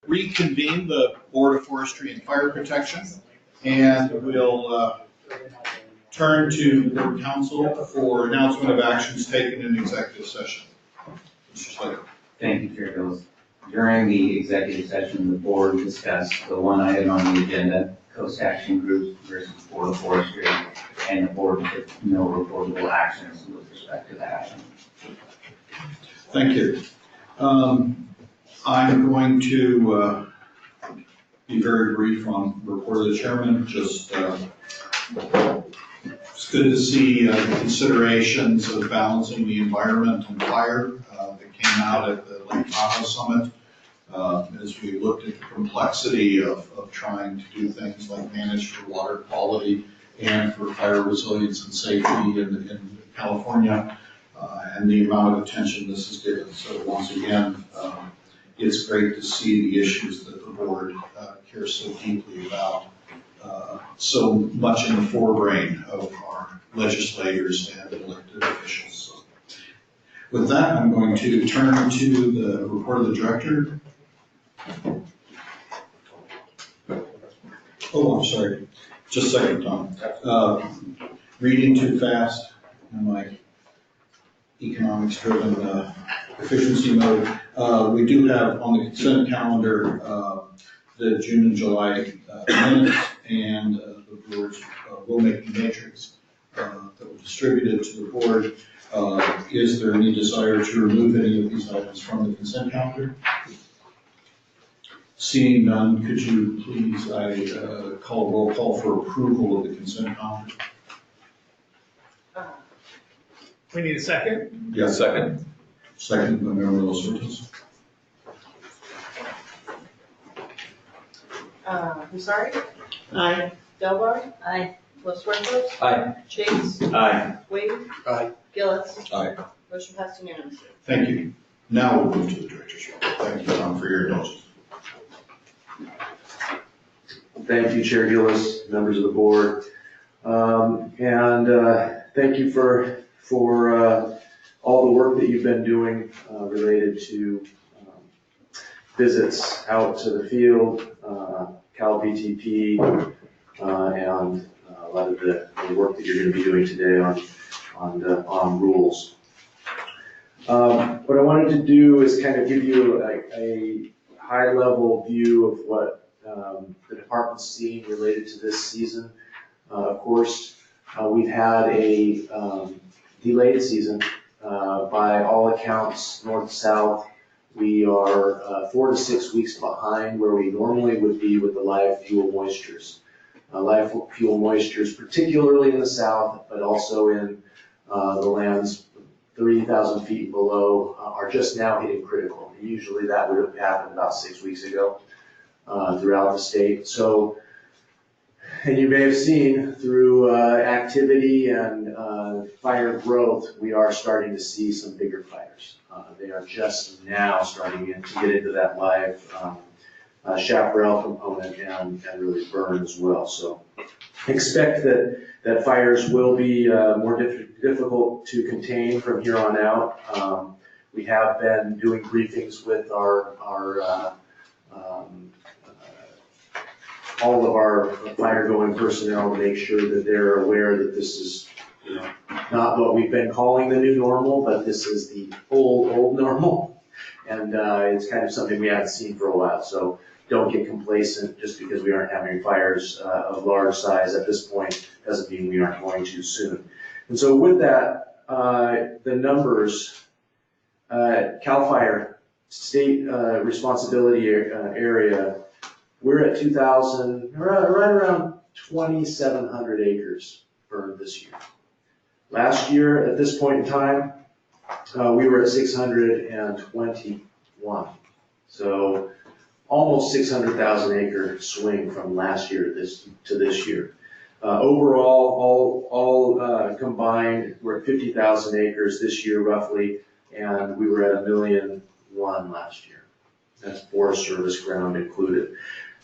Reconvene the Board of Forestry and Fire Protection, and we'll turn to Board Council for announcement of actions taken in executive session. Mr. Slater. Thank you, Chair Gillis. During the executive session, the board discussed the one item on the agenda, Coast Action Group versus Board of Forestry, and the board took no reportable actions with respect to that. Thank you. I'm going to be very brief on the report of the chairman. Just it's good to see the considerations of balancing the environment and fire that came out at the Lake Tahoe Summit. As we looked at the complexity of trying to do things like manage for water quality and for fire resilience and safety in California, and the amount of attention this is given. So once again, it's great to see the issues that the board cares so deeply about, so much in the forebrain of our legislators and elected officials. So with that, I'm going to turn to the report of the director. Oh, I'm sorry. Just a second, Tom. Reading too fast in my economics-driven efficiency mode. We do have on the consent calendar the June and July minutes and the board's rulemaking matrix that was distributed to the board. Is there any desire to remove any of these items from the consent calendar? Seeing none, could you please, call roll call for approval of the consent calendar? We need a second? Yes. Second. Second by Member Los Ortiz. Husari? Aye. Delbar? Aye. Los Huertos? Aye. Chase? Aye. Wade? Aye. Gillis? Aye. Motion passed unanimously. Thank you. Now we'll move to the director's report. Thank you, Tom, for your indulgence. Thank you, Chair Gillis, members of the board, thank you for all the work that you've been doing related to visits out to the field, Cal VTP, and a lot of the work that you're going to be doing today on rules. What I wanted to do is kind of give you a high-level view of what the department's seeing related to this season. Of course, we've had a delayed season. By all accounts, north-south, we are 4 to 6 weeks behind where we normally would be with the live fuel moistures. Live fuel moistures, particularly in the south, but also in the lands 30,000 feet below, are just now hitting critical. Usually that would have happened about 6 weeks ago. Throughout the state. So, and you may have seen through activity and fire growth, we are starting to see some bigger fires. They are just now starting to get into that live chaparral component and really burn as well. So expect that fires will be more difficult to contain from here on out. We have been doing briefings with all of our fire-going personnel to make sure that they're aware that this is, not what we've been calling the new normal, but this is the old normal, and it's kind of something we haven't seen for a while. So don't get complacent just because we aren't having fires of large size at this point. Doesn't mean we aren't going to soon. And so with that, the numbers, CAL FIRE state responsibility area. We're at 2,000, right around 2,700 acres burned this year. Last year, at this point in time, we were at 621. So almost 600,000 acre swing from last year to this year. Overall, all combined, we're at 50,000 acres this year roughly, and we were at 1,000,001 last year. That's Forest Service ground included.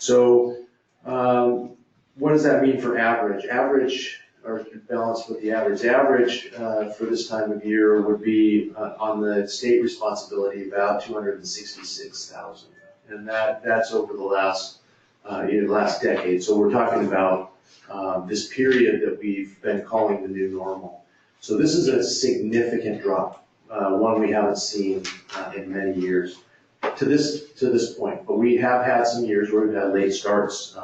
So what does that mean for average? Average, or balance with the average. Average for this time of year would be on the state responsibility about 266,000 and that's over the last decade. So we're talking about this period that we've been calling the new normal. So this is a significant drop, one we haven't seen in many years to this point. But we have had some years where we've had late starts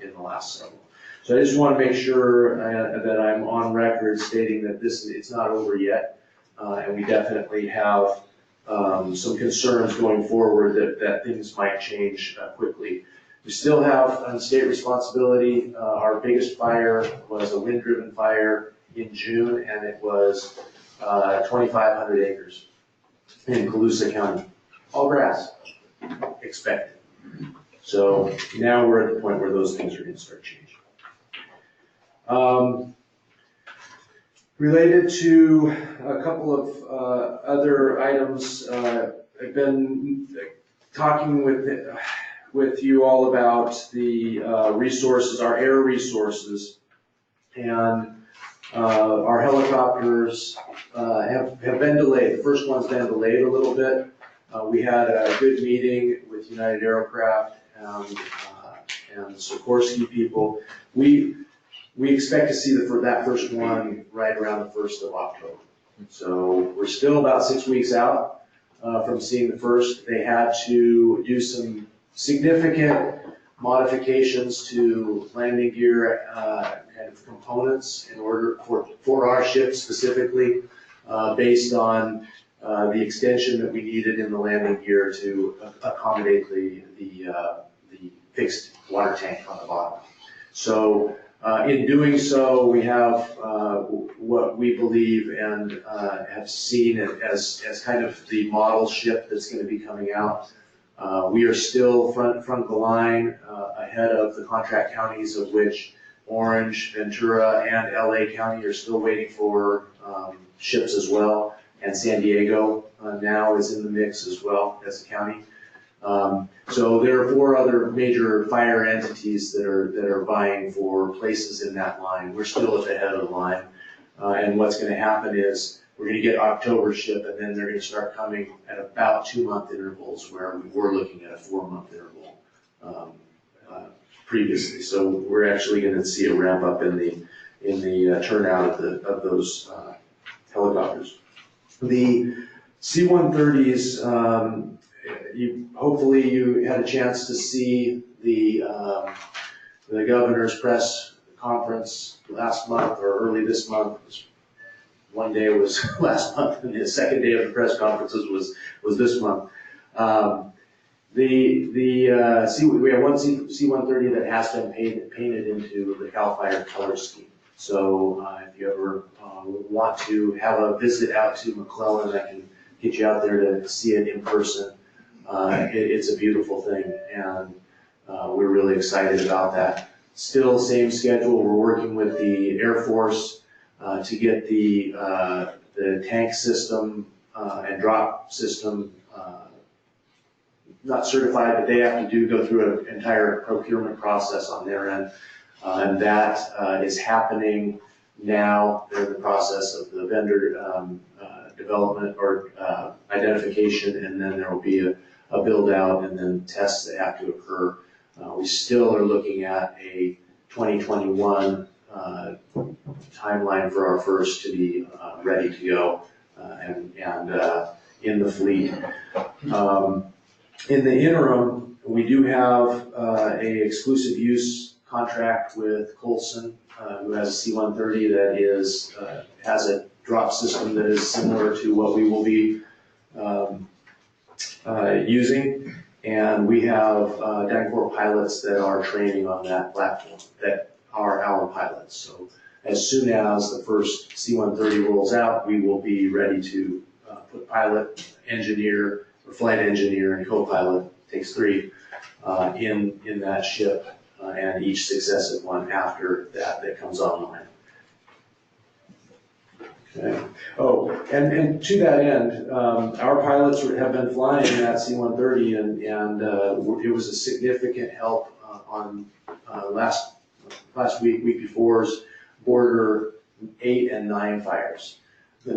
in the last several. So I just want to make sure that I'm on record stating that it's not over yet, and we definitely have some concerns going forward that things might change quickly. We still have state responsibility. Our biggest fire was a wind-driven fire in June, and it was 2,500 acres in Colusa County. All grass, expected. So now we're at the point where those things are going to start changing. Related to a couple of other items, I've been talking with you all about the resources, our air resources, and our helicopters have been delayed. The first one's been delayed a little bit. We had a good meeting with United Aircraft and the Sikorsky people. We expect to see that first one right around the 1st of October. So we're still about 6 weeks out from seeing the first. They had to do some significant modifications to landing gear kind of components in order for our ship specifically, based on the extension that we needed in the landing gear to accommodate the fixed water tank on the bottom. So in doing so, we have what we believe and have seen as kind of the model ship that's going to be coming out. We are still front of the line, ahead of the contract counties, of which Orange, Ventura, and LA County are still waiting for ships as well. And San Diego now is in the mix as well as a county. So there are 4 other major fire entities that are vying for places in that line. We're still at the head of the line. And what's going to happen is we're going to get October ship, and then they're going to start coming at about 2-month intervals, where we were looking at a 4-month interval previously. So we're actually going to see a ramp up in the turnout of those helicopters. The C-130s. Hopefully you had a chance to see the governor's press conference last month or early this month. One day was last month, and the second day of the press conferences was this month. We have one C-130 that has been painted into the CAL FIRE color scheme. So if you ever want to have a visit out to McClellan, I can get you out there to see it in person. It's a beautiful thing, and we're really excited about that. Still same schedule. We're working with the Air Force to get the tank system and drop system not certified, but they have to go through an entire procurement process on their end, and that is happening now. They're in the process of the vendor development or identification, and then there will be a build out and then tests that have to occur. We still are looking at a 2021 timeline for our first to be ready to go and in the fleet. In the interim, we do have a exclusive use contract with Colson, who has a C-130 that has a drop system that is similar to what we will be using, and we have DynCorp pilots that are training on that platform that are our pilots. So as soon as the first C-130 rolls out, we will be ready to put pilot, engineer, or flight engineer and co-pilot, takes 3, in that ship, and each successive one after that comes online. Okay. Oh, and to that end, our pilots have been flying that C-130, and it was a significant help on last week before's border 8 and 9 fires. The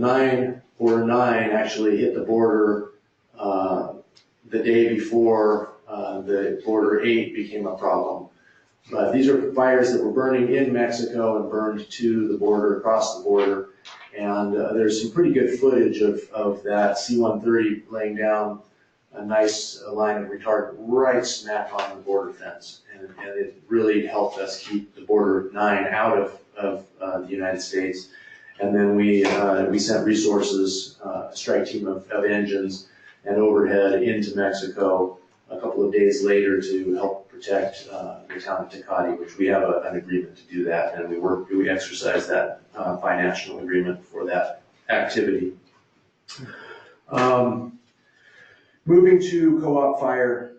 border 9 actually hit the border the day before the border 8 became a problem. But these are fires that were burning in Mexico and burned to the border, across the border. And there's some pretty good footage of that C-130 laying down a nice line of retardant right smack on the border fence. And it really helped us keep the border 9 out of the United States. And then we sent resources, a strike team of engines and overhead into Mexico a couple of days later to help protect the town of Tecate, which we have an agreement to do that, and we exercise that financial agreement for that activity. Moving to co-op fire,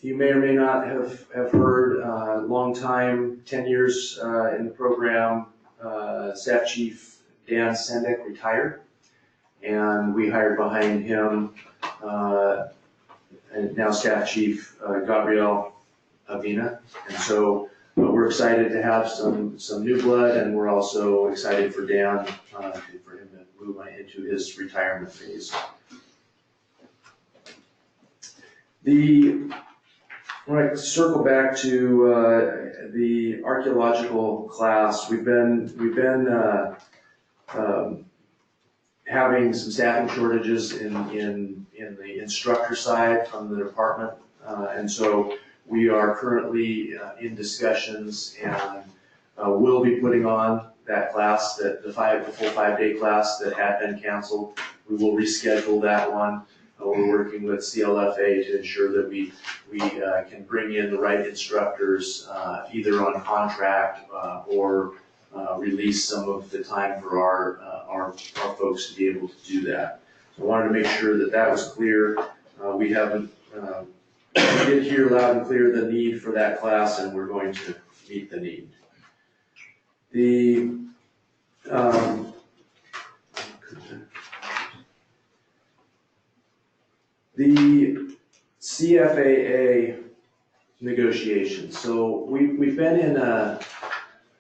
you may or may not have heard, long time, 10 years in the program, Staff Chief Dan Sendek retired, and we hired behind him and now Staff Chief Gabriel Avina. And so we're excited to have some new blood, and we're also excited for Dan, for him to move into his retirement phase. I want to circle back to the archaeological class. We've been having some staffing shortages in the instructor side from the department, and so we are currently in discussions and will be putting on that class, the full 5-day class that had been canceled. We will reschedule that one. We're working with CLFA to ensure that we can bring in the right instructors, either on contract or release some of the time for our folks to be able to do that. So I wanted to make sure that that was clear. We haven't did hear loud and clear the need for that class, and we're going to meet the need. The CFAA negotiations. So we've been in a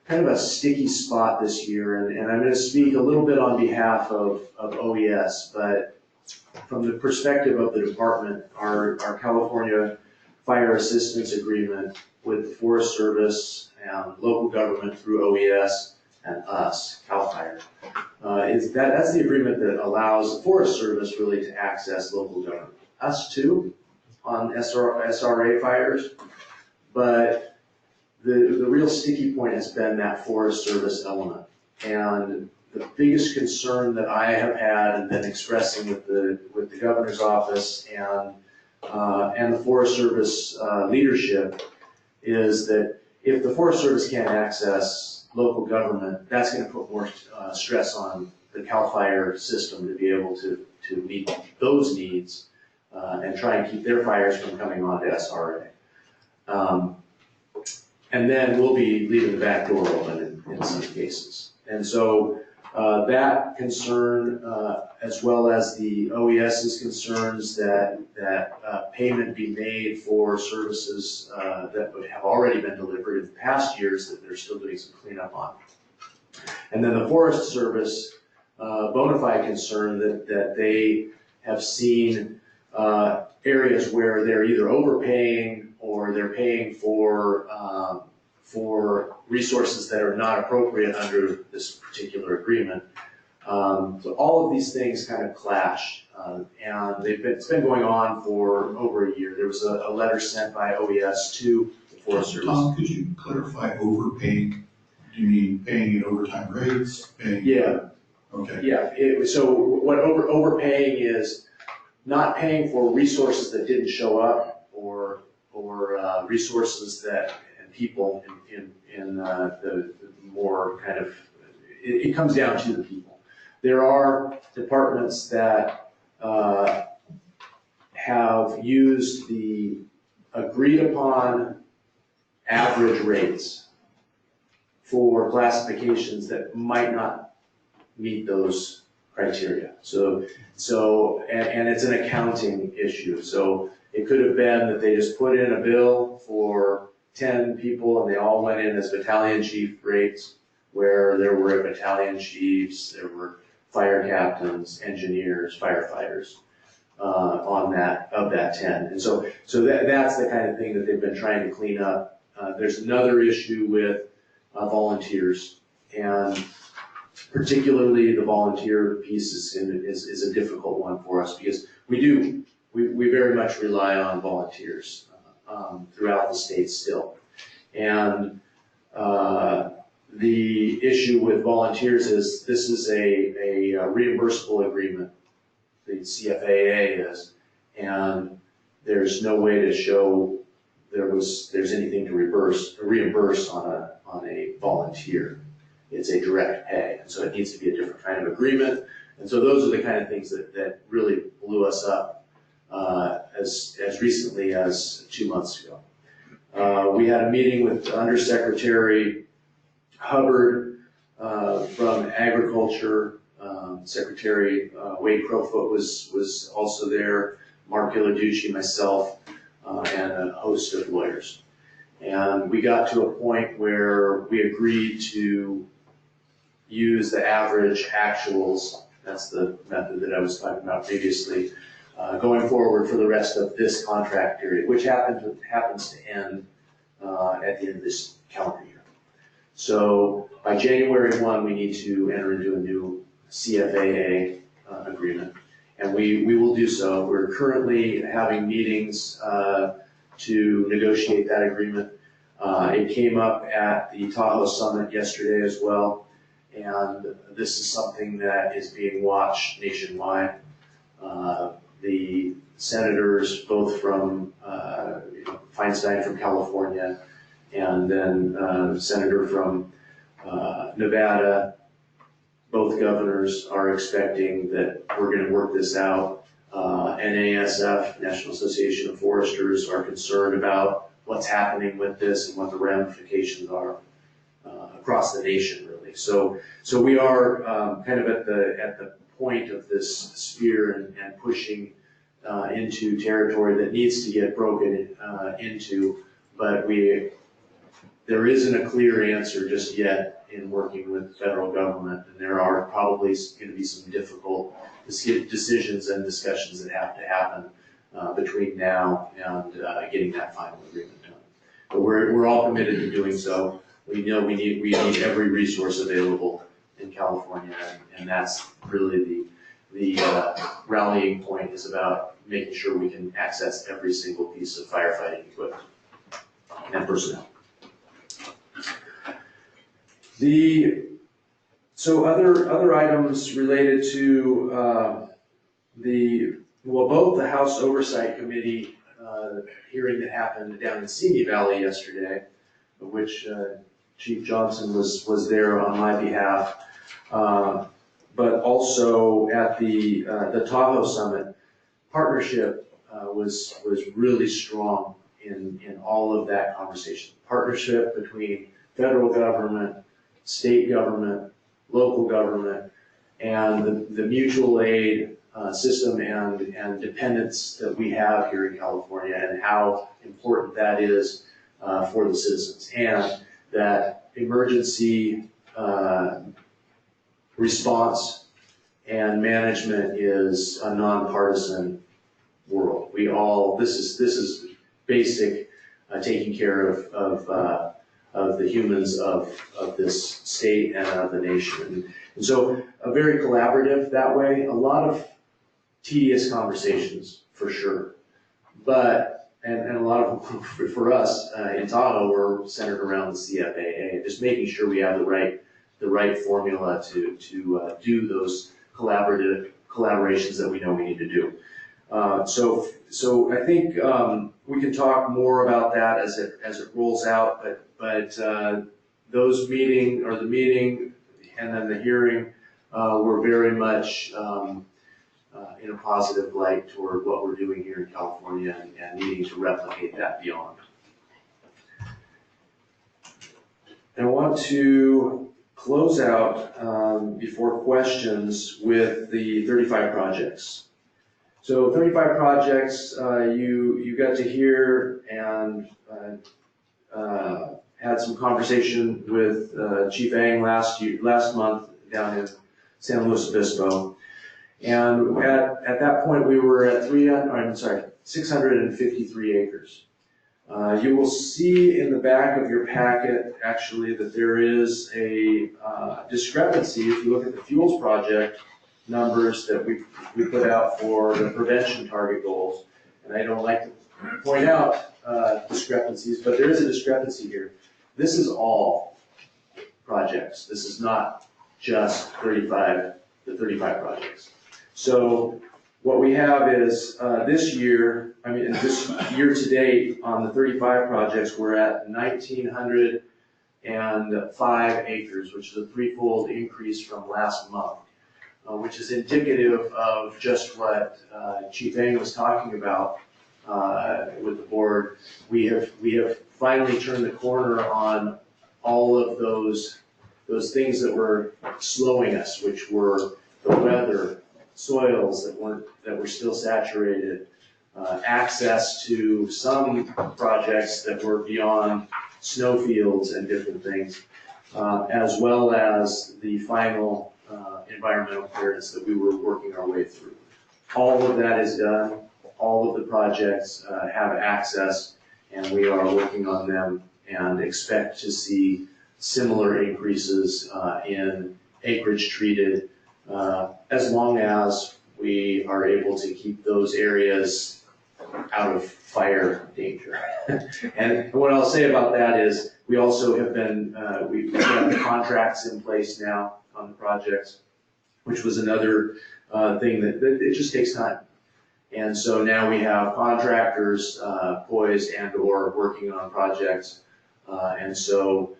kind of a sticky spot this year, and I'm going to speak a little bit on behalf of OES, but from the perspective of the department, our California Fire Assistance Agreement with the Forest Service and local government through OES and us, CAL FIRE, that's the agreement that allows the Forest Service really to access local government. Us too, on SRA fires, but the real sticky point has been that Forest Service element. And the biggest concern that I have had and been expressing with the governor's office and the Forest Service leadership is that if the Forest Service can't access local government, that's going to put more stress on the CAL FIRE system to be able to meet those needs. And try and keep their fires from coming on to SRA. And then we'll be leaving the back door open in some cases. And so that concern, as well as the OES's concerns that payment be made for services that would have already been delivered in past years that they're still doing some cleanup on. And then the Forest Service bona fide concern that they have seen areas where they're either overpaying or they're paying for resources that are not appropriate under this particular agreement. So all of these things kind of clash, and it's been going on for over a year. There was a letter sent by OES to the Forest Service. Tom, could you clarify overpaying? Do you mean paying at overtime rates? Yeah. Okay. Yeah. So what overpaying is not paying for resources that didn't show up, or resources that and people in the more kind of it comes down to the people. There are departments that have used the agreed upon average rates for classifications that might not meet those criteria. And it's an accounting issue. So it could have been that they just put in a bill for 10 people and they all went in as battalion chief rates, where there were battalion chiefs, there were fire captains, engineers, firefighters. on that, of that 10. And so that's the kind of thing that they've been trying to clean up. There's another issue with volunteers, and particularly the volunteer piece is a difficult one for us, because we very much rely on volunteers throughout the state still. And the issue with volunteers is this is a reimbursable agreement, the CFAA is, and there's no way to show there's anything to reimburse on a volunteer. It's a direct pay, and so it needs to be a different kind of agreement. And so those are the kind of things that really blew us up as recently as 2 months ago. We had a meeting with Undersecretary Hubbard from Agriculture. Secretary Wade Crowfoot was also there, Mark Gilarducci, myself, and a host of lawyers. And we got to a point where we agreed to use the average actuals, that's the method that I was talking about previously, going forward for the rest of this contract period, which happens to end at the end of this calendar year. So by January 1, we need to enter into a new CFAA agreement, and we will do so. We're currently having meetings to negotiate that agreement. It came up at the Tahoe Summit yesterday as well, and this is something that is being watched nationwide. The senators, both from Feinstein from California, and then Senator from Nevada, both governors are expecting that we're going to work this out. NASF, National Association of Foresters, are concerned about what's happening with this and what the ramifications are across the nation, really. So we are kind of at the point of this sphere and pushing into territory that needs to get broken into, but there isn't a clear answer just yet in working with the federal government, and there are probably going to be some difficult decisions and discussions that have to happen between now and getting that final agreement done. But we're all committed to doing so. We know we need every resource available in California, and that's really the rallying point, is about making sure we can access every single piece of firefighting equipment and personnel. So other items related to both the House Oversight Committee hearing that happened down in Simi Valley yesterday, of which Chief Johnson was there on my behalf, but also at the Tahoe Summit. Partnership was really strong in all of that conversation. Partnership between federal government, state government, local government, and the mutual aid system and dependence that we have here in California, and how important that is for the citizens, and that emergency response and management is a nonpartisan world. This is basic taking care of the humans of this state and of the nation. And so very collaborative that way. A lot of tedious conversations for sure, but and a lot of for us in Tahoe were centered around the CFAA, just making sure we have the right formula to do those collaborations that we know we need to do. So I think we can talk more about that as it rolls out, but the meeting and then the hearing were very much in a positive light toward what we're doing here in California and needing to replicate that beyond. And I want to close out before questions with the 35 projects. So 35 projects you got to hear and had some conversation with Chief Ang last month down in San Luis Obispo. And at that point, we were at 653 acres. You will see in the back of your packet, actually, that there is a discrepancy. If you look at the fuels project numbers that we put out for the prevention target goals, and I don't like to point out discrepancies, but there is a discrepancy here. This is all projects. This is not just the 35 projects. So what we have is this year to date on the 35 projects, we're at 1,905 acres, which is a threefold increase from last month, which is indicative of just what Chief Eng was talking about with the board. We have finally turned the corner on all of those things that were slowing us, which were the weather, soils that were still saturated, access to some projects that were beyond snowfields and different things, as well as the final environmental clearance that we were working our way through. All of that is done. All of the projects have access, and we are working on them and expect to see similar increases in acreage treated, as long as we are able to keep those areas out of fire danger. And what I'll say about that is we also have been, we've got the contracts in place now on the projects, which was another thing that it just takes time. And so now we have contractors poised and or working on projects. And so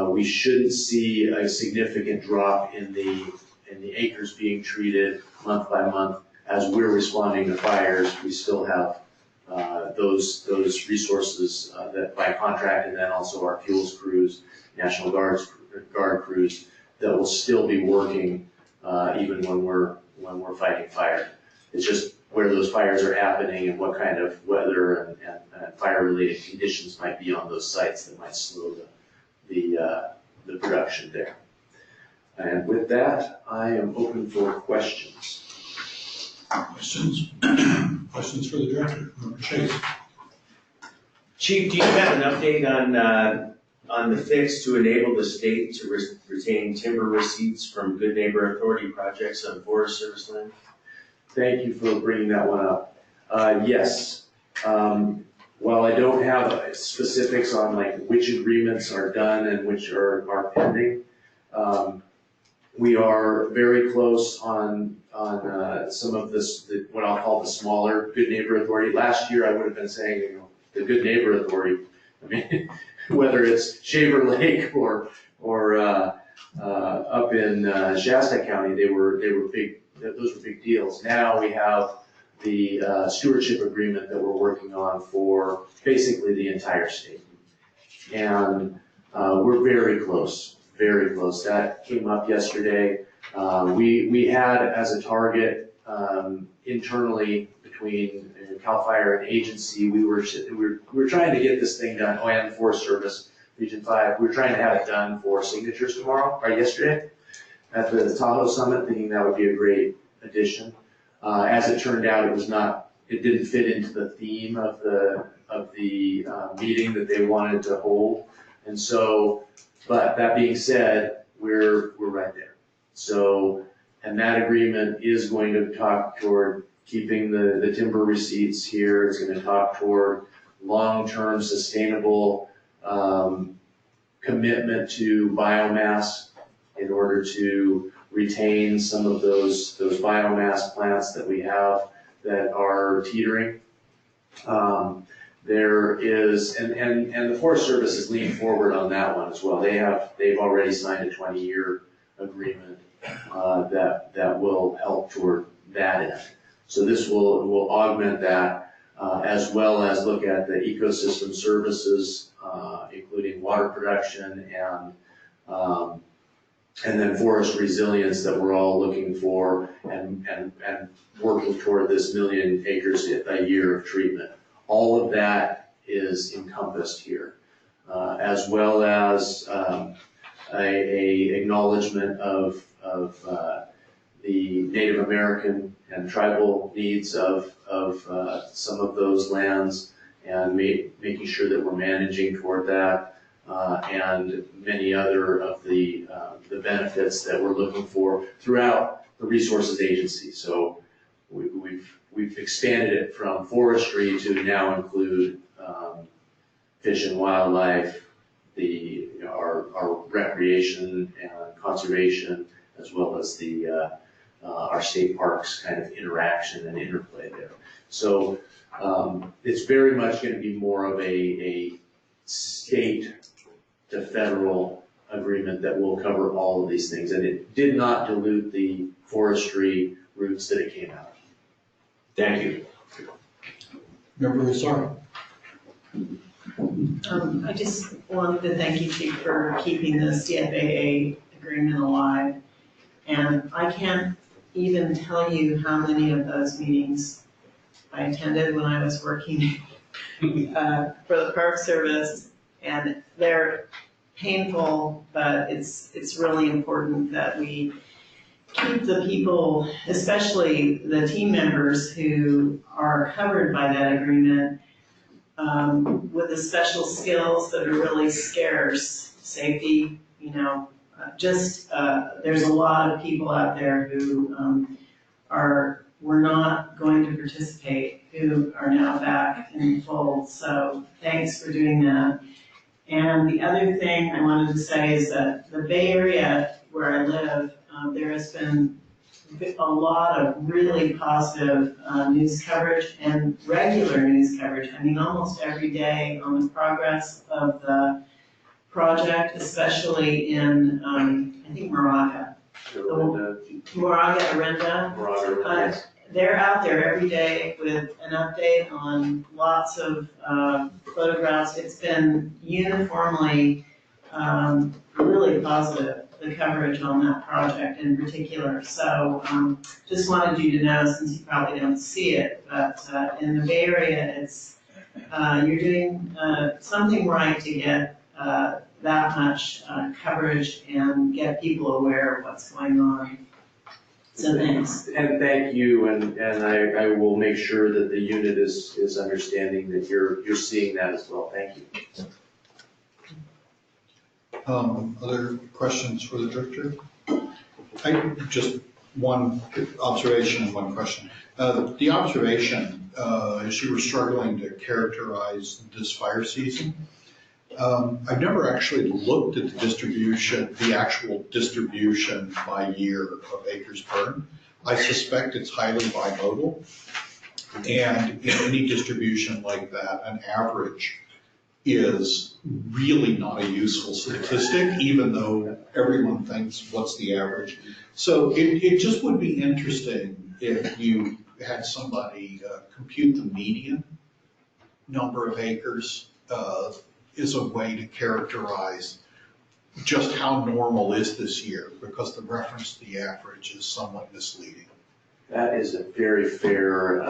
we shouldn't see a significant drop in the acres being treated month by month. As we're responding to fires, we still have those resources that by contract, and then also our fuels crews, National Guard crews that will still be working even when we're fighting fire. It's just where those fires are happening and what kind of weather and fire-related conditions might be on those sites that might slow the production there. And with that, I am open for questions. Questions? Questions for the director? Member Chase? Chief, do you have an update on the fix to enable the state to retain timber receipts from Good Neighbor Authority projects on Forest Service land? Thank you for bringing that one up. Yes. While I don't have specifics on like which agreements are done and which are pending, we are very close on some of this, what I'll call the smaller Good Neighbor Authority. Last year I would have been saying, the Good Neighbor Authority. I mean, whether it's Shaver Lake or up in Shasta County, they were big. Those were big deals. Now we have the stewardship agreement that we're working on for basically the entire state. And we're very close, very close. That came up yesterday. We had as a target internally between CAL FIRE and agency, we were trying to get this thing done, and the Forest Service, Region 5, we were trying to have it done for signatures yesterday at the Tahoe Summit, thinking that would be a great addition. As it turned out, it didn't fit into the theme of the meeting that they wanted to hold. And so, but that being said, we're right there. So, and that agreement is going to talk toward keeping the timber receipts here. It's going to talk toward long-term sustainable commitment to biomass in order to retain some of those biomass plants that we have that are teetering. There is, and the Forest Service has leaned forward on that one as well. They've already signed a 20-year agreement that will help toward that end. So this will augment that, as well as look at the ecosystem services, including water production and then forest resilience that we're all looking for and working toward this 1 million acres a year of treatment. All of that is encompassed here, as well as a acknowledgement of the Native American and tribal needs of some of those lands and making sure that we're managing toward that, and many other of the benefits that we're looking for throughout the resources agency. So we've expanded it from forestry to now include fish and wildlife, our recreation and conservation, as well as our state parks kind of interaction and interplay there. So it's very much going to be more of a state to federal agreement that will cover all of these things. And it did not dilute the forestry routes that it came out of. Thank you. Member Hussar? I just wanted to thank you, Chief, for keeping the CFAA agreement alive. And I can't even tell you how many of those meetings I attended when I was working for the Park Service. And they're painful, but it's really important that we keep the people, especially the team members who are covered by that agreement, with the special skills that are really scarce. Safety, there's a lot of people out there who were not going to participate, who are now back in the fold. So thanks for doing that. And the other thing I wanted to say is that the Bay Area, where I live, there has been a lot of really positive news coverage and regular news coverage. I mean, almost every day on the progress of the project, especially in, I think, Moraga. Moraga, Arinda. They're out there every day with an update on lots of photographs. It's been uniformly really positive, the coverage on that project in particular. So just wanted you to know, since you probably don't see it, but in the Bay Area, you're doing something right to get that much coverage and get people aware of what's going on. So thanks. And thank you, and I will make sure that the unit is understanding that you're seeing that as well. Thank you. Other questions for the director? Just one observation and one question. The observation, as you were struggling to characterize this fire season, I've never actually looked at the actual distribution by year of acres burned. I suspect it's highly bimodal. And in any distribution like that, an average is really not a useful statistic, even though everyone thinks what's the average. So it just would be interesting if you had somebody compute the median number of acres is a way to characterize just how normal is this year, because the reference to the average is somewhat misleading. That is a very fair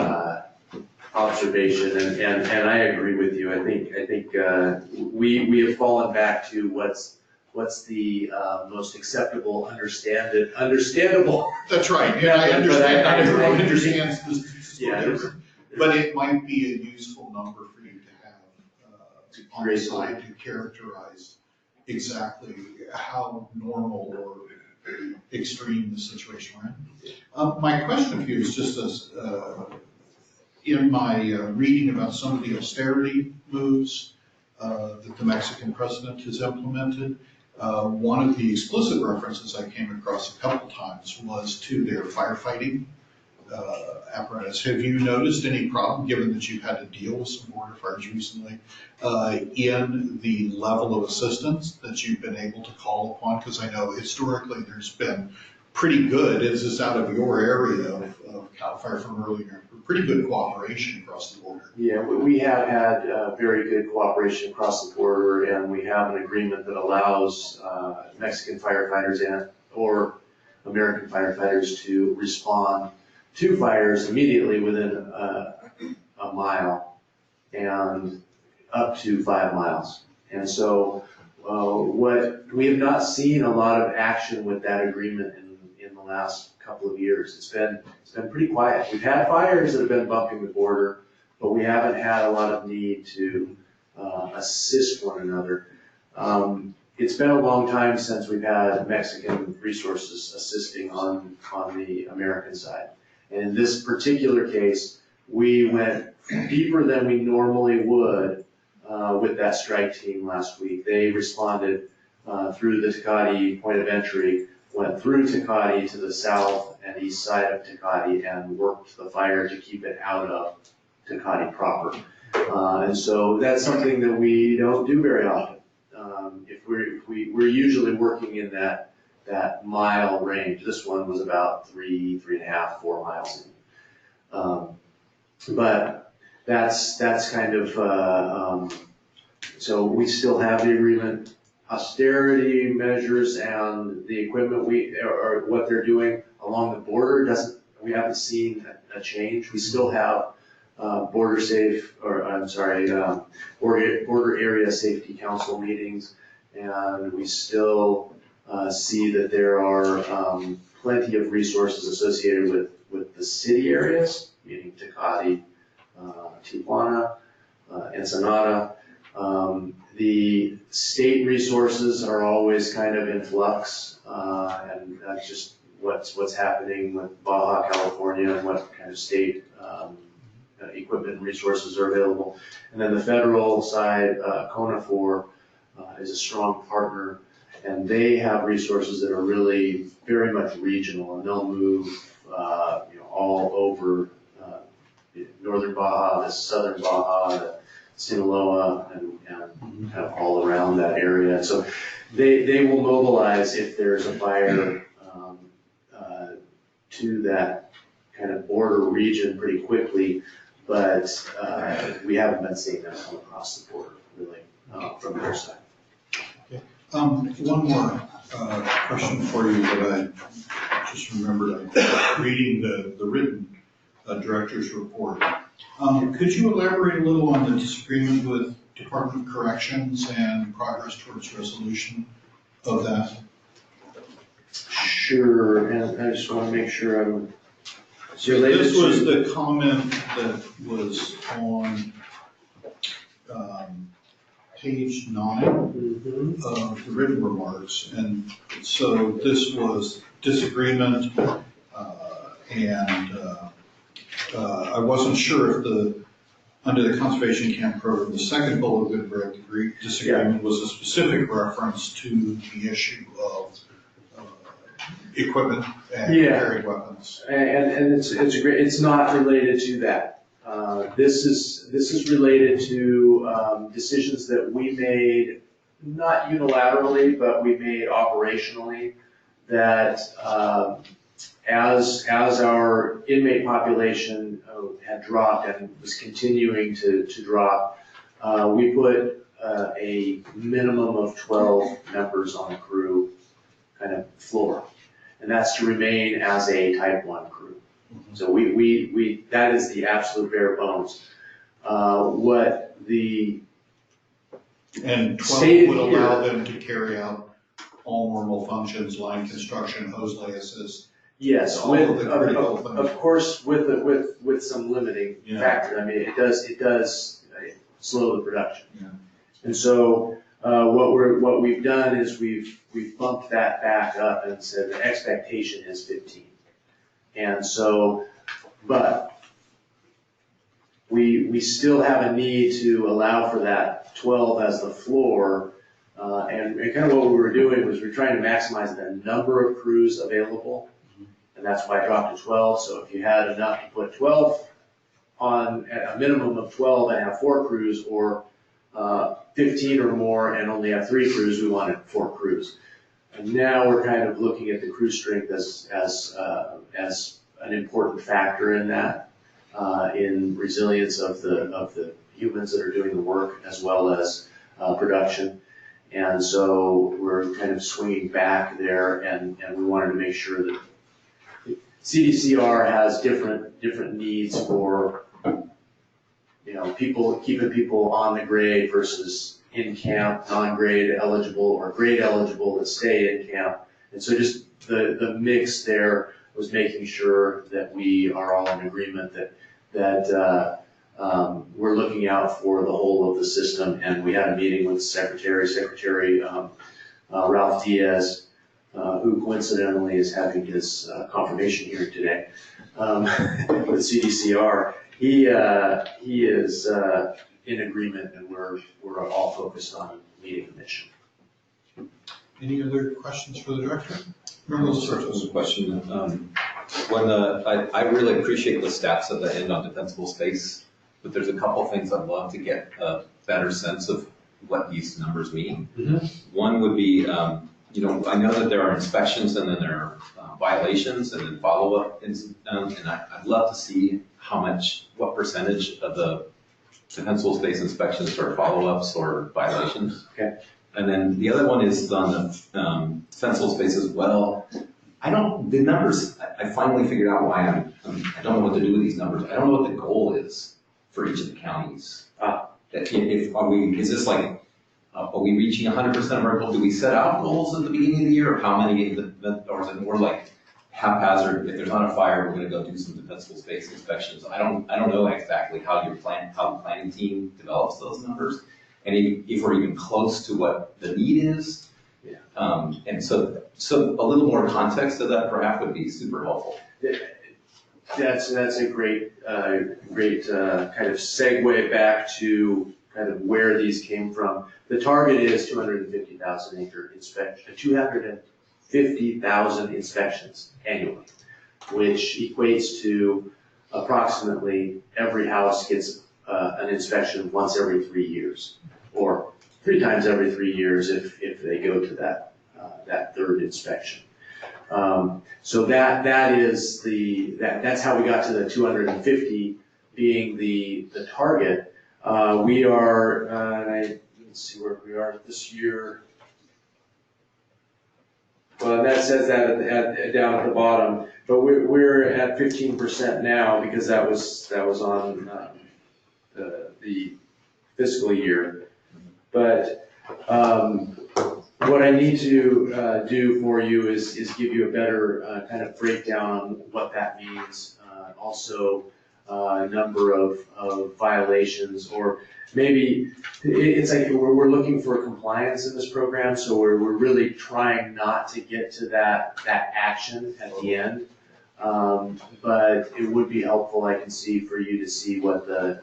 observation, and I agree with you. I think we have fallen back to what's the most acceptable, understandable. That's right, and I understand, not everyone understands this. Yeah, But it might be a useful number for you to have on the side to characterize exactly how normal or extreme the situation we're in. My question for you is just as, in my reading about some of the austerity moves that the Mexican president has implemented, one of the explicit references I came across a couple times was to their firefighting apparatus. Have you noticed any problem, given that you've had to deal with some border fires recently, in the level of assistance that you've been able to call upon? Because I know historically there's been pretty good, as is out of your area of CAL FIRE from earlier, pretty good cooperation across the border. Yeah, we have had very good cooperation across the border, and we have an agreement that allows Mexican firefighters or American firefighters to respond to fires immediately within a mile and up to 5 miles. And so what we have not seen a lot of action with that agreement in the the last couple of years. It's been pretty quiet. We've had fires that have been bumping the border, but we haven't had a lot of need to assist one another. It's been a long time since we've had Mexican resources assisting on the American side. And in this particular case, we went deeper than we normally would with that strike team last week. They responded through the Tecate point of entry, went through Tecate to the south and east side of Tecate and worked the fire to keep it out of Tecate proper. And so that's something that we don't do very often. If we're usually working in that mile range. This one was about 3.5, 4 miles in. But that's kind of, so we still have the agreement. Austerity measures and the equipment or what they're doing along the border we haven't seen a change. We still have border area safety council meetings, and we still see that there are plenty of resources associated with the city areas, meaning Tecate, Tijuana, Ensenada. The state resources are always kind of in flux, and that's just what's happening with Baja California and what kind of state equipment and resources are available. And then the federal side, CONAFOR is a strong partner, and they have resources that are really very much regional, and they'll move all over northern Baja, the southern Baja, the Sinaloa, and kind of all around that area. So they will mobilize if there's a fire to that kind of border region pretty quickly, but we haven't been seeing them come across the border really from their side. One more question for you that I just remembered reading the written director's report. Could you elaborate a little on the disagreement with Department of Corrections and progress towards resolution of that? Sure, and I just want to make sure I'm related This was to. the comment that was on page 9 of the written remarks. And so this was disagreement, and I wasn't sure if under the Conservation Camp Program, the second bullet that read the disagreement was a specific reference to the issue of equipment and carried weapons. And it's great. It's not related to that. This is related to decisions that we made, not unilaterally, but we made operationally, that as our inmate population had dropped and was continuing to drop, we put a minimum of 12 members on a crew kind of floor. And that's to remain as a type 1 crew. So we that is the absolute bare bones. What the And 12 stated would allow here- them to carry out all normal functions, line construction, hose lay assist. yes, all with of the critical things. of course with some limiting Yeah. factor. I mean, it does slow the production. Yeah. And so what we've done is we've bumped that back up and said the expectation is 15. And so, but we still have a need to allow for that 12 as the floor. And kind of what we were doing was we're trying to maximize the number of crews available. And that's why I dropped to 12. So if you had enough to put 12 on, at a minimum of 12 and have 4 crews, or 15 or more and only have 3 crews, we wanted 4 crews. And now we're kind of looking at the crew strength as an important factor in that, in resilience of the humans that are doing the work as well as production. And so we're kind of swinging back there, and we wanted to make sure that CDCR has different needs for, keeping people on the grade versus in camp, non-grade eligible or grade eligible that stay in camp. And so just the mix there was making sure that we are all in agreement that we're looking out for the whole of the system. And we had a meeting with Secretary Ralph Diaz, who coincidentally is having his confirmation hearing today with CDCR. He is in agreement, and we're all focused on meeting the mission. Any other questions for the director? Member Surface. Question. I really appreciate the stats at the end on defensible space, but there's a couple things I'd love to get a better sense of what these numbers mean. One would be, I know that there are inspections and then there are violations and then follow-up, and I'd love to see what percentage of the defensible space inspections are follow-ups or violations. Okay. And then the other one is on the defensible space as well. The numbers, I finally figured out why I don't know what to do with these numbers. I don't know what the goal is for each of the counties. Are we reaching 100% of our goals? Do we set out goals at the beginning of the year of how many, or is it more like haphazard? If there's not a fire, we're gonna go do some defensible space inspections. I don't know exactly how the planning team develops those numbers. And if we're even close to what the need is. Yeah. And so a little more context to that perhaps would be super helpful. That's a great kind of segue back to kind of where these came from. The target is 250,000 inspections annually, which equates to approximately every house gets an inspection once every 3 years, or 3 times every 3 years if they go to that third inspection. So that's how we got to the 250 being the target. We are, let's see where we are this year. Well, that says that down at the bottom, but we're at 15% now because that was on the fiscal year. But what I need to do for you is give you a better kind of breakdown on what that means. Also, number of violations, or maybe it's like we're looking for compliance in this program, so we're really trying not to get to that action at the end. But it would be helpful, I can see, for you to see what the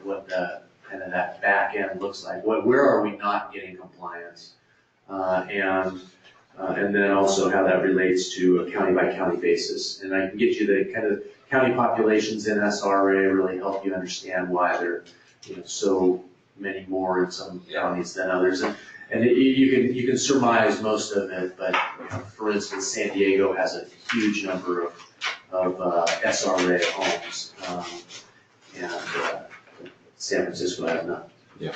kind of that back end looks like. Where are we not getting compliance? And then also how that relates to a county by county basis. And I can get you the kind of county populations in SRA, really help you understand why they're so many more in some counties than others. And you can surmise most of it, but for instance, San Diego has a huge number of SRA homes, and San Francisco has none. Yeah,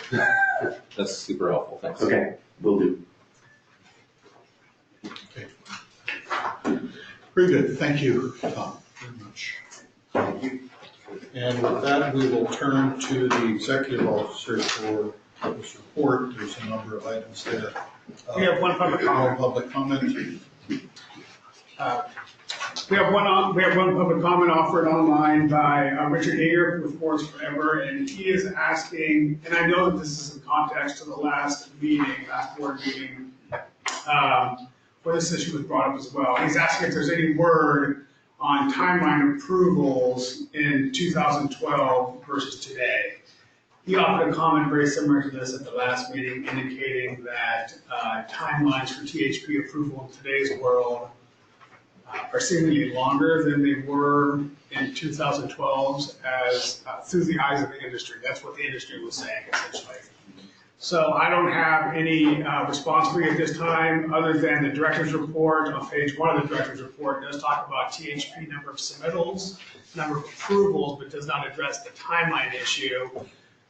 that's super helpful, thanks. Okay, will do. Okay. Very good, thank you, Tom, very much. And with that, we will turn to the executive officer for this report. There's a number of items there. We have one public comment. Public comment. We have one public comment offered online by Richard Hager with Forest Forever, and he is asking, and I know that this is in context to the last board meeting, where this issue was brought up as well. He's asking if there's any word on timeline approvals in 2012 versus today. He offered a comment very similar to this at the last meeting, indicating that timelines for THP approval in today's world are seemingly longer than they were in 2012 as through the eyes of the industry. That's what the industry was saying, essentially. So I don't have any response for you at this time, other than the director's report. On page 1 of the director's report does talk about THP number of submittals, number of approvals, but does not address the timeline issue.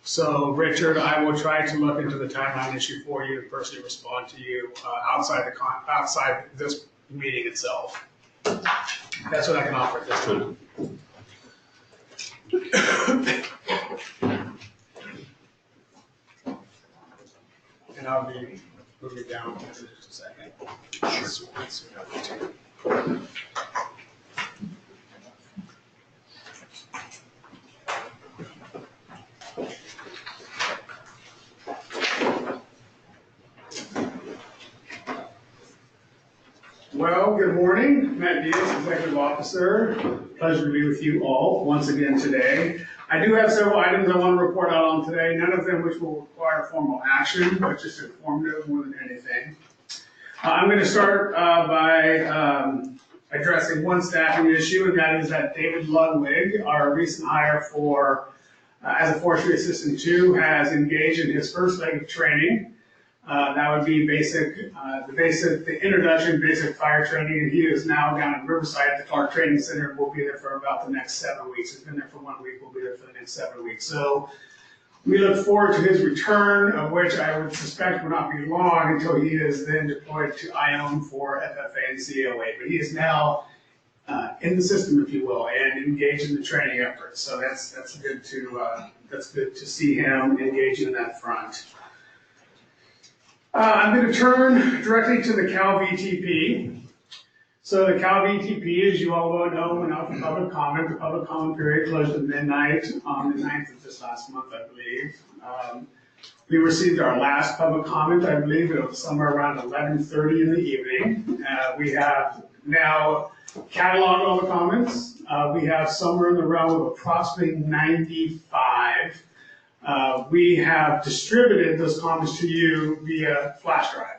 So Richard, I will try to look into the timeline issue for you and personally respond to you outside this meeting itself. That's what I can offer at this time. And I'll be move it down for just a second. Well, good morning. Matt Diaz, Executive Officer. Pleasure to be with you all once again today. I do have several items I want to report out on today, none of them which will require formal action, but just informative more than anything. I'm going to start by addressing one staffing issue, and that is that David Ludwig, our recent hire for as a forestry assistant 2, has engaged in his first leg of training. That would be the introduction basic fire training, and he is now down in Riverside at the Clark Training Center and will be there for about the next 7 weeks. He's been there for 1 week, we'll be there for the next 7 weeks. So we look forward to his return, of which I would suspect will not be long until he is then deployed to Ione for FFA and COA. But he is now in the system, if you will, and engaged in the training efforts. So that's good to see him engaged in that front. I'm going to turn directly to the Cal VTP. So the Cal VTP, as you all know, went out for public comment. The public comment period closed at midnight on the 9th of this last month, I believe. We received our last public comment, I believe it was somewhere around 11:30 in the evening. We have now cataloged all the comments. We have somewhere in the realm of approximately 95. We have distributed those comments to you via flash drive.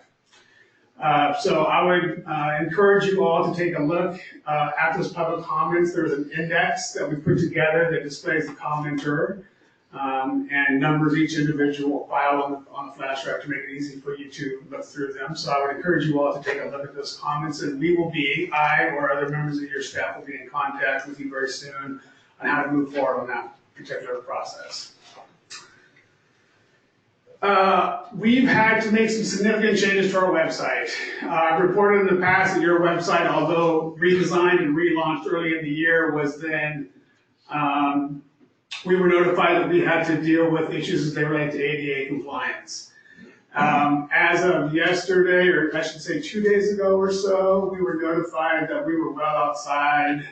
So I would encourage you all to take a look at those public comments. There's an index that we put together that displays the commenter and numbers each individual file on the flash drive to make it easy for you to look through them. So I would encourage you all to take a look at those comments, and I or other members of your staff will be in contact with you very soon on how to move forward on that particular process. We've had to make some significant changes to our website. I've reported in the past that your website, although redesigned and relaunched early in the year, was then, we were notified that we had to deal with issues as they relate to ADA compliance. As of yesterday, or I should say 2 days ago or so, we were notified that we were well outside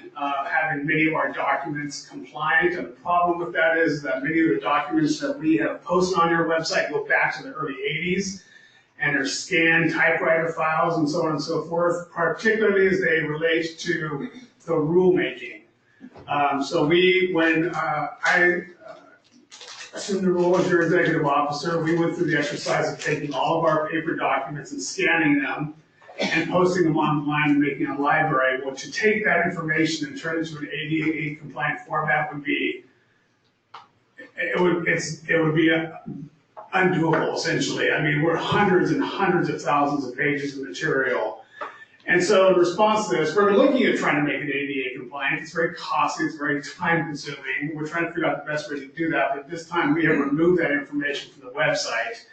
having many of our documents compliant. And the problem with that is that many of the documents that we have posted on your website go back to the early 80s, and they're scanned typewriter files and so on and so forth, particularly as they relate to the rulemaking. So when I assumed the role as your executive officer, we went through the exercise of taking all of our paper documents and scanning them and posting them online and making a library. Well, to take that information and turn it into an ADA compliant format would be, it would be undoable, essentially. I mean, we're hundreds and hundreds of thousands of pages of material. And so in response to this, we're looking at trying to make it ADA compliant. It's very costly, it's very time consuming. We're trying to figure out the best way to do that, but this time we have removed that information from the website.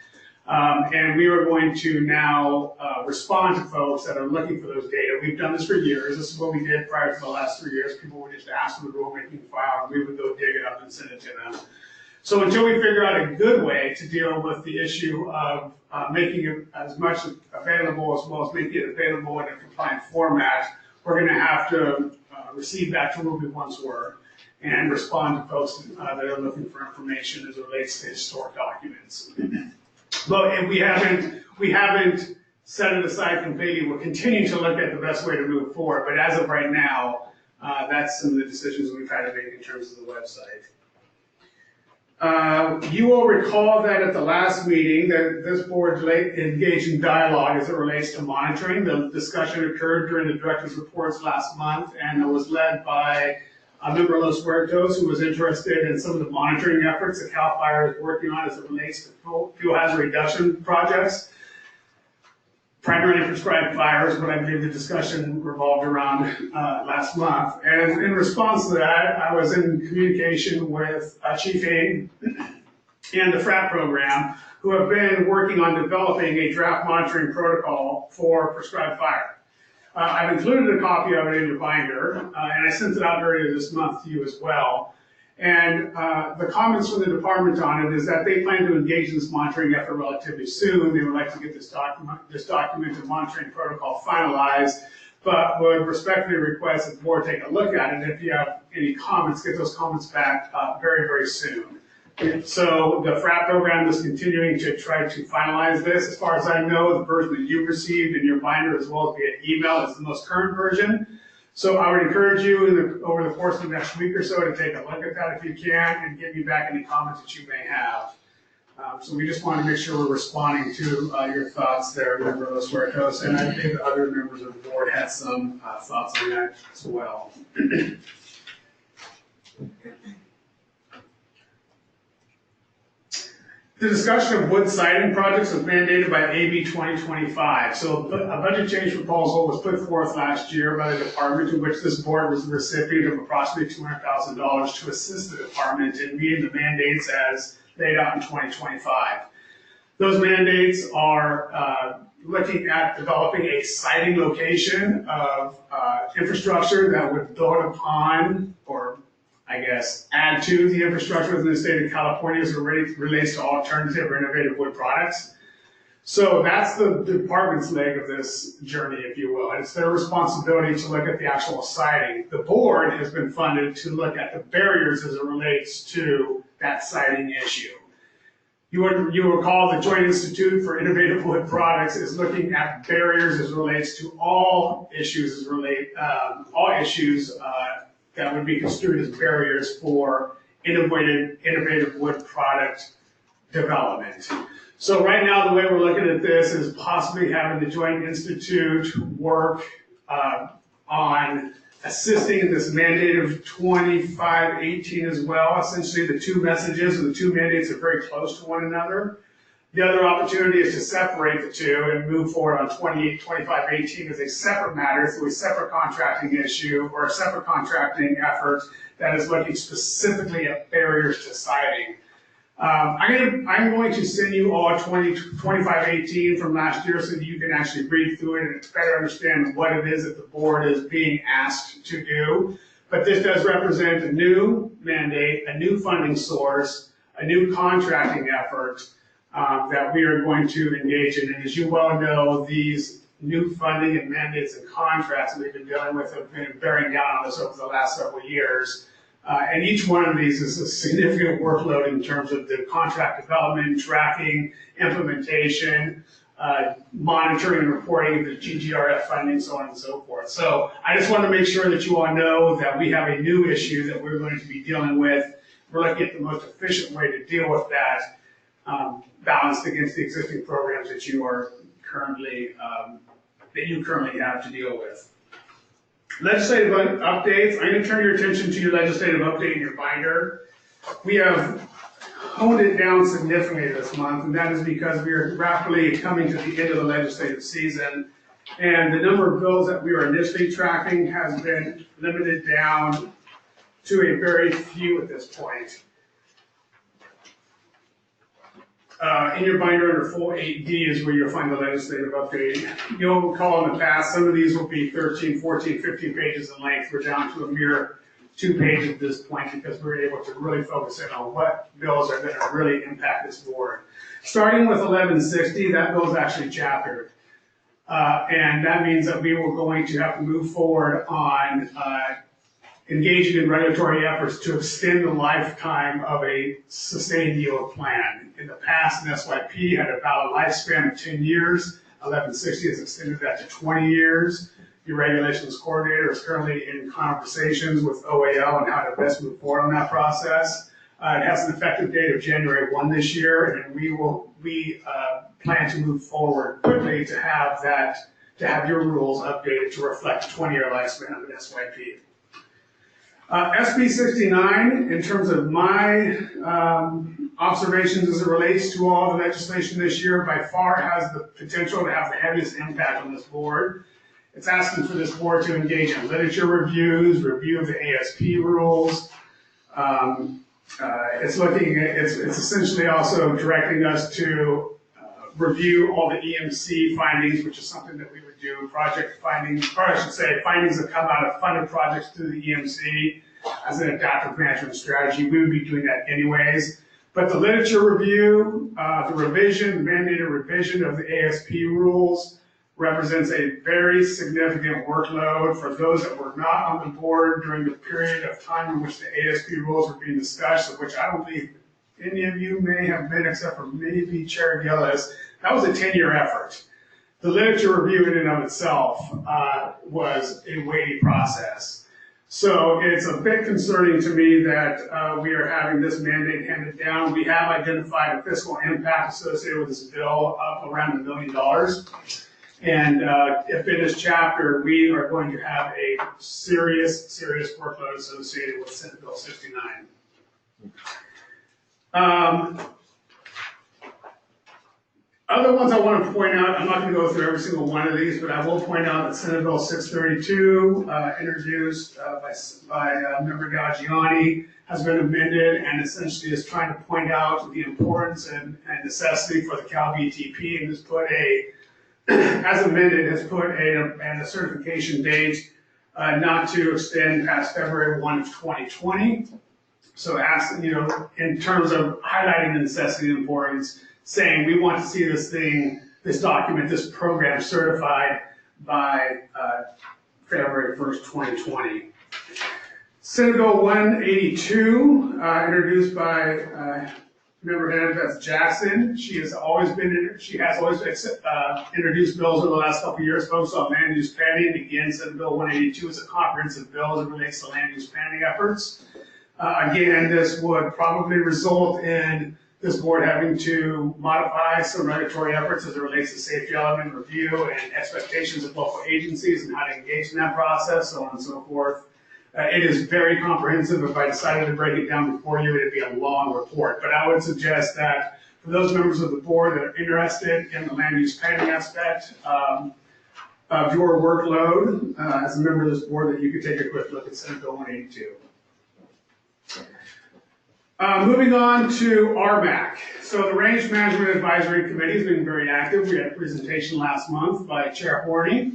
And we are going to now respond to folks that are looking for those data. We've done this for years. This is what we did prior to the last 3 years. People would just ask for the rulemaking file, and we would go dig it up and send it to them. So until we figure out a good way to deal with the issue of making it as much available as well as making it available in a compliant format, we're going to have to recede back to where we once were and respond to folks that are looking for information as it relates to historic documents. But we haven't set it aside completely. We're continuing to look at the best way to move forward. But as of right now, that's some of the decisions we've had to make in terms of the website. You will recall that at the last meeting that this board engaged in dialogue as it relates to monitoring. The discussion occurred during the director's reports last month, and it was led by a member of Los Huertos who was interested in some of the monitoring efforts that CAL FIRE is working on as it relates to fuel hazard reduction projects. Primarily prescribed fires, but I believe the discussion revolved around last month. And in response to that, I was in communication with Chief Hain and the FRAP program, who have been working on developing a draft monitoring protocol for prescribed fire. I've included a copy of it in your binder, and I sent it out earlier this month to you as well. And the comments from the department on it is that they plan to engage in this monitoring effort relatively soon. They would like to get this documented monitoring protocol finalized, but would respectfully request that the board take a look at it. If you have any comments, get those comments back very, very soon. So the FRAP program is continuing to try to finalize this. As far as I know, the version that you received in your binder as well as via email is the most current version. So I would encourage you over the course of the next week or so to take a look at that if you can and give me back any comments that you may have. So we just want to make sure we're responding to your thoughts there, Member Los Huertos, and I think the other members of the board had some thoughts on that as well. The discussion of wood siding projects was mandated by AB 2025. So a budget change proposal was put forth last year by the department, in which this board was the recipient of approximately $200,000 to assist the department in meeting the mandates as laid out in 2025. Those mandates are looking at developing a siding location of infrastructure that would build upon, or I guess, add to the infrastructure within the state of California as it relates to alternative or innovative wood products. So that's the department's leg of this journey, if you will. It's their responsibility to look at the actual siding. The board has been funded to look at the barriers as it relates to that siding issue. You recall the Joint Institute for Innovative Wood Products is looking at barriers as it relates to all issues that would be construed as barriers for innovative wood product development. So right now, the way we're looking at this is possibly having the Joint Institute work on assisting in this mandate of 2518 as well. Essentially, the two messages or the two mandates are very close to one another. The other opportunity is to separate the two and move forward on 2518 as a separate matter through a separate contracting issue or a separate contracting effort that is looking specifically at barriers to siding. I'm going to send you all 2518 from last year so that you can actually read through it and better understand what it is that the board is being asked to do. But this does represent a new mandate, a new funding source, a new contracting effort that we are going to engage in. And as you well know, these new funding and mandates and contracts that we've been dealing with have been bearing down on us over the last several years. And each one of these is a significant workload in terms of the contract development, tracking, implementation, monitoring and reporting of the GGRF funding, so on and so forth. So I just want to make sure that you all know that we have a new issue that we're going to be dealing with. We're looking at the most efficient way to deal with that, balanced against the existing programs that you are currently have to deal with. Legislative updates. I'm going to turn your attention to your legislative update in your binder. We have honed it down significantly this month, and that is because we are rapidly coming to the end of the legislative season, and the number of bills that we were initially tracking has been limited down to a very few at this point. In your binder under full 8D is where you'll find the legislative update. You'll recall in the past, some of these will be 13, 14, 15 pages in length. We're down to a mere 2 pages at this point because we're able to really focus in on what bills are going to really impact this board. Starting with 1160, that bill is actually chaptered. And that means that we were going to have to move forward on engaging in regulatory efforts to extend the lifetime of a sustained yield plan. In the past, an SYP had a valid lifespan of 10 years. 1160 has extended that to 20 years. Your regulations coordinator is currently in conversations with OAL on how to best move forward on that process. It has an effective date of January 1 this year, and we plan to move forward quickly to have your rules updated to reflect the 20-year lifespan of an SYP. SB 69, in terms of my observations as it relates to all the legislation this year, by far has the potential to have the heaviest impact on this board. It's asking for this board to engage in literature reviews, review of the ASP rules. It's essentially also directing us to review all the EMC findings, which is something that we would do, project findings, or I should say findings that come out of funded projects through the EMC. as an adaptive management strategy. We would be doing that anyways. But the literature review, the mandated revision of the ASP rules represents a very significant workload for those that were not on the board during the period of time in which the ASP rules were being discussed, of which I don't believe any of you may have been, except for maybe Chair Gillis. That was a 10-year effort. The literature review in and of itself was a weighty process. So it's a bit concerning to me that we are having this mandate handed down. We have identified a fiscal impact associated with this bill of around $1 million. And if in this chapter, we are going to have a serious workload associated with Senate Bill 69. Other ones I want to point out, I'm not going to go through every single one of these, but I will point out that Senate Bill 632, introduced by Member Gaggiani, has been amended and essentially is trying to point out the importance and necessity for the Cal VTP, and has put as amended, has put a certification date not to extend past February 1 of 2020. So in terms of highlighting the necessity and importance, saying we want to see this document, this program certified by February 1st, 2020. Senate Bill 182, introduced by Member Annabeth Jackson. She has always introduced bills over the last couple of years focused on land use planning. Again, Senate Bill 182 is a comprehensive bill as it relates to land use planning efforts. Again, this would probably result in this board having to modify some regulatory efforts as it relates to safety element review and expectations of local agencies and how to engage in that process, so on and so forth. It is very comprehensive. If I decided to break it down before you, it'd be a long report. But I would suggest that for those members of the board that are interested in the land use planning aspect of your workload as a member of this board, that you could take a quick look at Senate Bill 182. Moving on to RMAC. So the Range Management Advisory Committee has been very active. We had a presentation last month by Chair Horney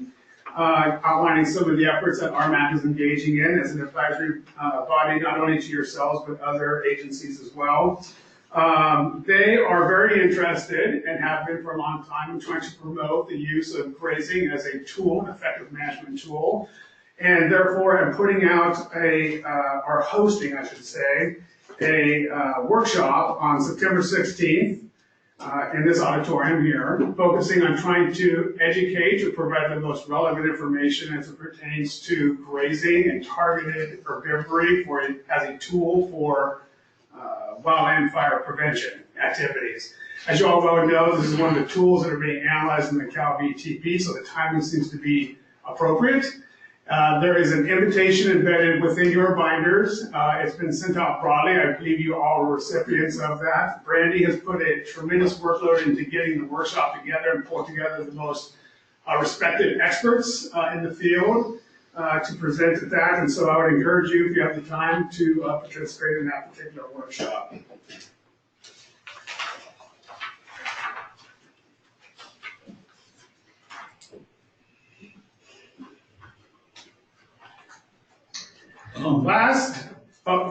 outlining some of the efforts that RMAC is engaging in as an advisory body, not only to yourselves, but other agencies as well. They are very interested, and have been for a long time, in trying to promote the use of grazing as a tool, an effective management tool, and therefore are putting out or hosting, I should say, a workshop on September 16th in this auditorium here, focusing on trying to educate or provide the most relevant information as it pertains to grazing and targeted herbivory as a tool for wildland fire prevention activities. As you all well know, this is one of the tools that are being analyzed in the Cal VTP, so the timing seems to be appropriate. There is an invitation embedded within your binders. It's been sent out broadly. I believe you all are recipients of that. Brandy has put a tremendous workload into getting the workshop together and pulled together the most respected experts in the field to present at that. And so I would encourage you, if you have the time, to participate in that particular workshop.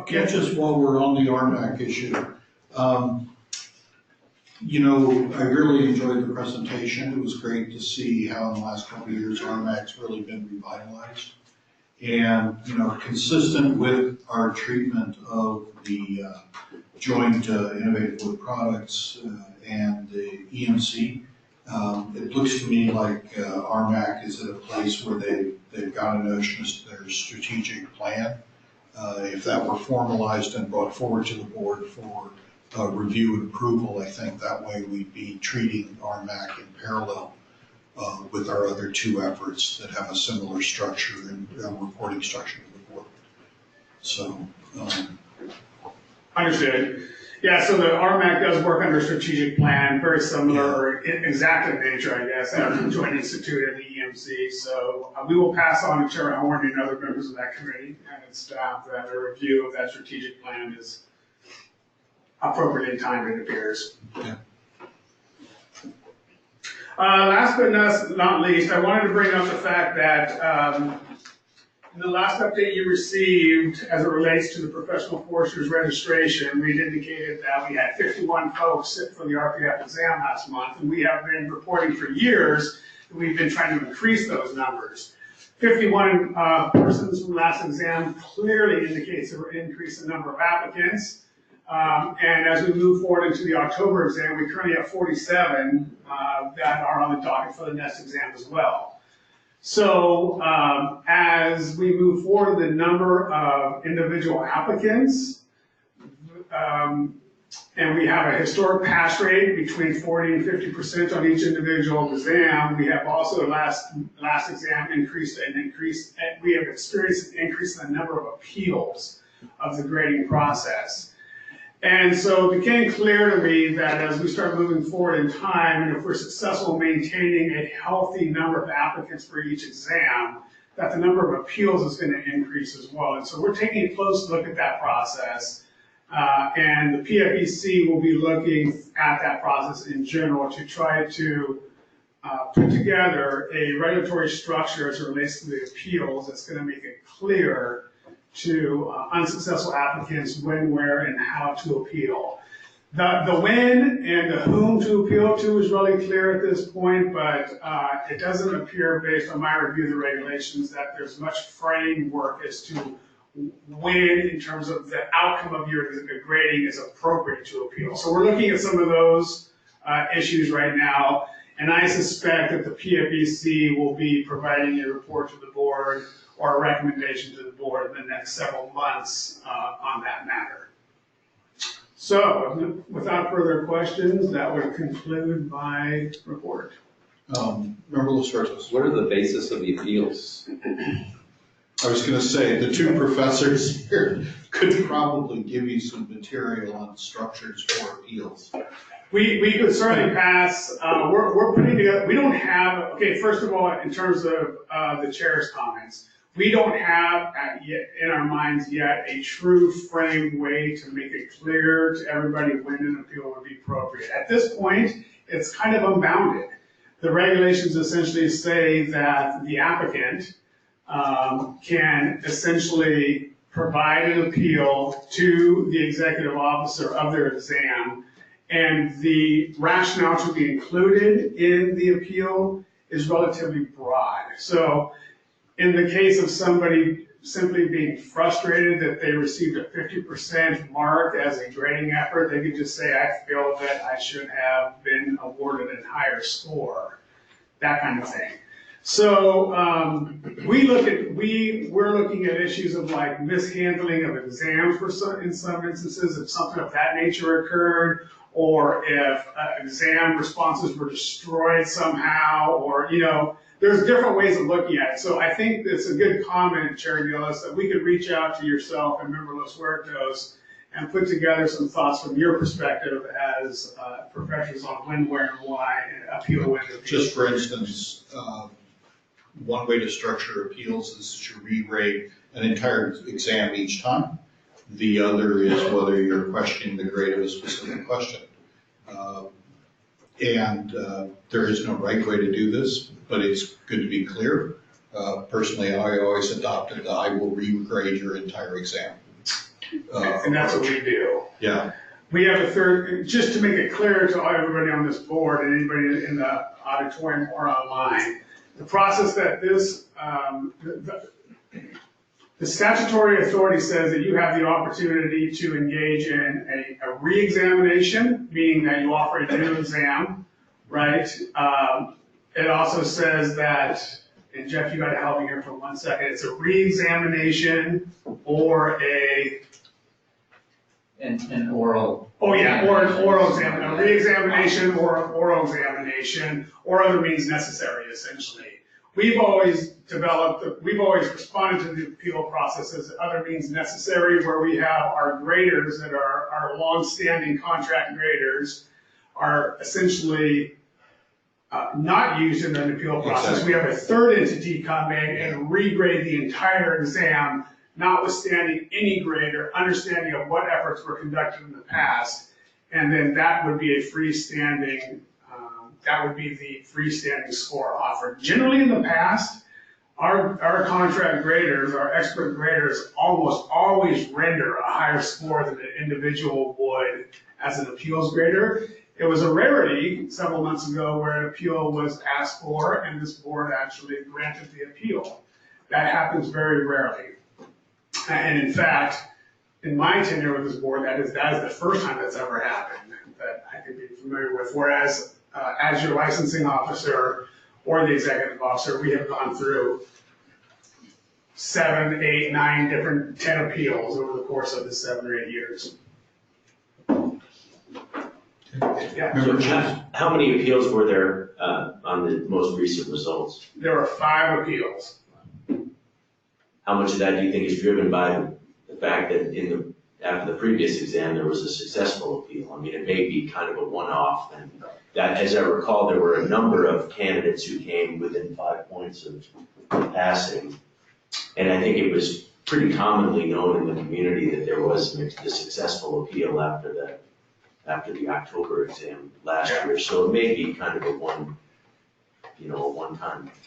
Just while we're on the RMAC issue, I really enjoyed the presentation. It was great to see how in the last couple of years RMAC's really been revitalized. And, consistent with our treatment of the joint innovative wood products and the EMC, it looks to me like RMAC is at a place where they've got a notion as to their strategic plan. If that were formalized and brought forward to the board for review and approval, I think that way we'd be treating RMAC in parallel with our other two efforts that have a similar structure and reporting structure to the board. So, Understood. Yeah, so the RMAC does work under strategic plan, very similar, or exact in nature, I guess, as the Joint Institute and the EMC. So we will pass on to Chair Hornby and other members of that committee and its staff that a review of that strategic plan is appropriately timed, it appears. Yeah. Last but not least, I wanted to bring up the fact that In the last update you received, as it relates to the professional foresters registration, we'd indicated that we had 51 folks sit for the RPF exam last month, and we have been reporting for years that we've been trying to increase those numbers. 51 persons from last exam clearly indicates an increase in number of applicants. And as we move forward into the October exam, we currently have 47 that are on the docket for the next exam as well. So as we move forward, the number of individual applicants, and we have a historic pass rate between 40 and 50% on each individual exam. We have also last exam we have experienced an increase in the number of appeals of the grading process. And so it became clear to me that as we start moving forward in time, and if we're successful maintaining a healthy number of applicants for each exam, that the number of appeals is going to increase as well. And so we're taking a close look at that process. And the PFEC will be looking at that process in general to try to put together a regulatory structure as it relates to the appeals that's going to make it clear to unsuccessful applicants when, where, and how to appeal. The when and the whom to appeal to is really clear at this point, but it doesn't appear, based on my review of the regulations, that there's much framework as to when, in terms of the outcome of your grading, is appropriate to appeal. So we're looking at some of those issues right now, and I suspect that the PFEC will be providing a report to the board or a recommendation to the board in the next several months on that matter. So, without further questions, that would conclude my report. Member LaSortis. What are the basis of the appeals? I was going to say, the two professors here could probably give you some material on structures for appeals. We could certainly pass, we're putting together, we don't have, okay, first of all, in terms of the chair's comments, we don't have yet in our minds yet a true framed way to make it clear to everybody when an appeal would be appropriate. At this point, it's kind of unbounded. The regulations essentially say that the applicant can essentially provide an appeal to the executive officer of their exam, and the rationale to be included in the appeal is relatively broad. So in the case of somebody simply being frustrated that they received a 50% mark as a grading effort, they could just say, I feel that I should have been awarded a higher score, that kind of thing. So we're looking at issues of like mishandling of exams in some instances, if something of that nature occurred, or if exam responses were destroyed somehow, or, you know, there's different ways of looking at it. So I think it's a good comment, Chair Gillis, that we could reach out to yourself and Member Los Huertos and put together some thoughts from your perspective as professionals on when, where, and why, and appeal when. Just for instance, one way to structure appeals is to re-grade an entire exam each time. The other is whether you're questioning the grade of a specific question. There is no right way to do this, but it's good to be clear. Personally, I always adopted the I will re-grade your entire exam. And that's what we do. Yeah. We have a third, just to make it clear to everybody on this board and anybody in the auditorium or online, the process that this, the statutory authority says that you have the opportunity to engage in a re-examination, meaning that you offer a new exam, right? It also says that, and Jeff, you gotta help me here for 1 second, it's a re-examination or An oral. Oh yeah, or an oral exam, a re-examination or an oral examination, or other means necessary, essentially. We've always responded to the appeal process as other means necessary, where we have our graders that are our long-standing contract graders are essentially not used in an appeal process. Exactly. We have a third entity come in and regrade the entire exam, notwithstanding any grader understanding of what efforts were conducted in the past, and then that would be a freestanding, the freestanding score offered. Generally in the past, our contract graders, our expert graders almost always render a higher score than an individual would as an appeals grader. It was a rarity several months ago where an appeal was asked for and this board actually granted the appeal. That happens very rarely. And in fact, in my tenure with this board, that is the first time that's ever happened that I could be familiar with. Whereas as your licensing officer or the executive officer, we have gone through 7, 8, 9 different 10 appeals over the course of the 7 or 8 years. Yeah. So how many appeals were there on the most recent results? There were 5 appeals. How much of that do you think is driven by the fact that after the previous exam, there was a successful appeal? I mean, it may be kind of a one-off, and that, as I recall, there were a number of candidates who came within 5 points of passing. And I think it was pretty commonly known in the community that there was a successful appeal after the October exam last year. So it may be kind of a one-time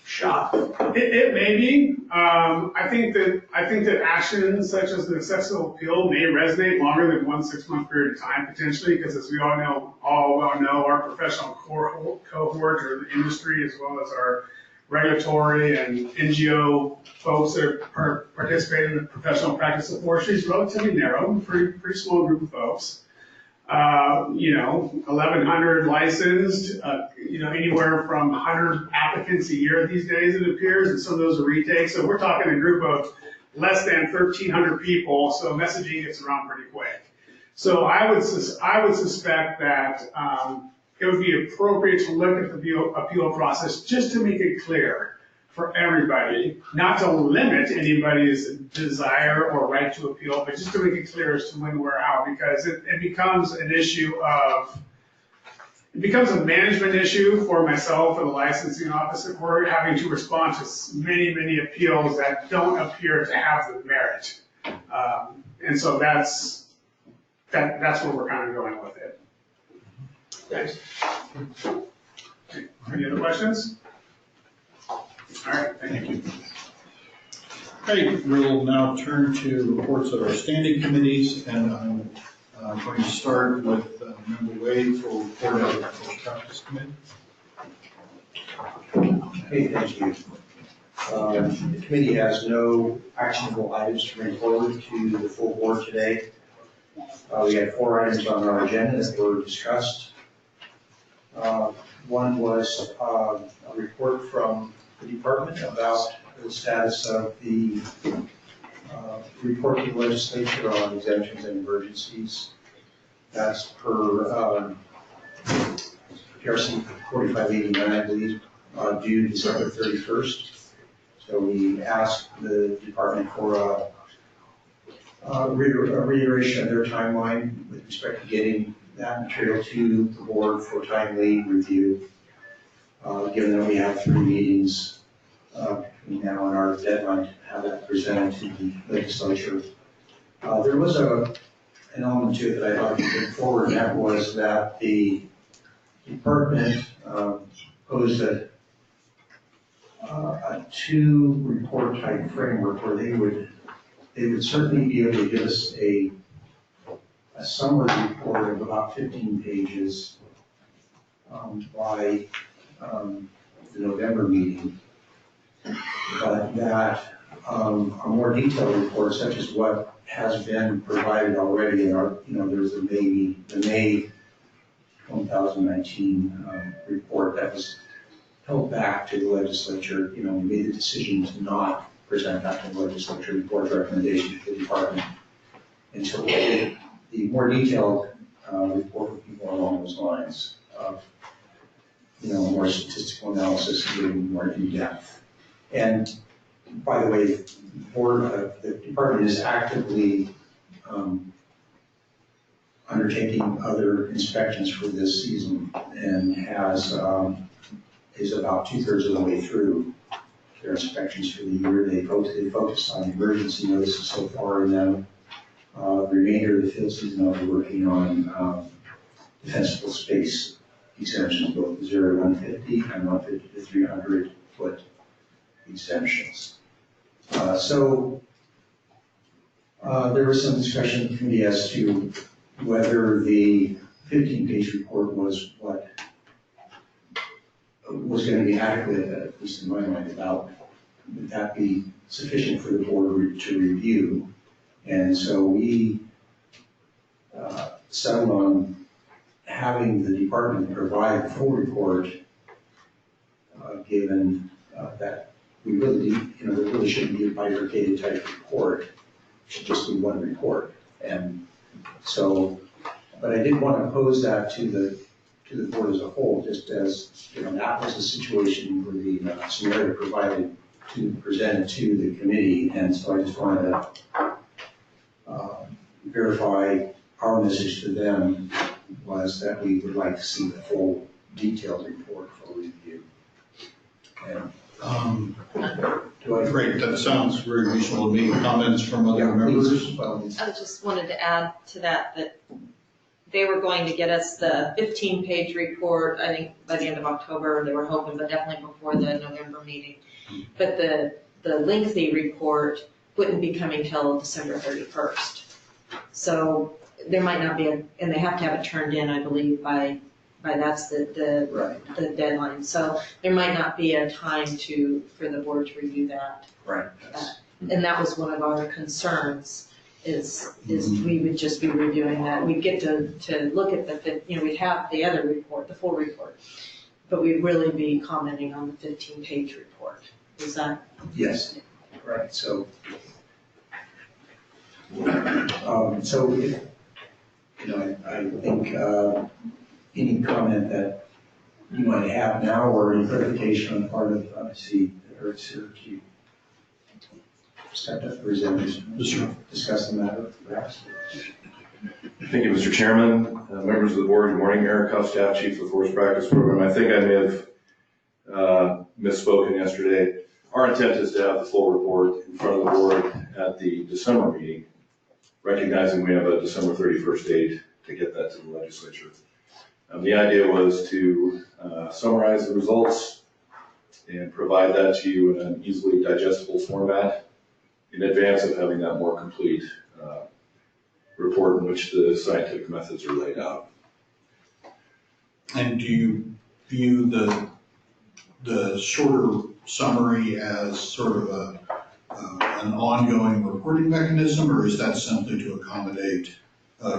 shot. It may be. I think that actions such as the successful appeal may resonate longer than 1 6-month period of time potentially, because as we all well know, our professional cohort or the industry, as well as our regulatory and NGO folks that participate in the professional practice of forestry is relatively narrow, pretty small group of folks. 1,100 licensed, anywhere from 100 applicants a year these days, it appears, and some of those are retakes. So we're talking a group of less than 1,300 people, so messaging gets around pretty quick. So I would suspect that it would be appropriate to look at the appeal process just to make it clear for everybody, not to limit anybody's desire or right to appeal, but just to make it clear as to when, where, how, because it becomes an issue it becomes a management issue for myself and the licensing officer. We're having to respond to many, many appeals that don't appear to have the merit. And so that's where we're kind of going with it. Thanks. Any other questions? All right, thank you. Okay, we'll now turn to reports of our standing committees, and I'm going to start with Member Wade for report of the Coast Practice Committee. Okay, thank you. The committee has no actionable items to bring forward to the full board today. We had 4 items on our agenda that were discussed. One was a report from the department about the status of the report to the legislature on exemptions and emergencies. That's per PRC 4589, I believe, due December 31st. So we asked the department for a reiteration of their timeline with respect to getting that material to the board for timely review. Given that we have 3 meetings between now and our deadline to have that presented to the legislature. There was an element to it that I'd like to bring forward, and that was that the department posed a 2-report type framework where they would certainly be able to give us a summary report of about 15 pages by the November meeting, but that a more detailed report, such as what has been provided already in our, there's the May 2019 report that was held back to the legislature. We made the decision to not present that to the legislature report recommendation to the department until the more detailed report would be more along those lines of more statistical analysis and getting more in depth. And by the way, the department is actively undertaking other inspections for this season and is about 2/3 of the way through their inspections for the year. They focused on emergency notices so far, and then the remainder of the field season they'll be working on defensible space exemptions, both 0 to 150 and 150 to 300 foot exemptions. So there was some discussion in the committee as to whether the 15-page report was what was going to be adequate, at least in my mind, about would that be sufficient for the board to review. And so we settled on having the department provide the full report, given that we really, there really shouldn't be a bifurcated type report. It should just be one report. And so, but I did want to pose that to the board as a whole, just as, that was the situation where the scenario presented to the committee. And so I just wanted to verify our message to them was that we would like to see the full detailed report for review. And Great, that sounds very reasonable to me. Comments from other members? I just wanted to add to that they were going to get us the 15-page report, I think by the end of October, they were hoping, but definitely before the November meeting. But the lengthy report wouldn't be coming till December 31st. So there might not be and they have to have it turned in, I believe, by that's the deadline. So there might not be a time for the board to review that. Right. And that was one of our concerns is we would just be reviewing that. We'd get to look at we'd have the other report, the full report, but we'd really be commenting on the 15-page report. Is that? Yes, right. So, I think any comment that you might have now or any clarification on the part of, obviously, Eric Syracuse stepped up, presenters, discuss the matter, perhaps. Thank you, Mr. Chairman, members of the board. Good morning. Eric Huff, Chief of the Forest Practice Program. I think I may have misspoken yesterday. Our intent is to have the full report in front of the board at the December meeting, recognizing we have a December 31st date to get that to the legislature. The idea was to summarize the results and provide that to you in an easily digestible format in advance of having that more complete report in which the scientific methods are laid out. And do you view the shorter summary as sort of an ongoing reporting mechanism, or is that simply to accommodate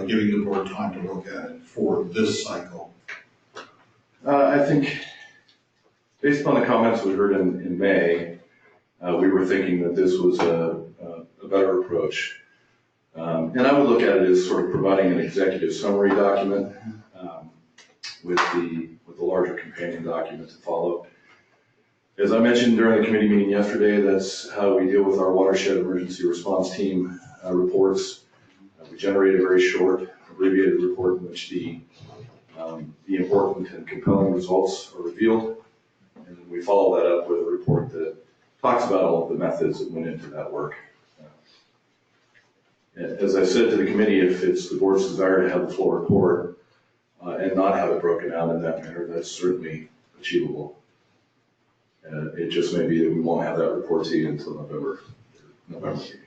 giving the board time to look at it for this cycle? I think, based upon the comments we heard in May, we were thinking that this was a better approach. And I would look at it as sort of providing an executive summary document with the larger companion document to follow. As I mentioned during the committee meeting yesterday, that's how we deal with our watershed emergency response team reports. We generate a very short, abbreviated report in which the important and compelling results are revealed. And then we follow that up with a report that talks about all of the methods that went into that work. As I said to the committee, if it's the board's desire to have the full report and not have it broken out in that manner, that's certainly achievable. It just may be that we won't have that report to you until November meeting.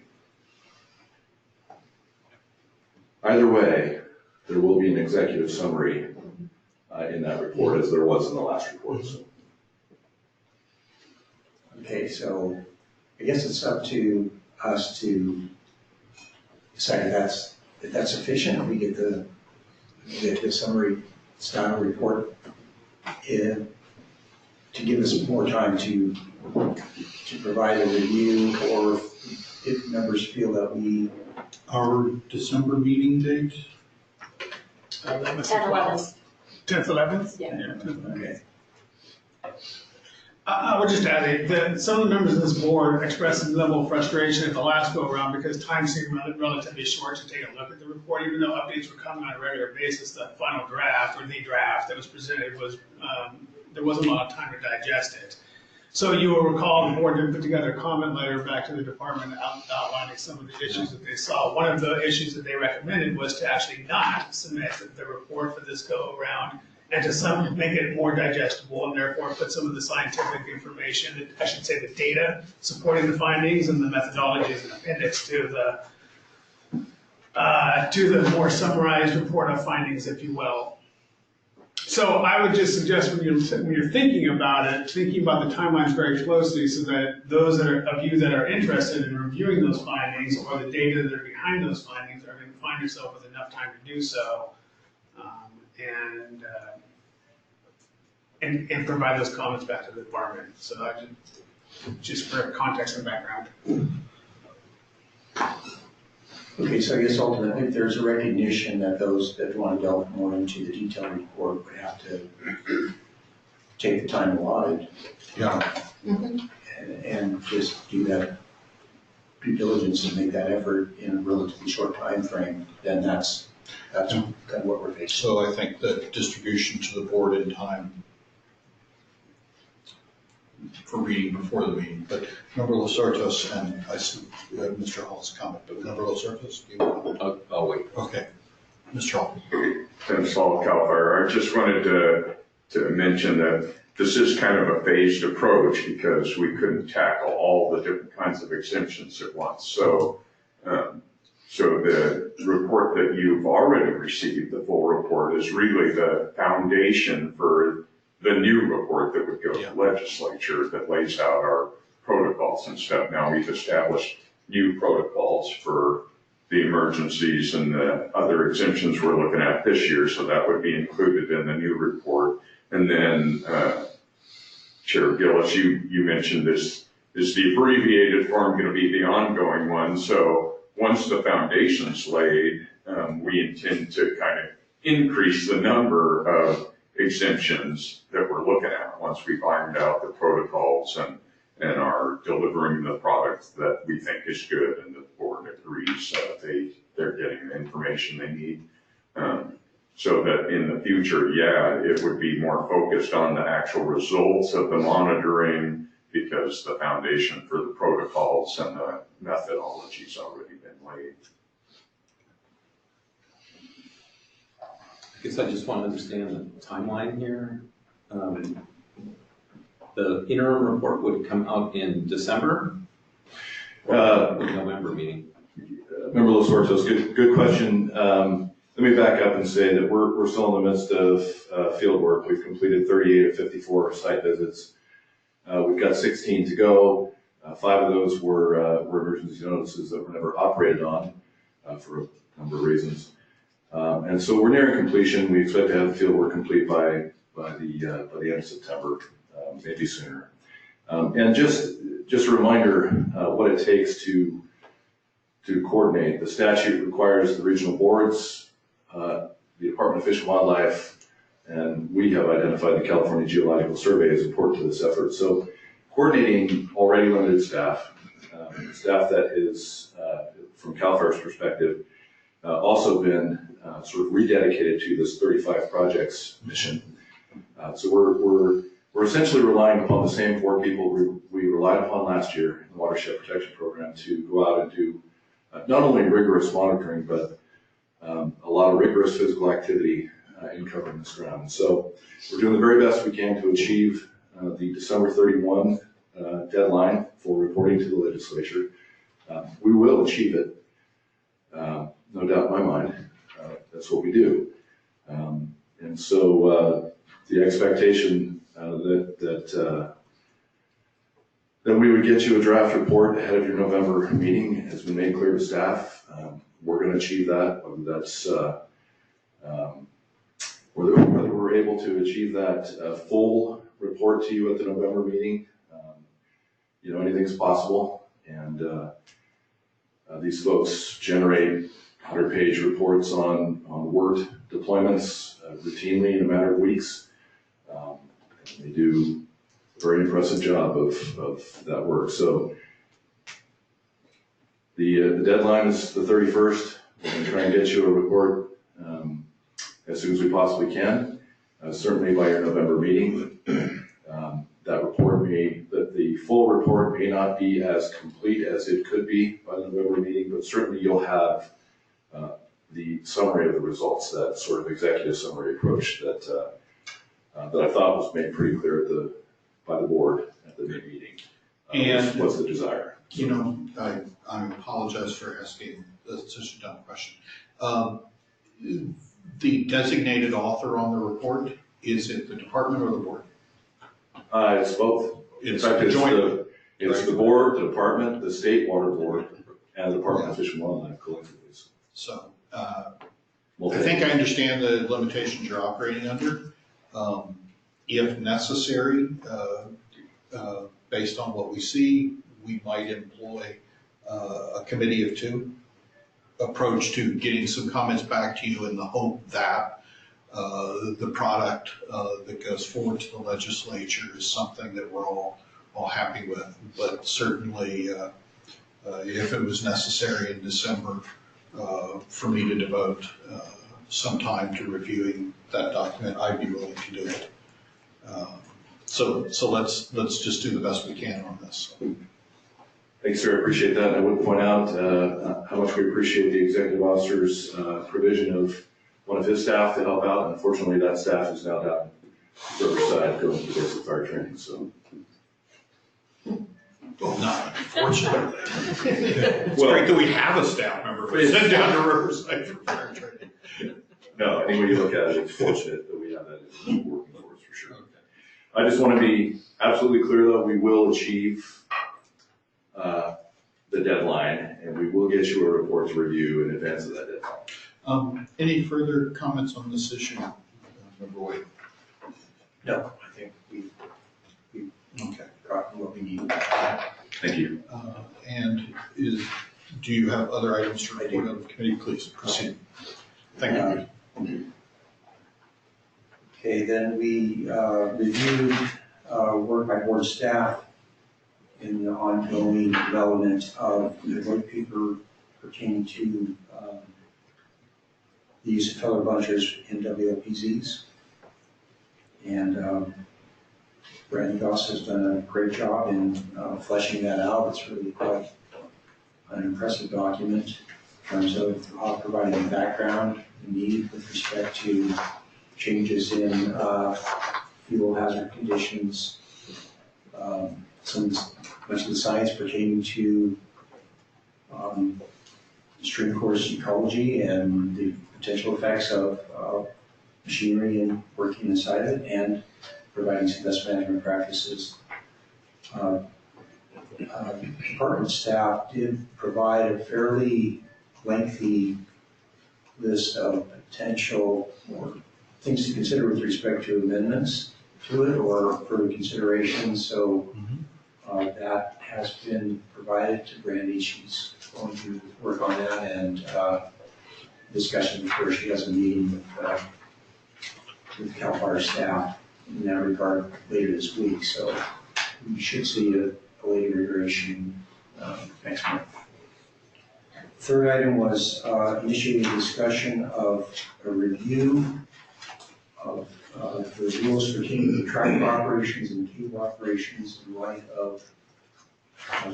Either way, there will be an executive summary in that report, as there was in the last report. So. Okay, so I guess it's up to us to decide if that's sufficient. We get the summary style report in to give us more time to provide a review, or if members feel that we. Our December meeting date? 11th, 10th, 10th, 11th? Yeah. 10th. Okay. I would just add that some of the members of this board expressed some level of frustration at the last go around because time seemed relatively short to take a look at the report, even though updates were coming on a regular basis. The final draft or the draft that was presented was, there wasn't a lot of time to digest it. So you will recall the board did put together a comment letter back to the department outlining some of the issues that they saw. One of the issues that they recommended was to actually not submit the report for this go around and to some, make it more digestible, and therefore put some of the scientific information, I should say the data supporting the findings and the methodology as an appendix to the more summarized report of findings, if you will. So I would just suggest when you're thinking about it, thinking about the timelines very closely so that those of you that are interested in reviewing those findings or the data that are behind those findings are going to find yourself with enough time to do so, and provide those comments back to the department. So just for context and background. Okay, so I guess ultimately, if there's a recognition that those that want to delve more into the detailed report would have to take the time allotted. Yeah. And just do that due diligence and make that effort in a relatively short time frame, then that's kind of what we're facing. So I think that distribution to the board in time for reading before the meeting, but Member Los Sartos, and I see Mr. Hall's comment, but Member Los Sartos, do you want to? I'll wait. Okay. Mr. Hall. Thanks, Saul Cal Fire. I just wanted to mention that this is kind of a phased approach because we couldn't tackle all the different kinds of exemptions at once. So the report that you've already received, the full report, is really the foundation for the new report that would go to the legislature that lays out our protocols and stuff. Now we've established new protocols for the emergencies and the other exemptions we're looking at this year, so that would be included in the new report. And then, Chair Gillis, you mentioned this, is the abbreviated form going to be the ongoing one? So once the foundation's laid, we intend to kind of increase the number of exemptions that we're looking at once we've ironed out the protocols and are delivering the product that we think is good and the board agrees they're getting the information they need. So that in the future, it would be more focused on the actual results of the monitoring because the foundation for the protocols and the methodology's already been laid. I guess I just want to understand the timeline here. The interim report would come out in December? Or the November meeting? Member Los Sartos, good question. Let me back up and say that we're still in the midst of field work. We've completed 38 of 54 site visits. We've got 16 to go. 5 of those were emergency notices that were never operated on for a number of reasons. And so we're nearing completion. We expect to have the field work complete by the end of September, maybe sooner. And just a reminder what it takes to coordinate. The statute requires the regional boards, the Department of Fish and Wildlife, and we have identified the California Geological Survey as important to this effort. So coordinating already limited staff that is, from CAL FIRE's perspective, also been sort of rededicated to this 35 projects mission. So we're essentially relying upon the same 4 people we relied upon last year in the Watershed Protection Program to go out and do not only rigorous monitoring, but a lot of rigorous physical activity in covering this ground. So we're doing the very best we can to achieve the December 31 deadline for reporting to the legislature. We will achieve it, no doubt in my mind. That's what we do. And so the expectation that we would get you a draft report ahead of your November meeting has been made clear to staff. We're going to achieve that, whether that's whether we're able to achieve that full report to you at the November meeting. Anything's possible, and these folks generate 100-page reports on WERT deployments routinely in a matter of weeks. They do a very impressive job of that work. So the deadline is the 31st. We're going to try and get you a report as soon as we possibly can, certainly by your November meeting. The full report may not be as complete as it could be by the November meeting, but certainly you'll have the summary of the results, that sort of executive summary approach that that I thought was made pretty clear by the board at the May meeting. And- What's the desire? You know, I apologize for asking such a dumb question. The designated author on the report, is it the department or the board? It's both. In It's fact, joint. it's the board, the department, the state water board, and the Department of Fish and Wildlife collectively. So, I think I understand the limitations you're operating under. If necessary, based on what we see, we might employ a committee of two approach to getting some comments back to you in the hope that the product that goes forward to the legislature is something that we're all happy with. But certainly, if it was necessary in December for me to devote some time to reviewing that document, I'd be willing to do it. So let's just do the best we can on this. Thanks, sir. I appreciate that. I would point out how much we appreciate the executive officer's provision of one of his staff to help out. Unfortunately, that staff is now down the Riverside going to basic fire training, so. Well, not unfortunately. It's great that we have a staff member, but send down to Riverside for fire training. No, I think when you look at it, it's fortunate that we have that in working for us, for sure. I just want to be absolutely clear, though, we will achieve the deadline, and we will get you a report to review in advance of that deadline. Any further comments on this issue, Member Wade? No, I think we Okay. got what we need. Thank you. And do you have other items to report on the committee? Please proceed. Thank you. Okay, then we reviewed work by board staff in the ongoing development of the white paper pertaining to the use of feather bunchers in WLPZs. And Brandy Goss has done a great job in fleshing that out. It's really quite an impressive document in terms of providing background and need with respect to changes in fuel hazard conditions, much of the science pertaining to stream course ecology and the potential effects of machinery and working inside it, and providing some best management practices. Department staff did provide a fairly lengthy list of potential things to consider with respect to amendments to it or further considerations. So that has been provided to Brandy. She's going to work on that and discussion before she has a meeting with CAL FIRE staff in that regard later this week. So we should see a later iteration next month. Third item was initiating a discussion of a review of the rules pertaining to tractor operations and cable operations in light of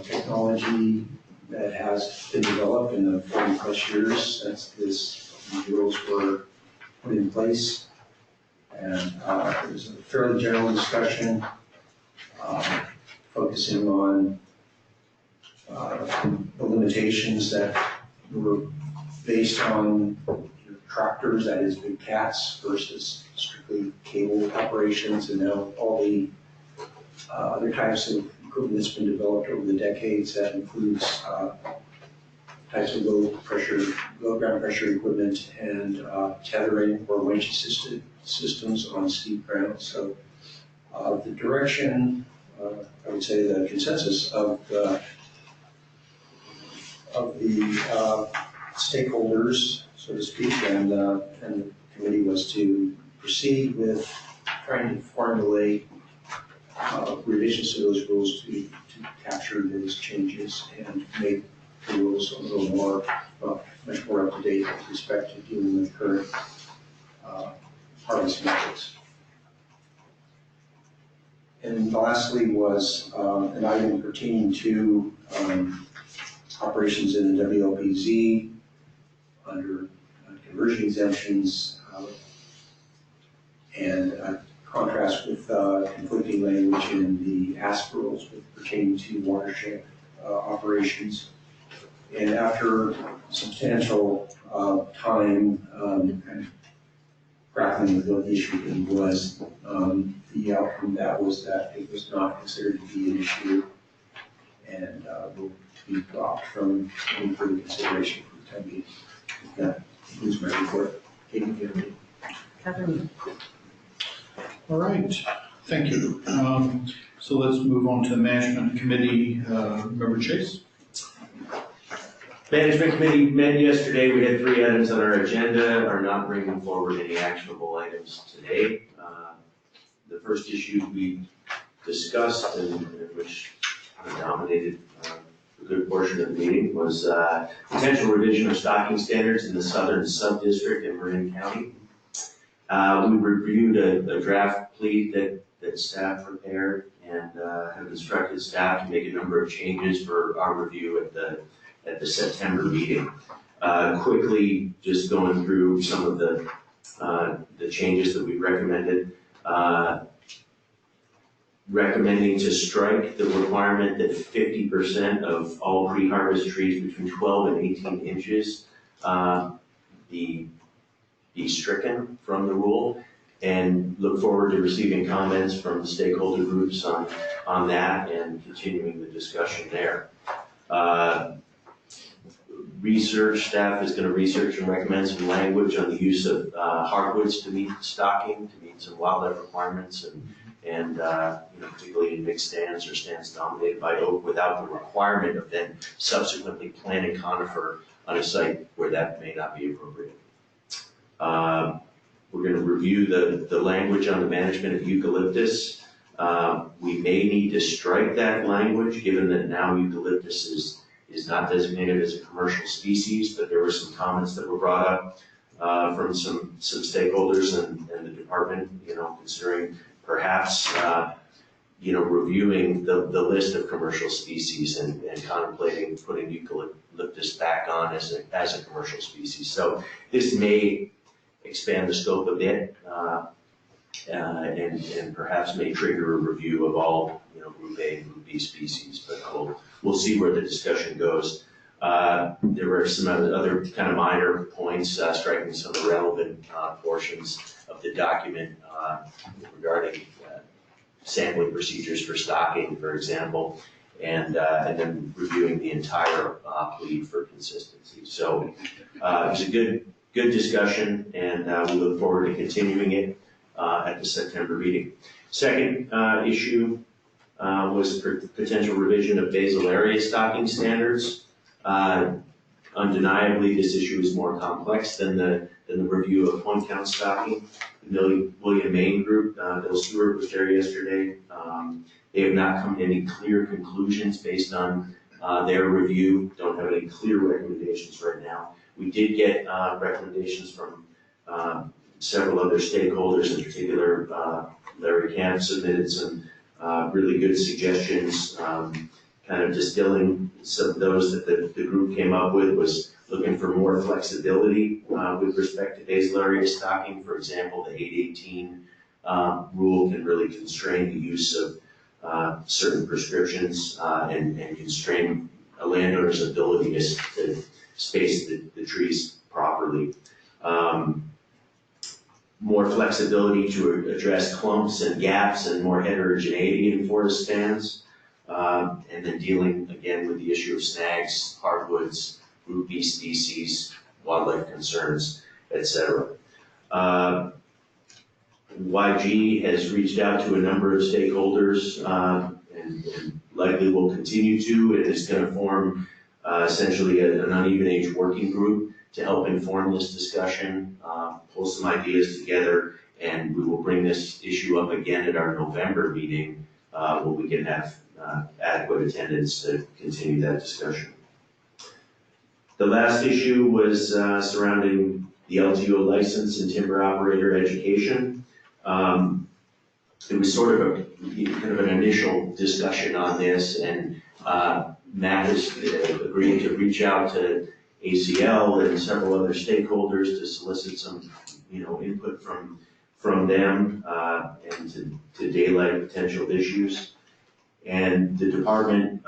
technology that has been developed in the 40+ years since these rules were put in place. And it was a fairly general discussion focusing on the limitations that were based on tractors, that is big cats, versus strictly cable operations, and now all the other types of equipment that's been developed over the decades that includes types of low ground pressure equipment and tethering or winch assisted systems on steep ground. So the direction, I would say the consensus of the stakeholders, so to speak, and the committee was to proceed with trying to formulate revisions to those rules to capture those changes and make the rules a little more, much more up to date with respect to dealing with current harvest methods. And lastly was an item pertaining to operations in the WLPZ under conversion exemptions and contrast with conflicting language in the ASP rules with pertaining to watershed operations. And after substantial time kind of grappling with what the issue really was, the outcome of that was that it was not considered to be an issue and will be dropped from any further consideration for the time being. That concludes my report. Thank you. Catherine. All right, thank you. So let's move on to the management committee, Member Chase. Management committee met yesterday. We had 3 items on our agenda, are not bringing forward any actionable items today. The first issue we discussed and which dominated a good portion of the meeting was potential revision of stocking standards in the southern sub-district in Marin County. We reviewed a draft plea that staff prepared and have instructed staff to make a number of changes for our review at the September meeting. Quickly, just going through some of the changes that we recommended. Recommending to strike the requirement that 50% of all pre-harvest trees between 12 and 18 inches be stricken from the rule, and look forward to receiving comments from stakeholder groups on that and continuing the discussion there. Research staff is going to research and recommend some language on the use of hardwoods to meet stocking, to meet some wildlife requirements, and particularly in mixed stands or stands dominated by oak, without the requirement of then subsequently planting conifer on a site where that may not be appropriate. We're going to review the language on the management of eucalyptus. We may need to strike that language, given that now eucalyptus is not designated as a commercial species, but there were some comments that were brought up from some stakeholders and the department, considering perhaps reviewing the list of commercial species and contemplating putting eucalyptus back on as a commercial species. So this may expand the scope a bit and perhaps may trigger a review of all Group A and Group B species, but we'll see where the discussion goes. There were some other kind of minor points, striking some of the relevant portions of the document regarding sampling procedures for stocking, for example, and then reviewing the entire plea for consistency. So it was a good discussion, and we look forward to continuing it at the September meeting. Second issue was for potential revision of basal area stocking standards. Undeniably, this issue is more complex than the review of point count stocking. The William Main Group, Bill Stewart was there yesterday. They have not come to any clear conclusions based on their review. Don't have any clear recommendations right now. We did get recommendations from several other stakeholders, in particular Larry Camp submitted some really good suggestions, kind of distilling some of those that the group came up with, was looking for more flexibility with respect to basal area stocking. For example, the 818 rule can really constrain the use of certain prescriptions and constrain a landowner's ability to space the trees properly. More flexibility to address clumps and gaps and more heterogeneity in forest stands. And then dealing again with the issue of snags, hardwoods, Group B species, wildlife concerns, etc. YG has reached out to a number of stakeholders and likely will continue to, and is going to form essentially an uneven age working group to help inform this discussion, pull some ideas together, and we will bring this issue up again at our November meeting where we can have adequate attendance to continue that discussion. The last issue was surrounding the LTO license and timber operator education. It was sort of kind of an initial discussion on this, and Matt has agreed to reach out to ACL and several other stakeholders to solicit some, input from from them and to daylight potential issues. And the department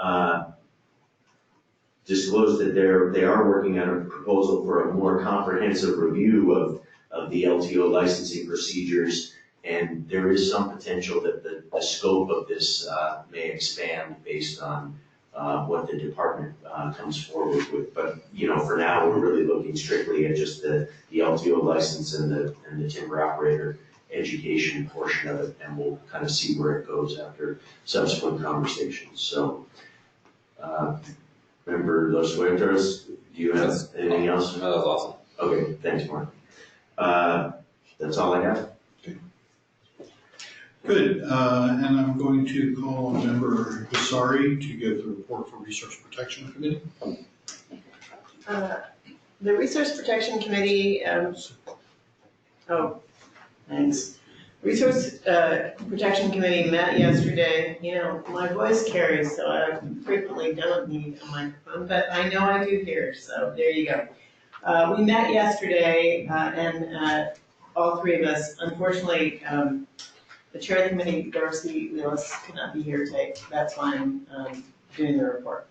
disclosed that they are working on a proposal for a more comprehensive review of the LTO licensing procedures. And there is some potential that the scope of this may expand based on what the department comes forward with. But, for now, we're really looking strictly at just the LTO license and the timber operator education portion of it, and we'll kind of see where it goes after subsequent conversations. So, Member Los Huertas, do you have anything else? No, that was awesome. Okay, thanks, Mark. That's all I have. Good, and I'm going to call on Member Vasari to give the report for Resource Protection Committee. The Resource Protection Committee, thanks. Resource Protection Committee met yesterday. My voice carries, so I frequently don't need a microphone, but I know I do here, so there you go. We met yesterday, and all three of us, unfortunately, the chair of the committee, Darcy Wheelis, could not be here today. That's why I'm doing the report.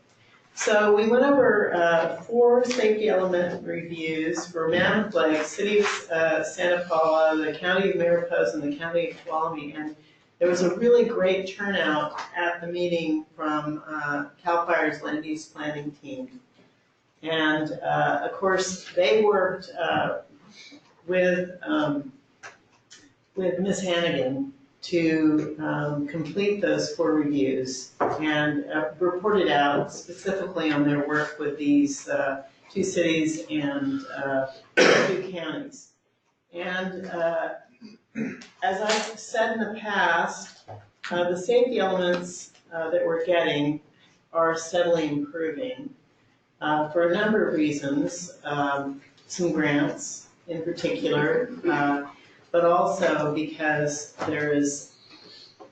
So we went over 4 safety element reviews for Mammoth Lake, City of Santa Paula, the County of Mariposa, and the County of Tuolumne. And there was a really great turnout at the meeting from CAL FIRE's land use planning team. And of course, they worked with Ms. Hannigan to complete those 4 reviews and reported out specifically on their work with these 2 cities and 2 counties. And as I've said in the past, the safety elements that we're getting are steadily improving for a number of reasons, some grants in particular, but also because there is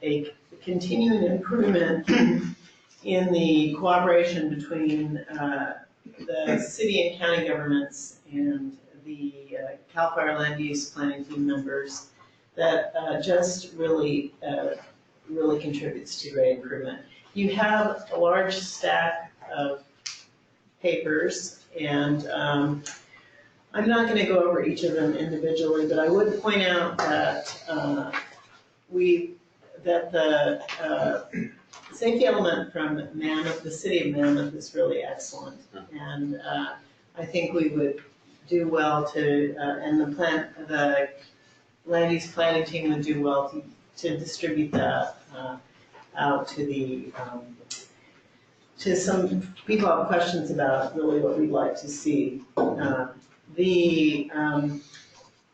a continuing improvement in the cooperation between the city and county governments and the CAL FIRE land use planning team members that just really contributes to great improvement. You have a large stack of papers, and I'm not going to go over each of them individually, but I would point out that the safety element from Mammoth, the city of Mammoth, is really excellent, and I think we would do well to, and the land use planning team would do well to distribute that out to the to some people have questions about really what we'd like to see.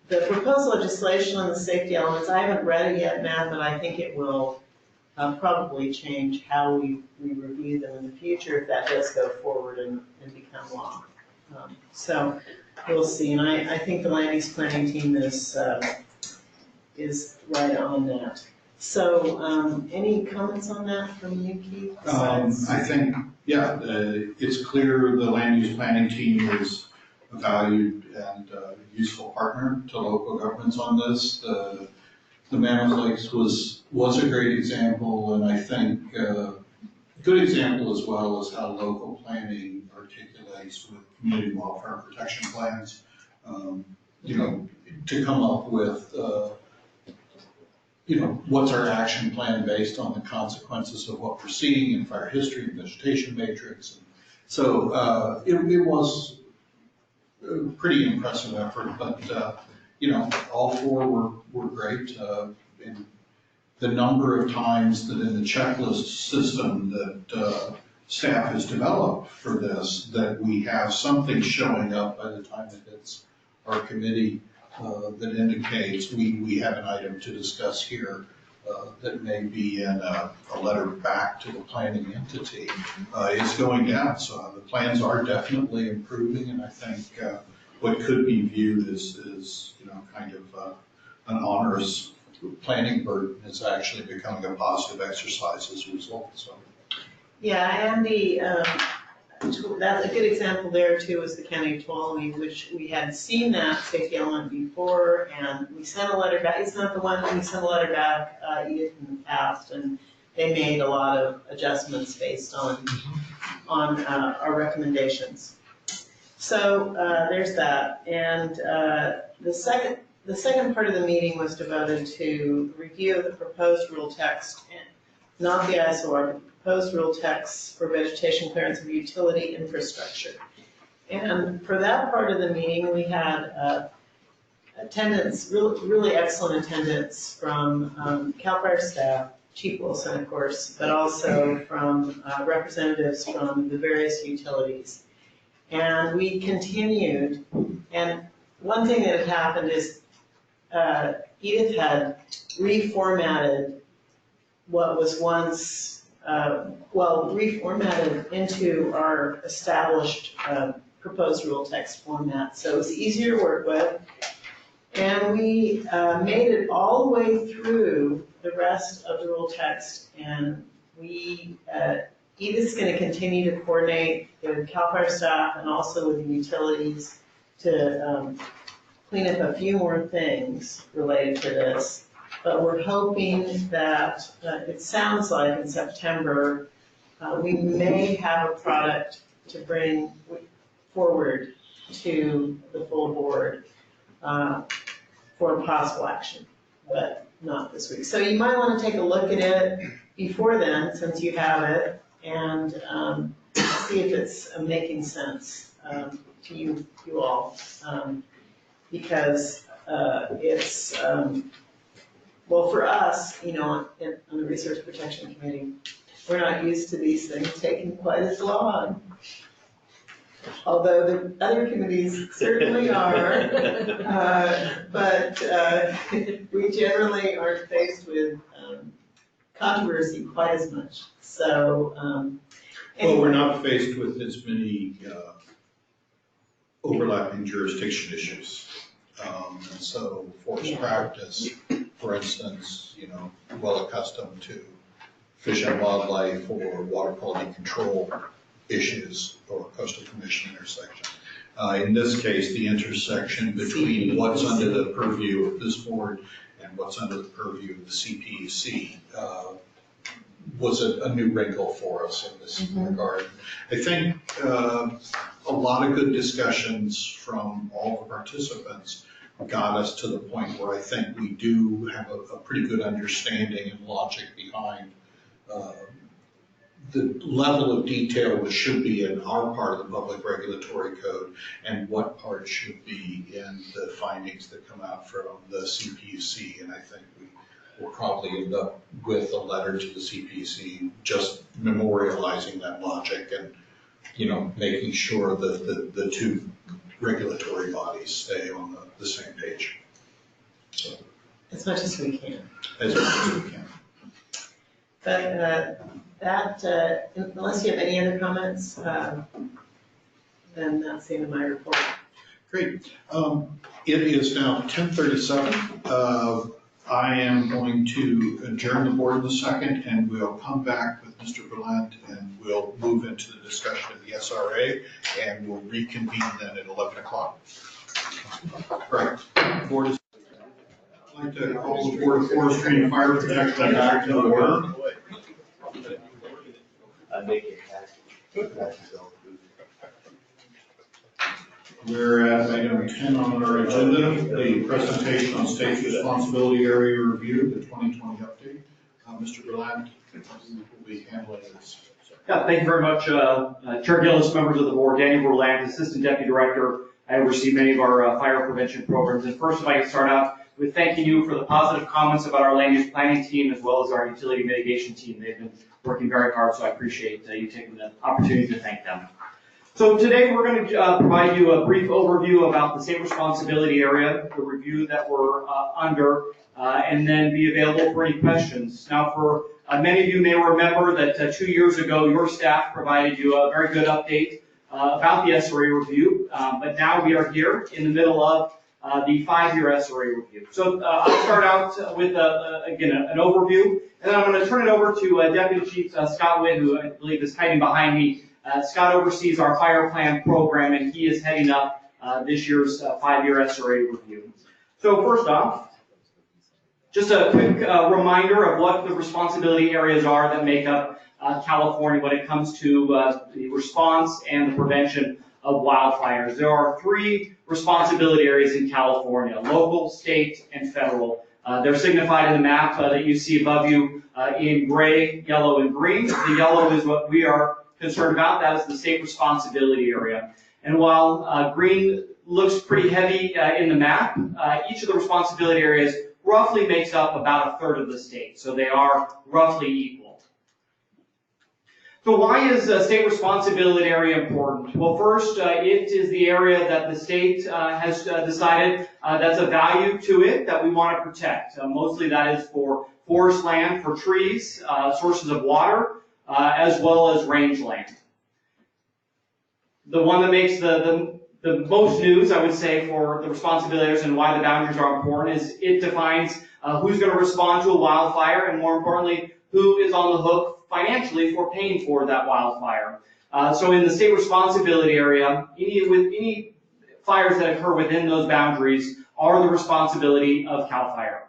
The proposed legislation on the safety elements, I haven't read it yet, Matt, but I think it will probably change how we review them in the future if that does go forward and become law. So we'll see, and I think the land use planning team is right on that. So any comments on that from you, Keith? I think, it's clear the land use planning team is a valued and useful partner to local governments on this. The Mammoth Lakes was a great example, and I think a good example as well is how local planning articulates with community welfare protection plans. To come up with what's our action plan based on the consequences of what we're seeing in fire history and vegetation matrix. So it was a pretty impressive effort, but all 4 were great. And the number of times that in the checklist system that staff has developed for this, that we have something showing up by the time it hits our committee that indicates we have an item to discuss here that may be in a letter back to the planning entity is going down. So the plans are definitely improving, and I think what could be viewed as kind of an onerous planning burden is actually becoming a positive exercise as a result. So. Yeah, and That's a good example there too, is the County of Tuolumne, which we had seen that safety element before, and we sent a letter back. It's not the one that we sent a letter back, Edith, in the past, and they made a lot of adjustments based on our recommendations. So there's that, and the second part of the meeting was devoted to review of the proposed rule text, not the ISOR, but the proposed rule text for vegetation clearance of utility infrastructure. And for that part of the meeting, we had attendance, really excellent attendance from CAL FIRE staff, Chief Wilson, of course, but also from representatives from the various utilities. And we continued, and one thing that had happened is Edith had reformatted what was once, reformatted into our established proposed rule text format. So it was easier to work with. And we made it all the way through the rest of the rule text. And we, Edith's going to continue to coordinate with CAL FIRE staff and also with the utilities to clean up a few more things related to this. But we're hoping that, it sounds like in September, we may have a product to bring forward to the full board for possible action, but not this week. So you might want to take a look at it before then, since you have it, and see if it's making sense to you all. Because it's, well, for us, you know, on the Resource Protection Committee, we're not used to these things taking quite as long. Although the other committees certainly are, but we generally aren't faced with controversy quite as much. So, Well, we're not faced with as many overlapping jurisdiction issues. And so forest practice, for instance, you know, well accustomed to fish and wildlife or water quality control issues or coastal commission intersection. In this case, the intersection between what's under the purview of this board and what's under the purview of the CPUC was a new wrinkle for us in this regard. I think a lot of good discussions from all the participants got us to the point where I think we do have a pretty good understanding and logic behind the level of detail which should be in our part of the public regulatory code and what part should be in the findings that come out from the CPUC. And I think we will probably end up with a letter to the CPUC just memorializing that logic and, you know, making sure that the two regulatory bodies stay on the same page. So, as much as we can. as much as we can. But that, unless you have any other comments, then that's the end of my report. Great. It is now 10:37. I am going to adjourn the board in a second, and we'll come back with Mr. Berlant, and we'll move into the discussion of the SRA, and we'll reconvene then at 11 o'clock. Right. Board is, I'd like to call the Board of Forestry and Fire Protection back to order. We're at item 10 on our agenda, the presentation on state's responsibility area review, the 2020 update. Mr. Berlant will be handling this. Yeah, thank you very much, Chair Gillis, members of the board. Daniel Berlant, Assistant Deputy Director. I oversee many of our fire prevention programs. And first, I'd like to start out with thanking you for the positive comments about our land use planning team as well as our utility mitigation team. They've been working very hard, so I appreciate you taking the opportunity to thank them. So today we're going to provide you a brief overview about the state responsibility area, the review that we're under, and then be available for any questions. Now, for many of you may remember that 2 years ago, your staff provided you a very good update about the SRA review, but now we are here in the middle of the 5-year SRA review. So I'll start out with, again, an overview, and then I'm going to turn it over to Deputy Chief Scott Witt, who I believe is hiding behind me, Scott oversees our fire plan program, and he is heading up this year's 5-year SRA review. So first off, just a quick reminder of what the responsibility areas are that make up California when it comes to the response and the prevention of wildfires. There are 3 responsibility areas in California: local, state, and federal. They're signified in the map that you see above you in gray, yellow, and green. The yellow is what we are concerned about. That is the state responsibility area. And while green looks pretty heavy in the map, each of the responsibility areas roughly makes up about 1/3 of the state. So they are roughly equal. So why is state responsibility area important? Well, first, it is the area that the state has decided that's a value to it that we want to protect. Mostly that is for forest land, for trees, sources of water, as well as rangeland. The one that makes the most news, I would say, for the responsibilities and why the boundaries are important is it defines who's going to respond to a wildfire, and more importantly, who is on the hook financially for paying for that wildfire. So in the state responsibility area, any fires that occur within those boundaries are the responsibility of CAL FIRE.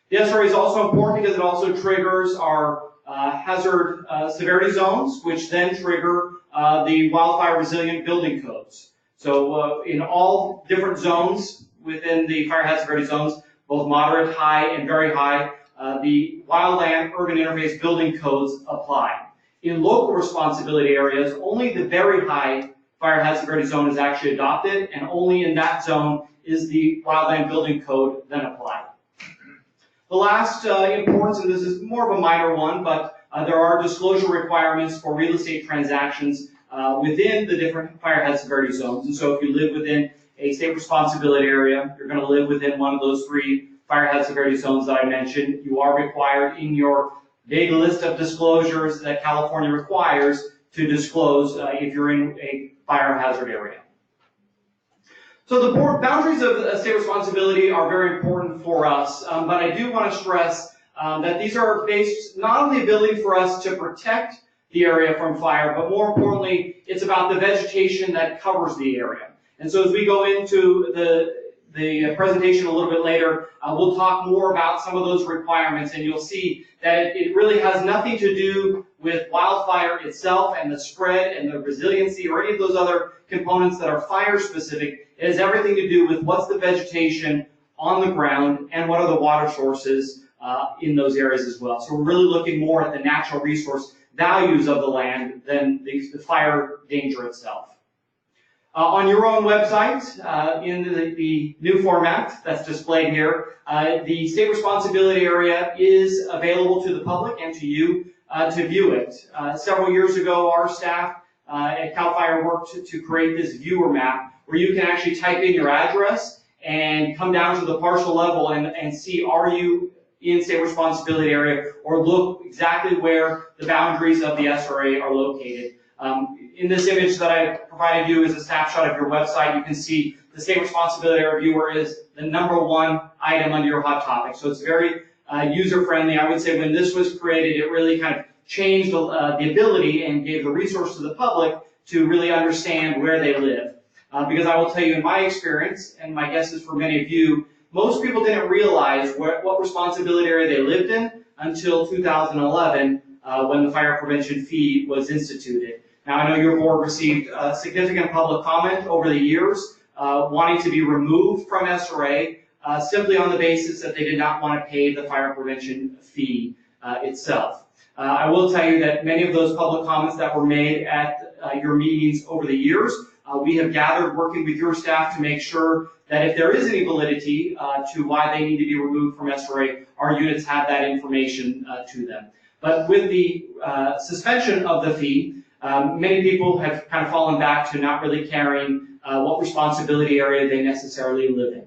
The SRA is also important because it also triggers our hazard severity zones, which then trigger the wildfire resilient building codes. So in all different zones within the fire hazard severity zones, both moderate, high, and very high, the wildland urban interface building codes apply. In local responsibility areas, only the very high fire hazard severity zone is actually adopted, and only in that zone is the wildland building code then applied. The last importance, and this is more of a minor one, but there are disclosure requirements for real estate transactions within the different fire hazard severity zones. And so if you live within a state responsibility area, you're going to live within one of those 3 fire hazard severity zones that I mentioned. You are required in your big list of disclosures that California requires to disclose if you're in a fire hazard area. So the boundaries of state responsibility are very important for us, but I do want to stress that these are based not on the ability for us to protect the area from fire, but more importantly, it's about the vegetation that covers the area. And so as we go into the presentation a little bit later, we'll talk more about some of those requirements, and you'll see that it really has nothing to do with wildfire itself and the spread and the resiliency or any of those other components that are fire specific. It has everything to do with what's the vegetation on the ground and what are the water sources in those areas as well. So we're really looking more at the natural resource values of the land than the fire danger itself. On your own website, in the new format that's displayed here, the state responsibility area is available to the public and to you to view it. Several years ago, our staff at CAL FIRE worked to create this viewer map where you can actually type in your address and come down to the parcel level and see, are you in state responsibility area, or look exactly where the boundaries of the SRA are located. In this image that I provided you is a snapshot of your website. You can see the state responsibility area viewer is the #1 item under your hot topic. So it's very user-friendly. I would say when this was created, it really kind of changed the ability and gave the resource to the public to really understand where they live. Because I will tell you, in my experience, and my guess is for many of you, most people didn't realize what responsibility area they lived in until 2011 when the fire prevention fee was instituted. Now, I know your board received significant public comment over the years wanting to be removed from SRA simply on the basis that they did not want to pay the fire prevention fee itself. I will tell you that many of those public comments that were made at your meetings over the years, we have gathered working with your staff to make sure that if there is any validity to why they need to be removed from SRA, our units have that information to them. But with the suspension of the fee, many people have kind of fallen back to not really caring what responsibility area they necessarily live in.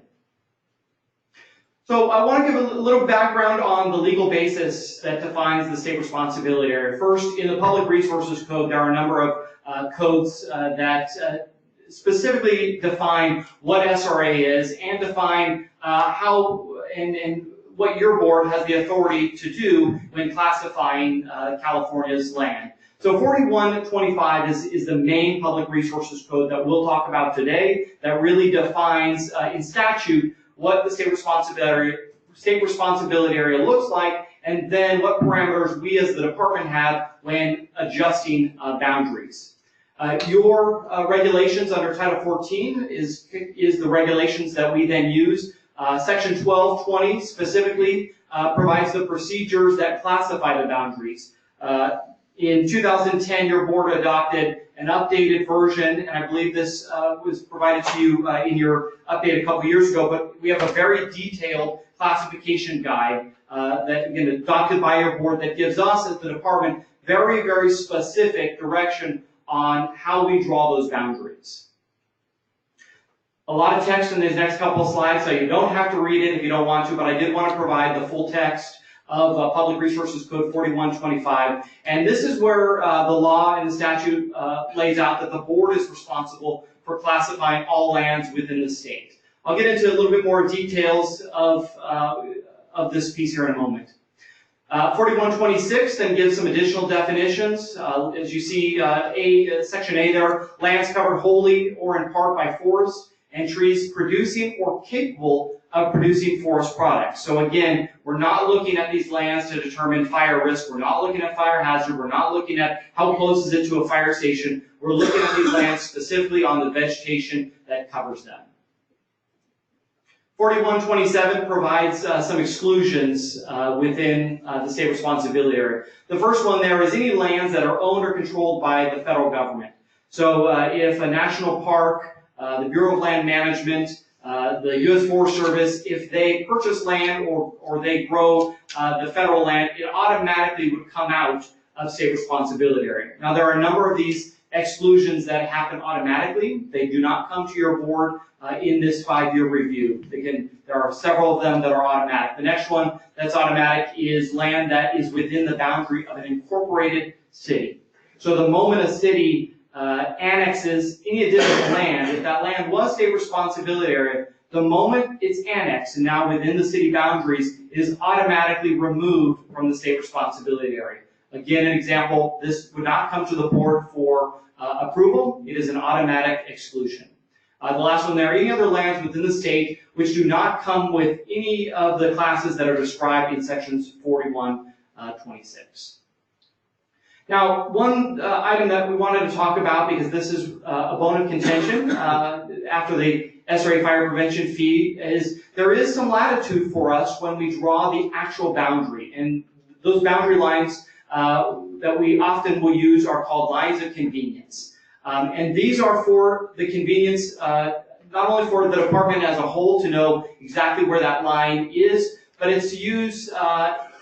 So I want to give a little background on the legal basis that defines the state responsibility area. First, in the Public Resources Code, there are a number of codes that specifically define what SRA is and define how and what your board has the authority to do when classifying California's land. So 4125 is the main public resources code that we'll talk about today that really defines in statute what the state responsibility area looks like, and then what parameters we as the department have when adjusting boundaries. Your regulations under Title 14 is the regulations that we then use. Section 1220 specifically provides the procedures that classify the boundaries. In 2010, your board adopted an updated version, and I believe this was provided to you in your update a couple years ago, but we have a very detailed classification guide that, again, adopted by your board that gives us as the department very, very specific direction on how we draw those boundaries. A lot of text in these next couple of slides, so you don't have to read it if you don't want to, but I did want to provide the full text of Public Resources Code 4125. And this is where the law and the statute lays out that the board is responsible for classifying all lands within the state. I'll get into a little bit more details of this piece here in a moment. 4126 then gives some additional definitions. As you see, Section A there, lands covered wholly or in part by forests and trees producing or capable of producing forest products. So again, we're not looking at these lands to determine fire risk. We're not looking at fire hazard. We're not looking at how close is it to a fire station. We're looking at these lands specifically on the vegetation that covers them. 4127 provides some exclusions within the state responsibility area. The first one there is any lands that are owned or controlled by the federal government. So if a national park, the Bureau of Land Management, the U.S. Forest Service, if they purchase land or they grow the federal land, it automatically would come out of state responsibility area. Now, there are a number of these exclusions that happen automatically. They do not come to your board in this 5-year review. Again, there are several of them that are automatic. The next one that's automatic is land that is within the boundary of an incorporated city. So the moment a city annexes any additional land, if that land was state responsibility area, the moment it's annexed and now within the city boundaries, it is automatically removed from the state responsibility area. Again, an example, this would not come to the board for approval. It is an automatic exclusion. The last one there, any other lands within the state which do not come with any of the classes that are described in sections 4126. Now, one item that we wanted to talk about, because this is a bone of contention after the SRA fire prevention fee, is there is some latitude for us when we draw the actual boundary. And those boundary lines that we often will use are called lines of convenience. And these are for the convenience, not only for the department as a whole to know exactly where that line is, but it's to use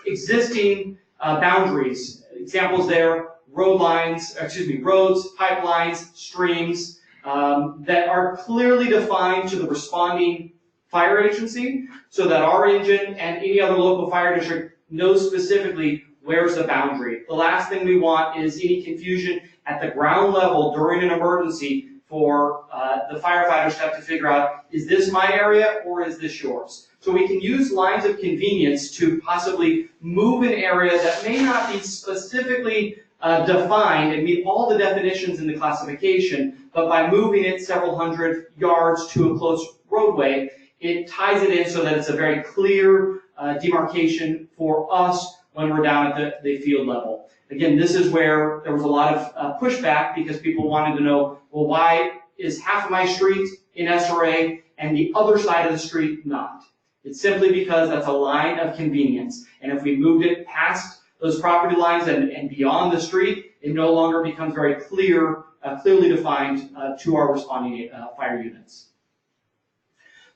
existing boundaries. Examples there, roads, pipelines, streams, that are clearly defined to the responding fire agency, so that our engine and any other local fire district knows specifically where's the boundary. The last thing we want is any confusion at the ground level during an emergency for the firefighters to have to figure out, is this my area or is this yours? So we can use lines of convenience to possibly move an area that may not be specifically defined and meet all the definitions in the classification, but by moving it several hundred yards to a close roadway, it ties it in so that it's a very clear demarcation for us when we're down at the field level. Again, this is where there was a lot of pushback because people wanted to know, well, why is half of my street in SRA and the other side of the street not? It's simply because that's a line of convenience. And if we moved it past those property lines and beyond the street, it no longer becomes very clearly defined to our responding fire units.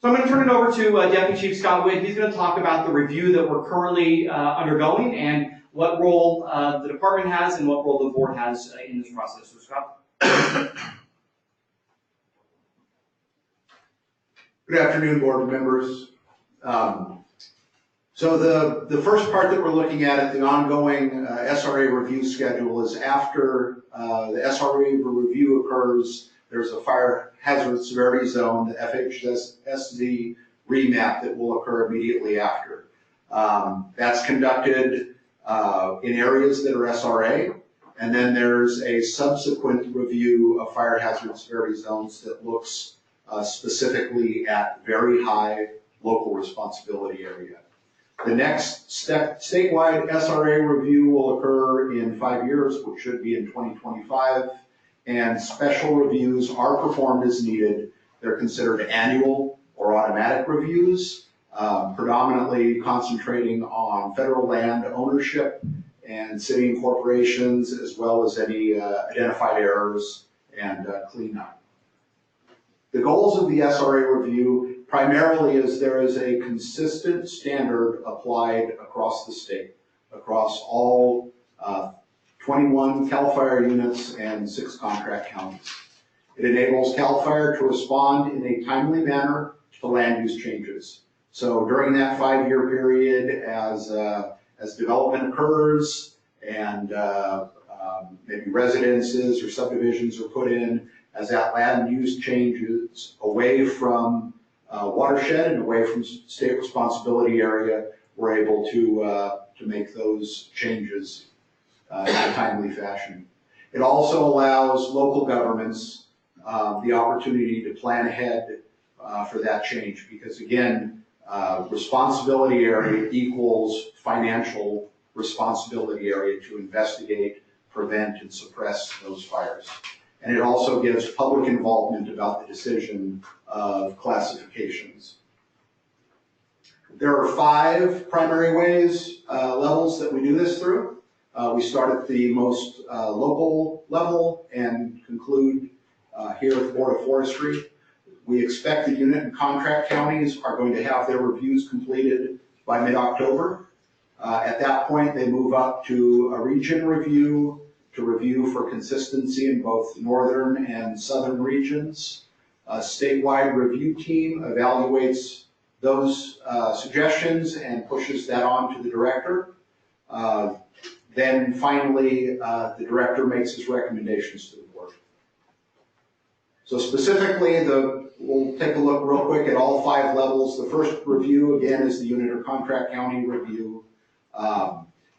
So I'm going to turn it over to Deputy Chief Scott Witt. He's going to talk about the review that we're currently undergoing and what role the department has and what role the board has in this process. So Scott. Good afternoon, board members. So the first part that we're looking at the ongoing SRA review schedule is after the SRA review occurs, there's a fire hazard severity zone, the FHSZ remap that will occur immediately after. That's conducted in areas that are SRA. And then there's a subsequent review of fire hazard severity zones that looks specifically at very high local responsibility area. The next statewide SRA review will occur in 5 years, which should be in 2025. And special reviews are performed as needed. They're considered annual or automatic reviews, predominantly concentrating on federal land ownership and city and corporations, as well as any identified errors and cleanup. The goals of the SRA review primarily is there is a consistent standard applied across the state, across all 21 CAL FIRE units and 6 contract counties. It enables CAL FIRE to respond in a timely manner to land use changes. So during that 5-year period, as development occurs and maybe residences or subdivisions are put in, as that land use changes away from watershed and away from state responsibility area, we're able to make those changes in a timely fashion. It also allows local governments the opportunity to plan ahead for that change, because again, responsibility area equals financial responsibility area to investigate, prevent, and suppress those fires. And it also gives public involvement about the decision of classifications. There are 5 primary ways, levels that we do this through. We start at the most local level and conclude here at the Board of Forestry. We expect the unit and contract counties are going to have their reviews completed by mid-October. At that point, they move up to a region review to review for consistency in both northern and southern regions. A statewide review team evaluates those suggestions and pushes that on to the director. Then finally, the director makes his recommendations to the board. So specifically, we'll take a look real quick at all 5 levels. The first review, again, is the unit or contract county review.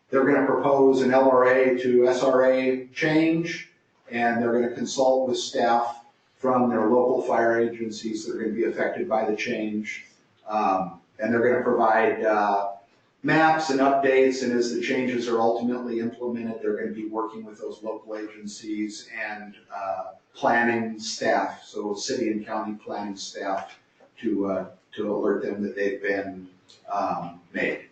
They're going to propose an LRA to SRA change, and they're going to consult with staff from their local fire agencies that are going to be affected by the change. And they're going to provide maps and updates, and as the changes are ultimately implemented, they're going to be working with those local agencies and planning staff, so city and county planning staff, to alert them that they've been made.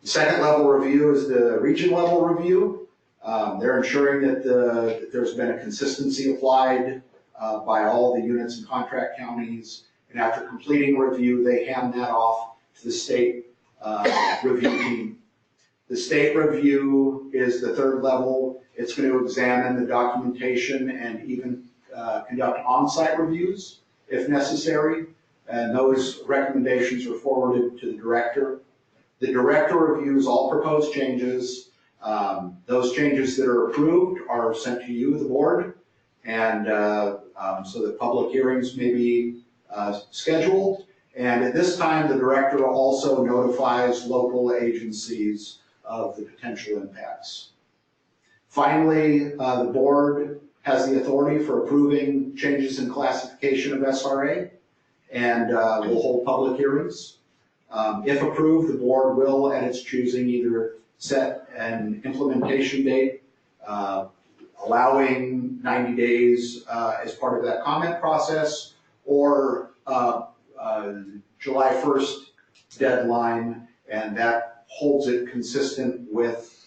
The second level review is the region level review. They're ensuring that there's been a consistency applied by all the units and contract counties, and after completing review, they hand that off to the state review team. The state review is the third level. It's going to examine the documentation and even conduct on-site reviews if necessary, and those recommendations are forwarded to the director. The director reviews all proposed changes. Those changes that are approved are sent to you, the board, and so that public hearings may be scheduled. And at this time, the director also notifies local agencies of the potential impacts. Finally, the board has the authority for approving changes in classification of SRA, and will hold public hearings. If approved, the board will, at its choosing, either set an implementation date, allowing 90 days as part of that comment process, or July 1st deadline, and that holds it consistent with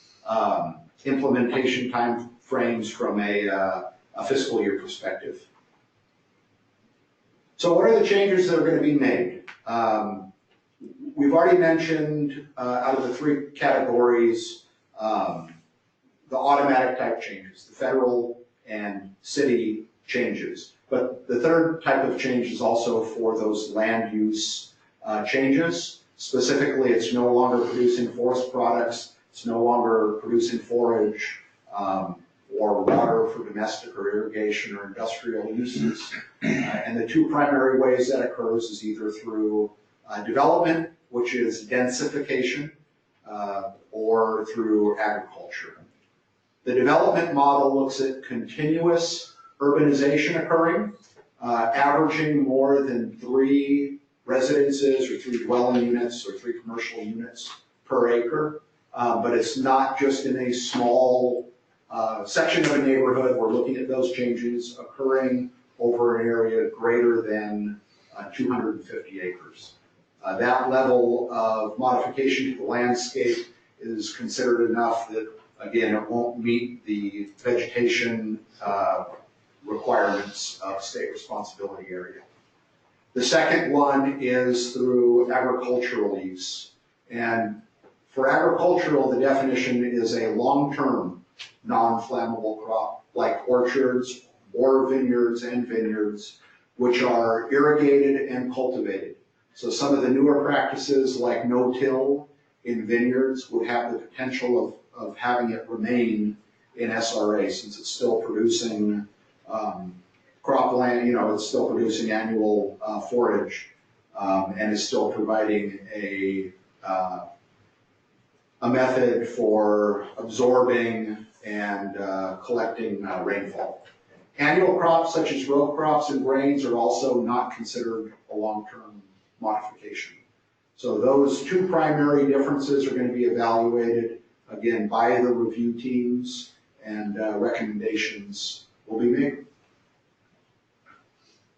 implementation time frames from a fiscal year perspective. So what are the changes that are going to be made? We've already mentioned out of the 3 categories, the automatic type changes, the federal and city changes. But the third type of change is also for those land use changes. Specifically, it's no longer producing forest products, it's no longer producing forage or water for domestic or irrigation or industrial uses. And the 2 primary ways that occurs is either through development, which is densification. or through agriculture. The development model looks at continuous urbanization occurring, averaging more than 3 residences or 3 dwelling units or 3 commercial units per acre. But it's not just in a small section of a neighborhood. We're looking at those changes occurring over an area greater than 250 acres. That level of modification to the landscape is considered enough that, again, it won't meet the vegetation requirements of state responsibility area. The second one is through agricultural use. And for agricultural, the definition is a long-term non-flammable crop like orchards or vineyards and vineyards, which are irrigated and cultivated. So some of the newer practices like no-till in vineyards would have the potential of having it remain in SRA since it's still producing cropland, it's still producing annual forage and is still providing a method for absorbing and collecting rainfall. Annual crops such as row crops and grains are also not considered a long-term modification. So those 2 primary differences are going to be evaluated, again, by the review teams, and recommendations will be made.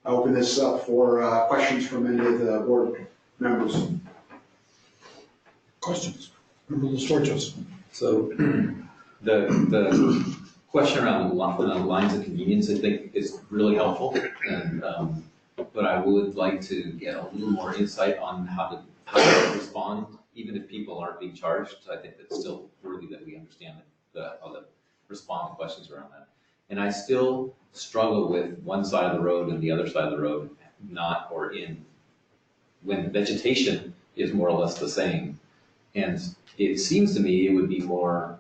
I open this up for questions from any of the board members. Questions? Member Losfortos. So the question around the lines of convenience, I think, is really helpful, and but I would like to get a little more insight on how to respond, even if people aren't being charged. I think that's still worthy that we understand how to respond to questions around that. And I still struggle with one side of the road and the other side of the road not or in when the vegetation is more or less the same. And it seems to me it would be more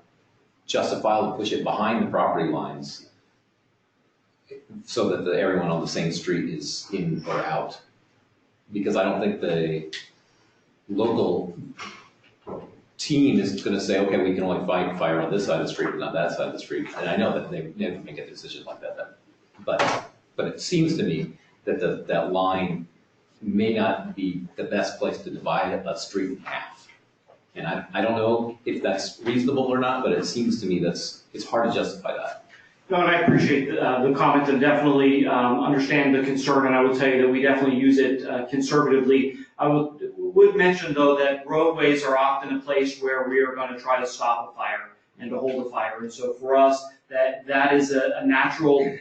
justifiable to push it behind the property lines so that everyone on the same street is in or out. Because I don't think the local team is going to say, okay, we can only fight fire on this side of the street, but not that side of the street. And I know that they never make a decision like that. But it seems to me that that line may not be the best place to divide a street in half. And I don't know if that's reasonable or not, but it seems to me it's hard to justify that. No, and I appreciate the comment and definitely understand the concern, and I would tell you that we definitely use it conservatively. I would mention, though, that roadways are often a place where we are going to try to stop a fire and to hold a fire. And so for us, that is a natural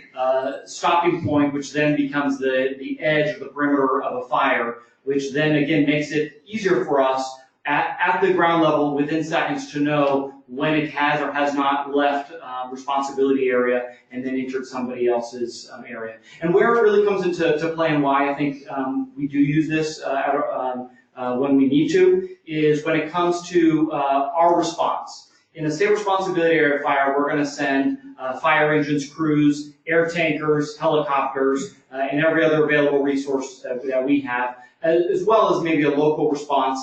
stopping point, which then becomes the edge of the perimeter of a fire, which then, again, makes it easier for us at the ground level within seconds to know when it has or has not left responsibility area and then entered somebody else's area. And where it really comes into play and why I think we do use this when we need to is when it comes to our response. In a state responsibility area fire, we're going to send fire engines, crews, air tankers, helicopters, and every other available resource that we have, as well as maybe a local response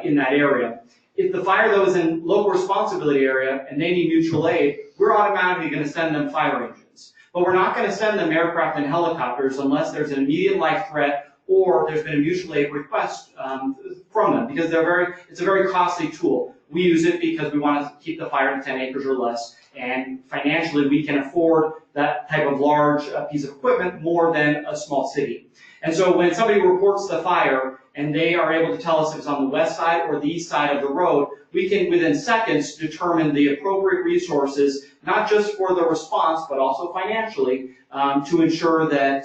in that area. If the fire, though, is in local responsibility area and they need mutual aid, we're automatically going to send them fire engines. But we're not going to send them aircraft and helicopters unless there's an immediate life threat or there's been a mutual aid request from them, because it's a very costly tool. We use it because we want to keep the fire to 10 acres or less, and financially we can afford that type of large piece of equipment more than a small city. And so when somebody reports the fire and they are able to tell us if it's on the west side or the east side of the road, we can within seconds determine the appropriate resources, not just for the response, but also financially, to ensure that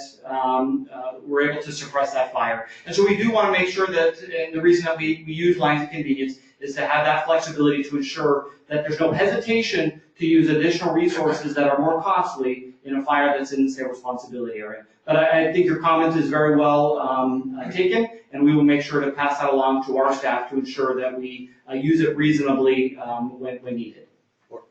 we're able to suppress that fire. And so we do want to make sure that, and the reason that we use lines of convenience is to have that flexibility to ensure that there's no hesitation to use additional resources that are more costly in a fire that's in the state responsibility area. But I think your comment is very well taken, and we will make sure to pass that along to our staff to ensure that we use it reasonably when needed. Or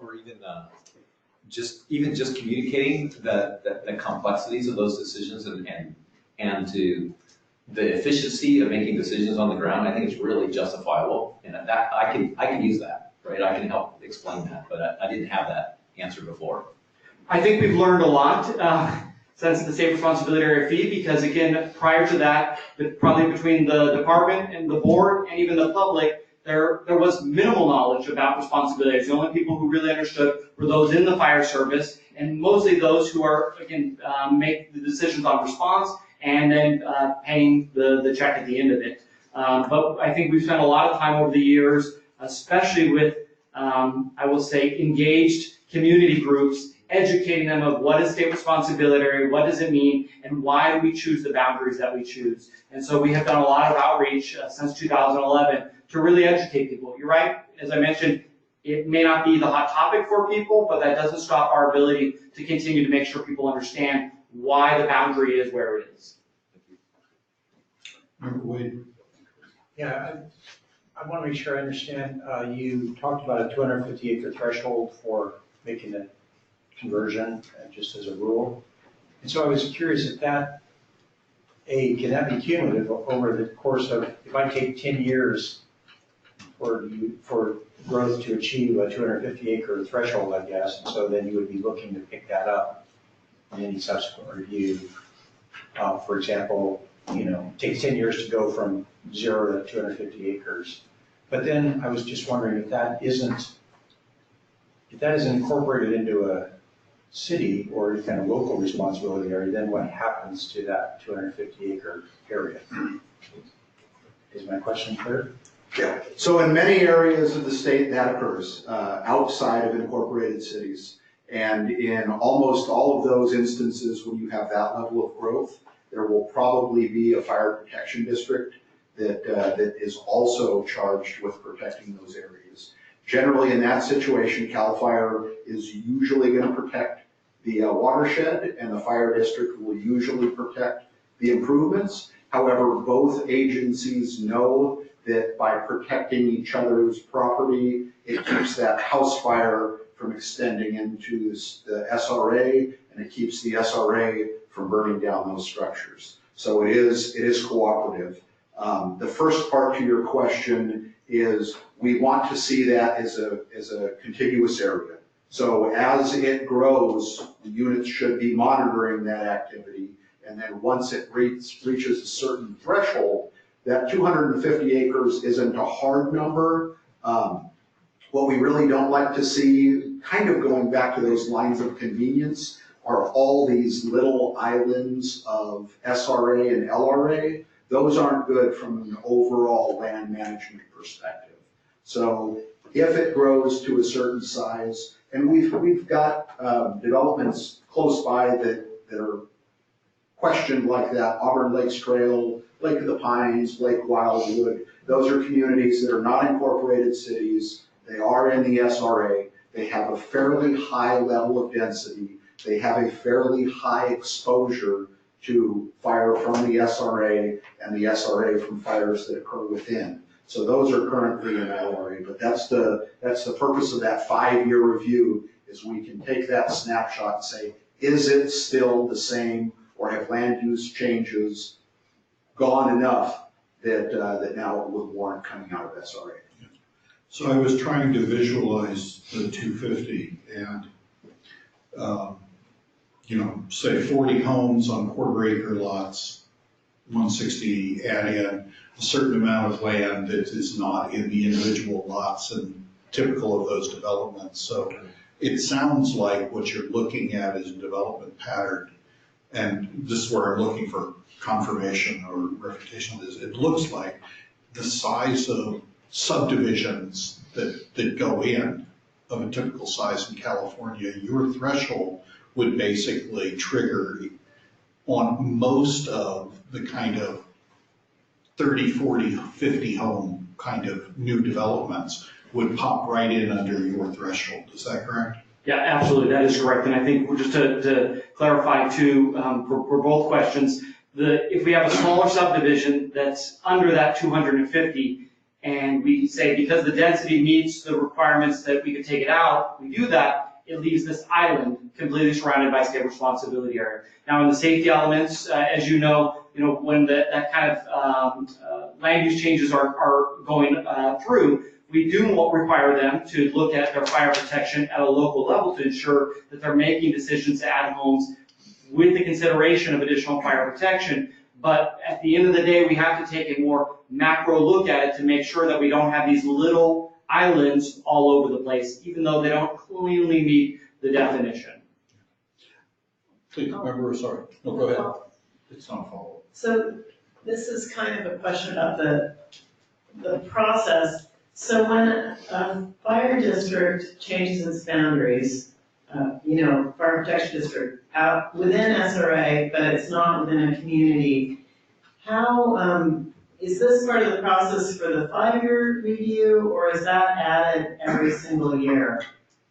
even just communicating the complexities of those decisions and to the efficiency of making decisions on the ground, I think it's really justifiable, and that, I can use that, right? I can help explain that, but I didn't have that answer before. I think we've learned a lot since the state responsibility area fee, because again, prior to that, probably between the department and the board and even the public, there was minimal knowledge about responsibilities. The only people who really understood were those in the fire service, and mostly those who are, again, make the decisions on response and then paying the check at the end of it. But I think we've spent a lot of time over the years, especially with, I will say, engaged community groups, educating them of what is state responsibility, what does it mean, and why do we choose the boundaries that we choose. And so we have done a lot of outreach since 2011 to really educate people. You're right, as I mentioned, it may not be the hot topic for people, but that doesn't stop our ability to continue to make sure people understand why the boundary is where it is. Member Wade? Yeah, I want to make sure I understand. You talked about a 250 acre threshold for making a conversion, just as a rule. And so I was curious if that, can that be cumulative over the course of, if I take 10 years for growth to achieve a 250 acre threshold, I guess, and so then you would be looking to pick that up in any subsequent review. For example, it takes 10 years to go from 0 to 250 acres. But then I was just wondering if that isn't incorporated into a city or any kind of local responsibility area, then what happens to that 250 acre area? Is my question clear? Yeah. So in many areas of the state that occurs outside of incorporated cities. And in almost all of those instances when you have that level of growth, there will probably be a fire protection district that is also charged with protecting those areas. Generally in that situation, CAL FIRE is usually going to protect the watershed, and the fire district will usually protect the improvements. However, both agencies know that by protecting each other's property, it keeps that house fire from extending into the SRA, and it keeps the SRA from burning down those structures. So it is cooperative. The first part to your question is we want to see that as a contiguous area. So as it grows, the units should be monitoring that activity, and then once it reaches a certain threshold, that 250 acres isn't a hard number. What we really don't like to see, kind of going back to those lines of convenience, are all these little islands of SRA and LRA. Those aren't good from an overall land management perspective. So if it grows to a certain size, and we've got developments close by that are questioned like that, Auburn Lakes Trail, Lake of the Pines, Lake Wildwood, those are communities that are not incorporated cities. They are in the SRA. They have a fairly high level of density. They have a fairly high exposure to fire from the SRA and the SRA from fires that occur within. So those are currently in LRA, but that's the purpose of that 5-year review, is we can take that snapshot and say, is it still the same, or have land use changes gone enough that now it would warrant coming out of SRA? So I was trying to visualize the 250 and, say 40 homes on quarter-acre lots, 160 add in a certain amount of land that is not in the individual lots and typical of those developments. So it sounds like what you're looking at is a development pattern. And this is where I'm looking for confirmation or refutation of this. It looks like the size of subdivisions that go in of a typical size in California, your threshold would basically trigger on most of the kind of 30, 40, 50 home kind of new developments would pop right in under your threshold. Is that correct? Yeah, absolutely, that is correct. And I think just to clarify too, for both questions, if we have a smaller subdivision that's under that 250, and we say because the density meets the requirements that we could take it out, we do that, it leaves this island completely surrounded by state responsibility area. Now, in the safety elements, as you know, when that kind of land use changes are going through, we do require them to look at their fire protection at a local level to ensure that they're making decisions to add homes with the consideration of additional fire protection. But at the end of the day, we have to take a more macro look at it to make sure that we don't have these little islands all over the place, even though they don't clearly meet the definition. Please, member, sorry. No, go ahead. It's not a follow-up. So this is kind of a question about the process. So when a fire district changes its boundaries, fire protection district out within SRA, but it's not within a community, how, is this part of the process for the 5-year review, or is that added every single year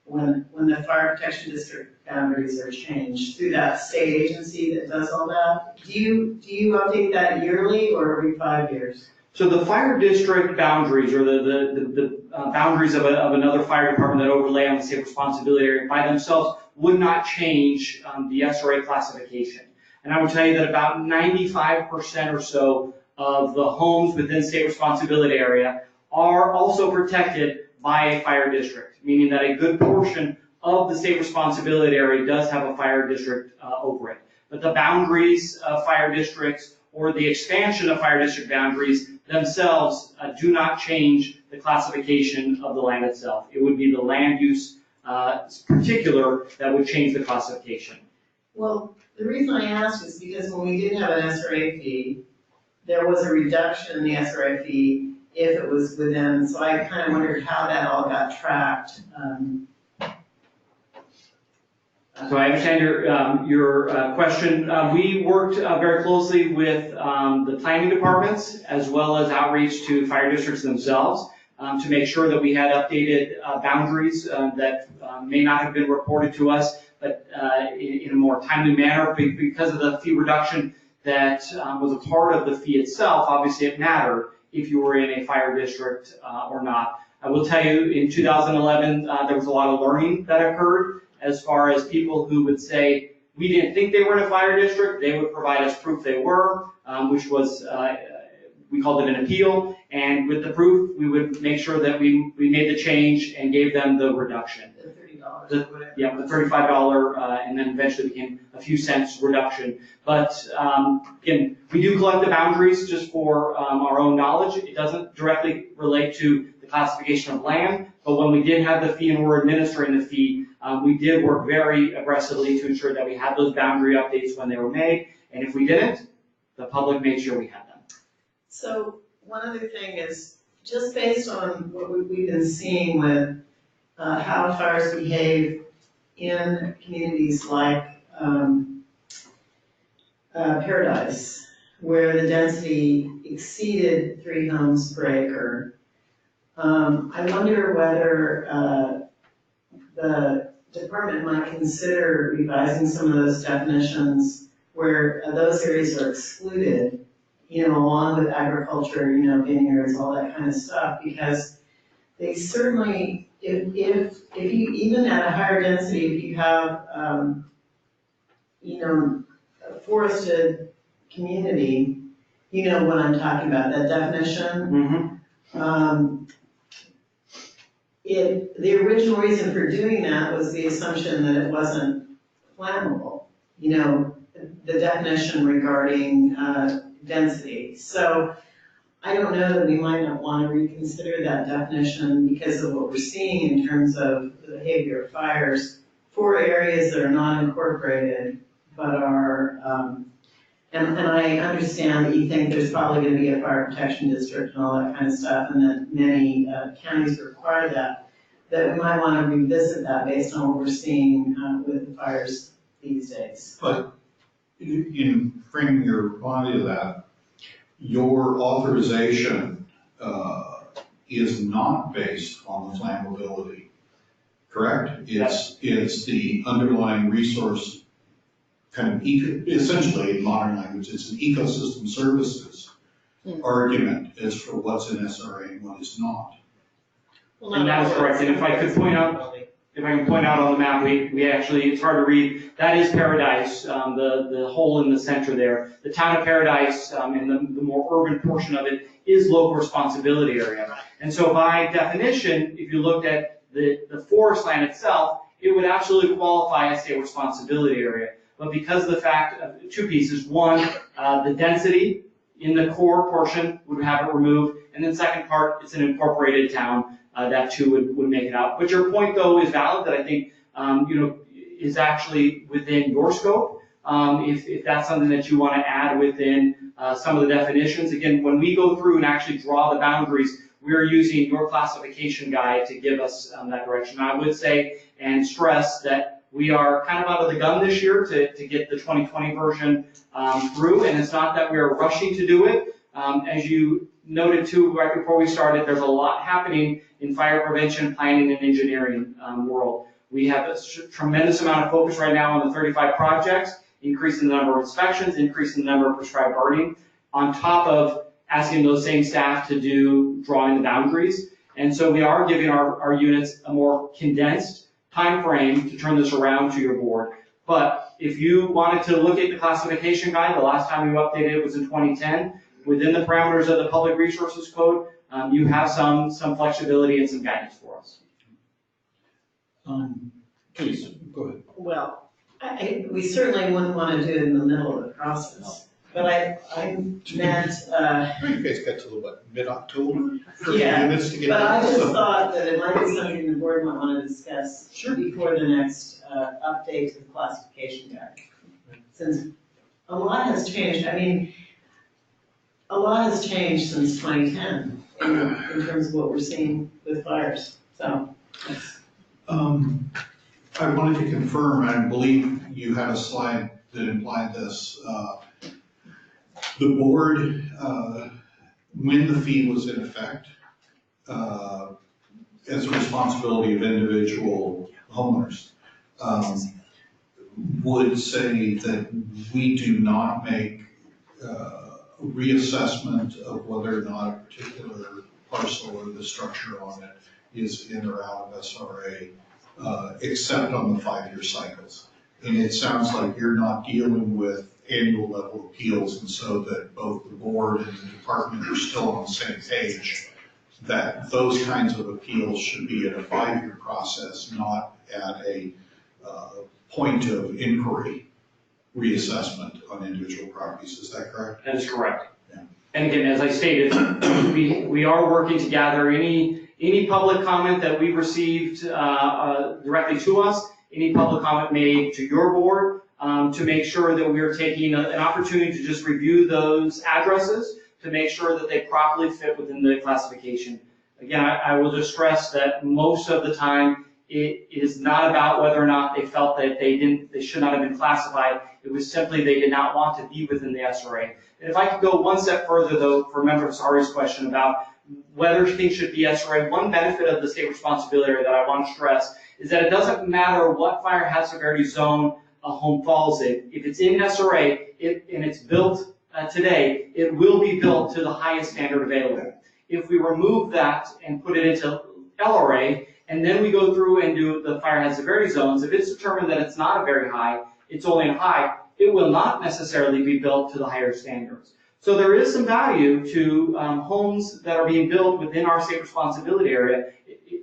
when the fire protection district boundaries are changed through that state agency that does all that? Do you update that yearly or every 5 years? So the fire district boundaries, or the boundaries of another fire department that overlay on the state responsibility area by themselves would not change the SRA classification. And I would tell you that about 95% or so of the homes within state responsibility area are also protected by a fire district, meaning that a good portion of the state responsibility area does have a fire district over it. But the boundaries of fire districts or the expansion of fire district boundaries themselves do not change the classification of the land itself. It would be the land use particular that would change the classification. Well, the reason I asked is because when we did have an SRA fee, there was a reduction in the SRA fee if it was within, so I kind of wondered how that all got tracked. So I understand your question. We worked very closely with the planning departments as well as outreach to fire districts themselves to make sure that we had updated boundaries that may not have been reported to us, but in a more timely manner because of the fee reduction that was a part of the fee itself. Obviously, it mattered if you were in a fire district or not. I will tell you, in 2011, there was a lot of learning that occurred as far as people who would say, we didn't think they were in a fire district. They would provide us proof they were, which was, we called it an appeal. And with the proof, we would make sure that we made the change and gave them the reduction. The $30 the $35, and then eventually became a few cents reduction. But again, we do collect the boundaries just for our own knowledge. It doesn't directly relate to the classification of land, but when we did have the fee and were administering the fee, we did work very aggressively to ensure that we had those boundary updates when they were made, and if we didn't, the public made sure we had them. So one other thing is, just based on what we've been seeing with how fires behave in communities like Paradise, where the density exceeded 3 homes per acre, I wonder whether the department might consider revising some of those definitions where those areas are excluded, along with agriculture, vineyards, all that kind of stuff, because they certainly, if you, even at a higher density, if you have, a forested community, you know what I'm talking about, that definition. Mm-hmm. The original reason for doing that was the assumption that it wasn't flammable, the definition regarding density. So I don't know that we might not want to reconsider that definition because of what we're seeing in terms of the behavior of fires for areas that are not incorporated, but are, and I understand that you think there's probably going to be a fire protection district and all that kind of stuff, and that many counties require that we might want to revisit that based on what we're seeing with the fires these days. But in framing your reply to that, your authorization is not based on the flammability, correct? It's the underlying resource, kind of essentially in modern language, it's an ecosystem services argument as for what's in SRA and what is not. And that is correct. And if I could point out, if I can point out on the map, we actually, it's hard to read, that is Paradise, the hole in the center there. The town of Paradise, and the more urban portion of it is local responsibility area. And so by definition, if you looked at the forest land itself, it would absolutely qualify as state responsibility area. But because of the fact of two pieces, one, the density in the core portion would have it removed, and then second part, it's an incorporated town, that too would make it out. But your point though is valid, that I think, is actually within your scope. If that's something that you want to add within some of the definitions. Again, when we go through and actually draw the boundaries, we're using your classification guide to give us that direction. I would say and stress that we are kind of out of the gun this year to get the 2020 version through, and it's not that we are rushing to do it. As you noted too, right before we started, there's a lot happening in fire prevention, planning, and engineering world. We have a tremendous amount of focus right now on the 35 projects, increasing the number of inspections, increasing the number of prescribed burning, on top of asking those same staff to do drawing the boundaries. And so we are giving our units a more condensed time frame to turn this around to your board. But if you wanted to look at the classification guide, the last time you updated it was in 2010. Within the parameters of the Public Resources Code, you have some flexibility and some guidance for us. Please, go ahead. Well, we certainly wouldn't want to do it in the middle of the process, but I meant, You guys got to what, mid-October? for the Yeah, units to get but I done, just so- thought that it might be something the board might want to discuss before the next update to the classification guide. Since a lot has changed, I mean, a lot has changed since 2010 in terms of what we're seeing with fires, so. I wanted to confirm, I believe you had a slide that implied this. The board, when the fee was in effect, as a responsibility of individual homeowners, would say that we do not make reassessment of whether or not a particular parcel or the structure on it is in or out of SRA, except on the 5-year cycles. And it sounds like you're not dealing with annual level appeals, and so that both the board and the department are still on the same page, that those kinds of appeals should be in a 5-year process, not at a point of inquiry reassessment on individual properties. Is that correct? That is correct. Yeah. And again, as I stated, we are working to gather any public comment that we've received directly to us, any public comment made to your board, to make sure that we are taking an opportunity to just review those addresses to make sure that they properly fit within the classification. Again, I will just stress that most of the time it is not about whether or not they felt that they should not have been classified. It was simply they did not want to be within the SRA. And if I could go one step further though, for Member Sari's question about whether things should be SRA, one benefit of the state responsibility area that I want to stress is that it doesn't matter what fire hazard severity zone a home falls in. If it's in SRA and it's built today, it will be built to the highest standard available. If we remove that and put it into LRA, and then we go through and do the fire hazard severity zones, if it's determined that it's not a very high, it's only a high, it will not necessarily be built to the higher standards. So there is some value to homes that are being built within our state responsibility area.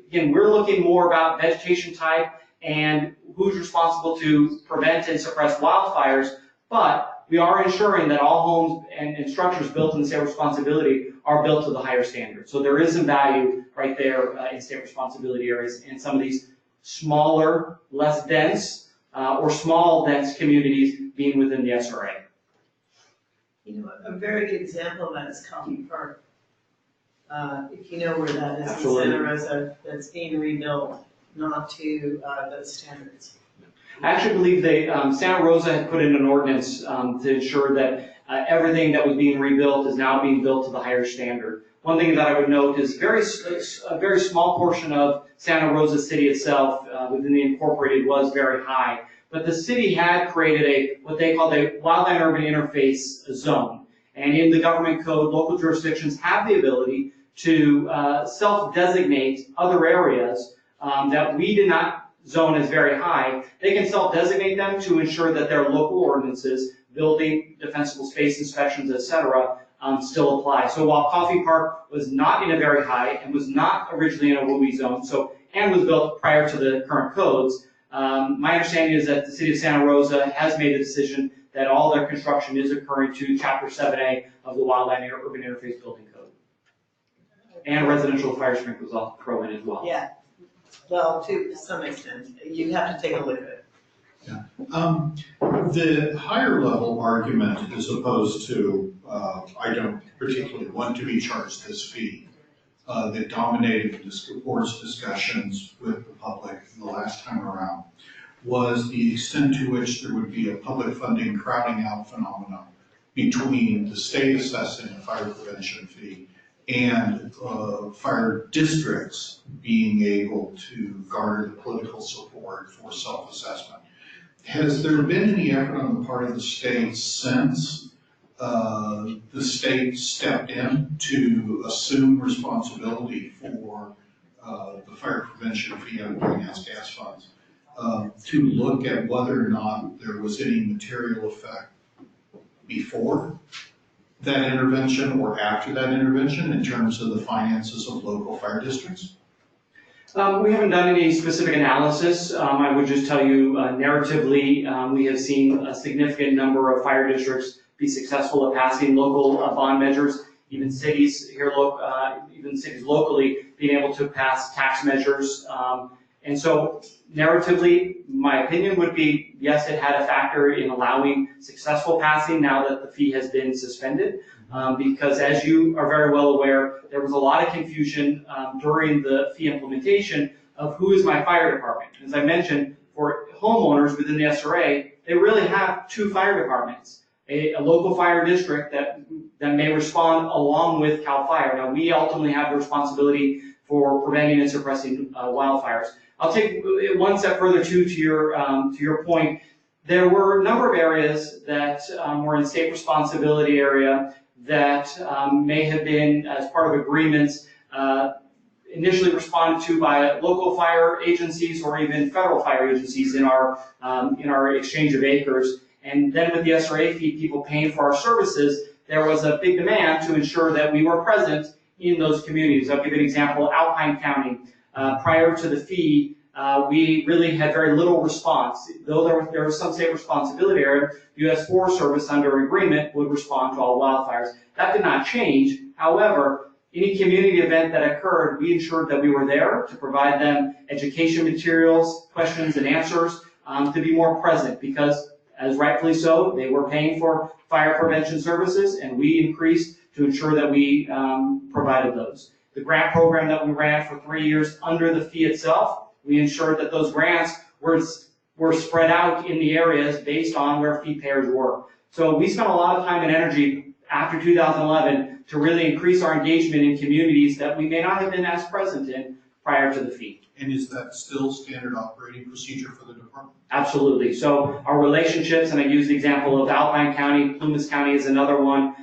Again, we're looking more about vegetation type and who's responsible to prevent and suppress wildfires, but we are ensuring that all homes and structures built in state responsibility are built to the higher standards. So there is some value right there in state responsibility areas and some of these smaller, less dense, or small dense communities being within the SRA. You know, a very good example of that is Coffee Park. If you know where that is Absolutely. in Santa Rosa, that's being rebuilt, not to those standards. I actually believe Santa Rosa had put in an ordinance to ensure that everything that was being rebuilt is now being built to the higher standard. One thing that I would note is a very small portion of Santa Rosa City itself within the incorporated was very high. But the city had created what they called a wildland urban interface zone. And in the government code, local jurisdictions have the ability to self-designate other areas that we did not zone as very high, they can self-designate them to ensure that their local ordinances, building, defensible space inspections, et cetera, still apply. So while Coffee Park was not in a very high and was not originally in a WUI zone, and was built prior to the current codes, my understanding is that the city of Santa Rosa has made the decision that all their construction is occurring to Chapter 7A of the Wildland Urban Interface Building Code. And residential fire sprinklers I'll throw in as well. Yeah, well, to some extent, you have to take a look at it. The higher level argument as opposed to, I don't particularly want to be charged this fee, that dominated the board's discussions with the public the last time around was the extent to which there would be a public funding crowding out phenomenon between the state assessing a fire prevention fee and fire districts being able to garner the political support for self-assessment. Has there been any effort on the part of the state since the state stepped in to assume responsibility for the fire prevention fee out of greenhouse gas funds, to look at whether or not there was any material effect before that intervention or after that intervention in terms of the finances of local fire districts? We haven't done any specific analysis. I would just tell you narratively, we have seen a significant number of fire districts be successful at passing local bond measures, even cities here, even cities locally being able to pass tax measures. And so narratively, my opinion would be, yes, it had a factor in allowing successful passing now that the fee has been suspended. Because as you are very well aware, there was a lot of confusion during the fee implementation of who is my fire department. As I mentioned, for homeowners within the SRA, they really have two fire departments. A local fire district that may respond along with CAL FIRE. Now, we ultimately have the responsibility for preventing and suppressing wildfires. I'll take it one step further to your point. There were a number of areas that were in state responsibility area that may have been, as part of agreements, initially responded to by local fire agencies or even federal fire agencies in our exchange of acres. And then with the SRA fee, people paying for our services, there was a big demand to ensure that we were present in those communities. I'll give you an example, Alpine County. Prior to the fee, we really had very little response. Though there was some state responsibility area, U.S. Forest Service under agreement would respond to all wildfires. That did not change. However, any community event that occurred, we ensured that we were there to provide them education materials, questions and answers, to be more present because, as rightfully so, they were paying for fire prevention services and we increased to ensure that we provided those. The grant program that we ran for 3 years under the fee itself, we ensured that those grants were spread out in the areas based on where fee payers were. So we spent a lot of time and energy after 2011 to really increase our engagement in communities that we may not have been as present in prior to the fee. And is that still standard operating procedure for the department? Absolutely. So our relationships, and I use the example of Alpine County, Plumas County is another one.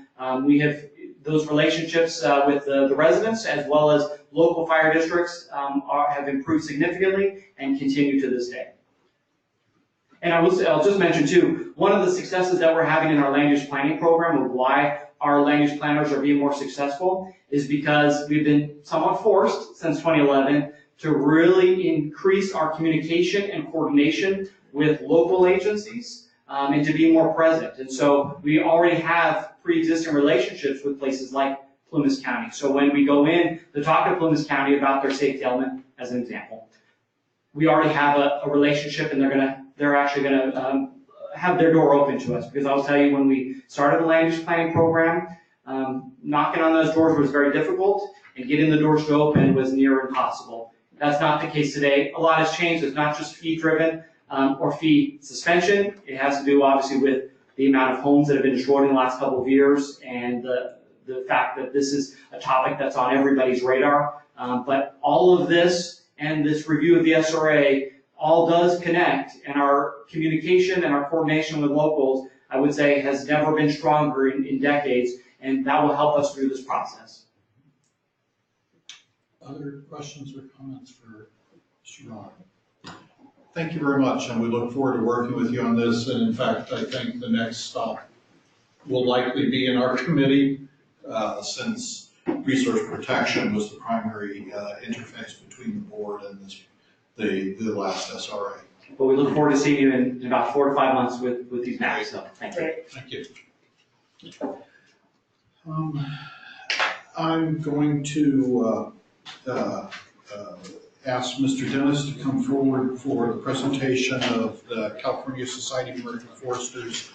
We have those relationships with the residents as well as local fire districts have improved significantly and continue to this day. And I'll just mention too, one of the successes that we're having in our land use planning program of why our land use planners are being more successful is because we've been somewhat forced since 2011 to really increase our communication and coordination with local agencies and to be more present. And so we already have pre-existing relationships with places like Plumas County. So when we go in to talk to Plumas County about their safety element, as an example, we already have a relationship and they're actually gonna have their door open to us. Because I'll tell you, when we started the land use planning program, knocking on those doors was very difficult and getting the doors to open was near impossible. That's not the case today. A lot has changed. It's not just fee driven or fee suspension. It has to do obviously with the amount of homes that have been destroyed in the last couple of years and the fact that this is a topic that's on everybody's radar. But all of this and this review of the SRA all does connect, and our communication and our coordination with locals, I would say, has never been stronger in decades, and that will help us through this process. Other questions or comments for Mr. Ron? Thank you very much, and we look forward to working with you on this. And in fact, I think the next stop will likely be in our committee, since resource protection was the primary interface between the board and the last SRA. But we look forward to seeing you in about 4 to 5 months with these maps, so thank you. Thank you. I'm going to ask Mr. Dennis to come forward for the presentation of the California Society of American Foresters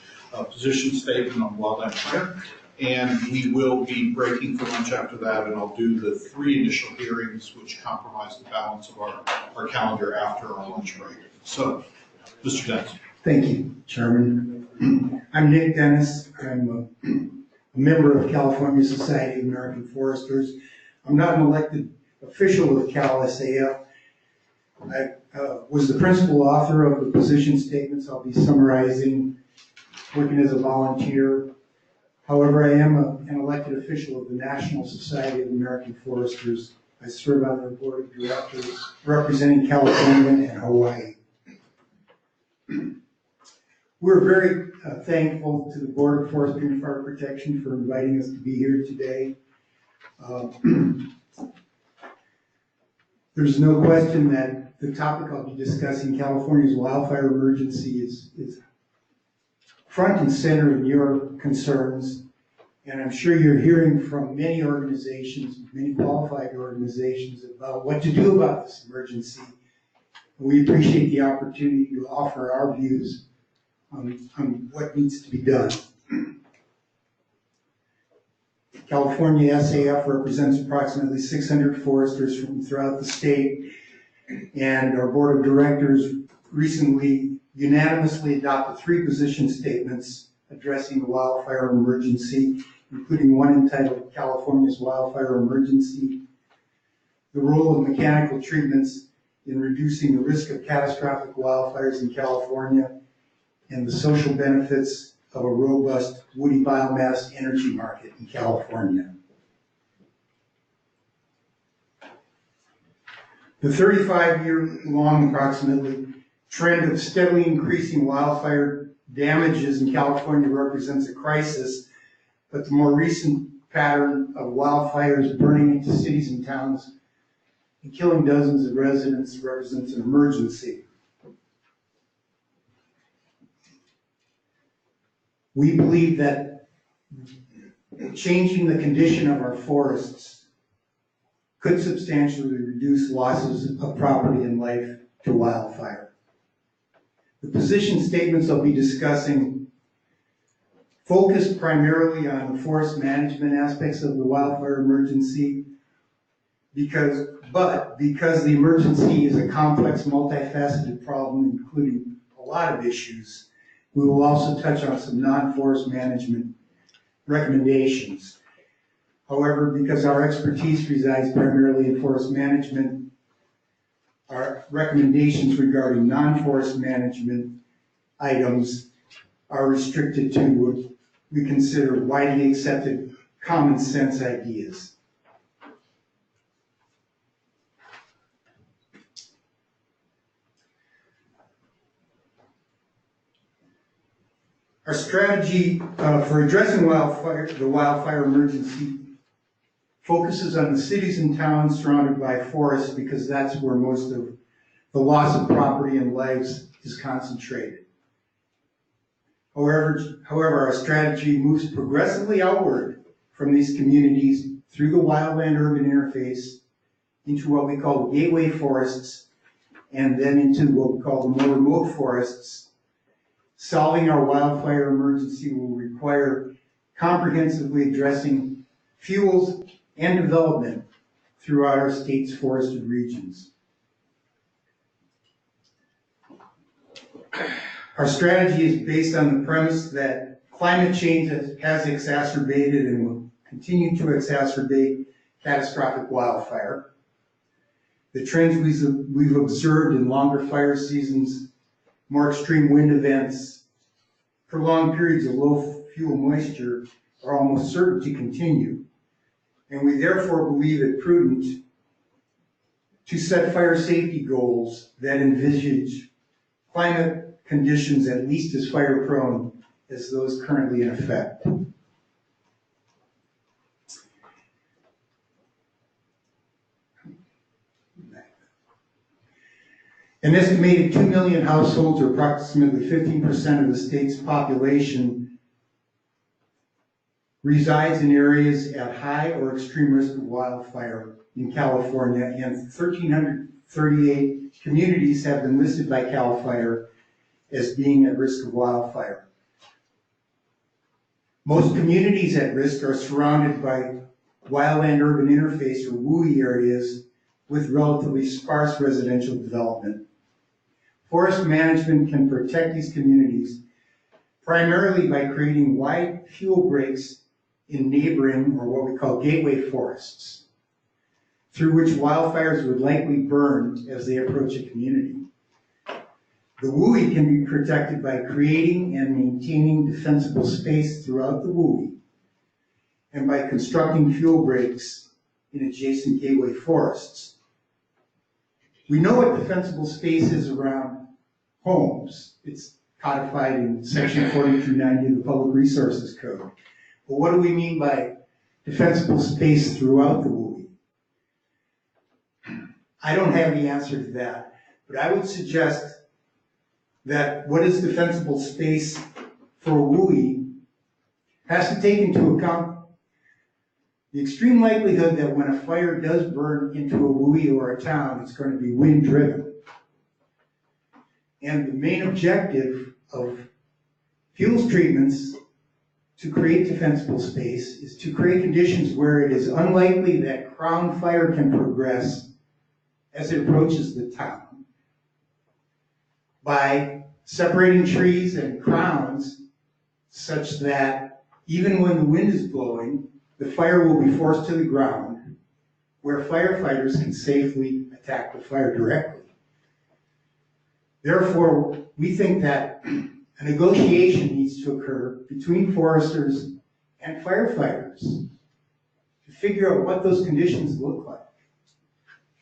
position statement on wildland fire. And we will be breaking for lunch after that, and I'll do the 3 initial hearings, which comprise the balance of our calendar after our lunch break. So, Mr. Dennis. Thank you, Chairman. I'm Nick Dennis. I'm a member of California Society of American Foresters. I'm not an elected official with CalSAF. I was the principal author of the position statements I'll be summarizing, working as a volunteer. However, I am an elected official of the National Society of American Foresters. I serve on their board of directors representing California and Hawaii. We're very thankful to the Board of Forestry and Fire Protection for inviting us to be here today. There's no question that the topic I'll be discussing, California's wildfire emergency, is front and center in your concerns. And I'm sure you're hearing from many organizations, many qualified organizations, about what to do about this emergency. We appreciate the opportunity to offer our views on what needs to be done. California SAF represents approximately 600 foresters from throughout the state, and our board of directors recently unanimously adopted 3 position statements addressing the wildfire emergency, including one entitled California's Wildfire Emergency, the role of mechanical treatments in reducing the risk of catastrophic wildfires in California, and the social benefits of a robust woody biomass energy market in California. The 35-year-long, approximately, trend of steadily increasing wildfire damages in California represents a crisis, but the more recent pattern of wildfires burning into cities and towns and killing dozens of residents represents an emergency. We believe that changing the condition of our forests could substantially reduce losses of property and life to wildfire. The position statements I'll be discussing focus primarily on the forest management aspects of the wildfire emergency, because the emergency is a complex, multifaceted problem, including a lot of issues, we will also touch on some non-forest management recommendations. However, because our expertise resides primarily in forest management, our recommendations regarding non-forest management items are restricted to what we consider widely accepted common sense ideas. Our strategy for addressing the wildfire emergency focuses on the cities and towns surrounded by forests, because that's where most of the loss of property and lives is concentrated. However, our strategy moves progressively outward from these communities through the wildland-urban interface into what we call the gateway forests, and then into what we call the more remote forests. Solving our wildfire emergency will require comprehensively addressing fuels and development throughout our state's forested regions. Our strategy is based on the premise that climate change has exacerbated and will continue to exacerbate catastrophic wildfire. The trends we've observed in longer fire seasons, more extreme wind events, prolonged periods of low fuel moisture are almost certain to continue. And we therefore believe it prudent to set fire safety goals that envisage climate conditions at least as fire prone as those currently in effect. An estimated 2 million households, or approximately 15% of the state's population, resides in areas at high or extreme risk of wildfire in California, and 1,338 communities have been listed by CAL FIRE as being at risk of wildfire. Most communities at risk are surrounded by wildland-urban interface, or WUI areas, with relatively sparse residential development. Forest management can protect these communities primarily by creating wide fuel breaks in neighboring, or what we call gateway forests, through which wildfires would likely burn as they approach a community. The WUI can be protected by creating and maintaining defensible space throughout the WUI, and by constructing fuel breaks in adjacent gateway forests. We know what defensible space is around homes. It's codified in section 4290 of the Public Resources Code. But what do we mean by defensible space throughout the WUI? I don't have the answer to that, but I would suggest that what is defensible space for a WUI has to take into account the extreme likelihood that when a fire does burn into a WUI or a town, it's going to be wind driven. And the main objective of fuels treatments to create defensible space is to create conditions where it is unlikely that crown fire can progress as it approaches the town. By separating trees and crowns such that even when the wind is blowing, the fire will be forced to the ground where firefighters can safely attack the fire directly. Therefore, we think that a negotiation needs to occur between foresters and firefighters to figure out what those conditions look like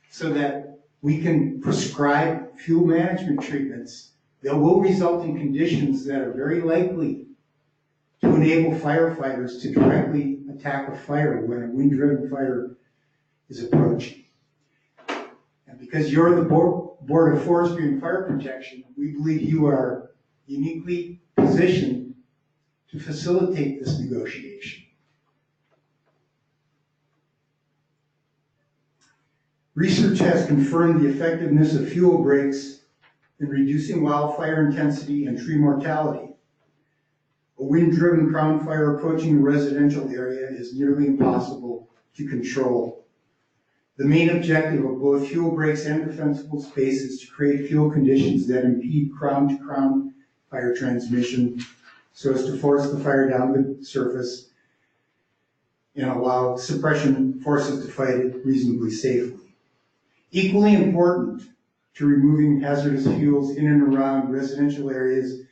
so that we can prescribe fuel management treatments that will result in conditions that are very likely to enable firefighters to directly attack a fire when a wind-driven fire is approaching. And because you're the Board of Forestry and Fire Protection, we believe you are uniquely positioned to facilitate this negotiation. Research has confirmed the effectiveness of fuel breaks in reducing wildfire intensity and tree mortality. A wind-driven crown fire approaching a residential area is nearly impossible to control. The main objective of both fuel breaks and defensible space is to create fuel conditions that impede crown-to-crown fire transmission so as to force the fire down the surface and allow suppression forces to fight it reasonably safely. Equally important to removing hazardous fuels in and around residential areas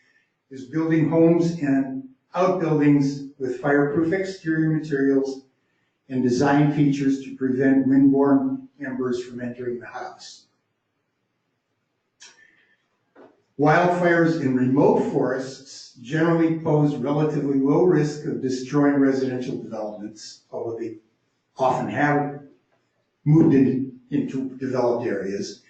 is building homes and outbuildings with fireproof exterior materials and design features to prevent windborne embers from entering the house. Wildfires in remote forests generally pose relatively low risk of destroying residential developments, although they often have moved into developed areas.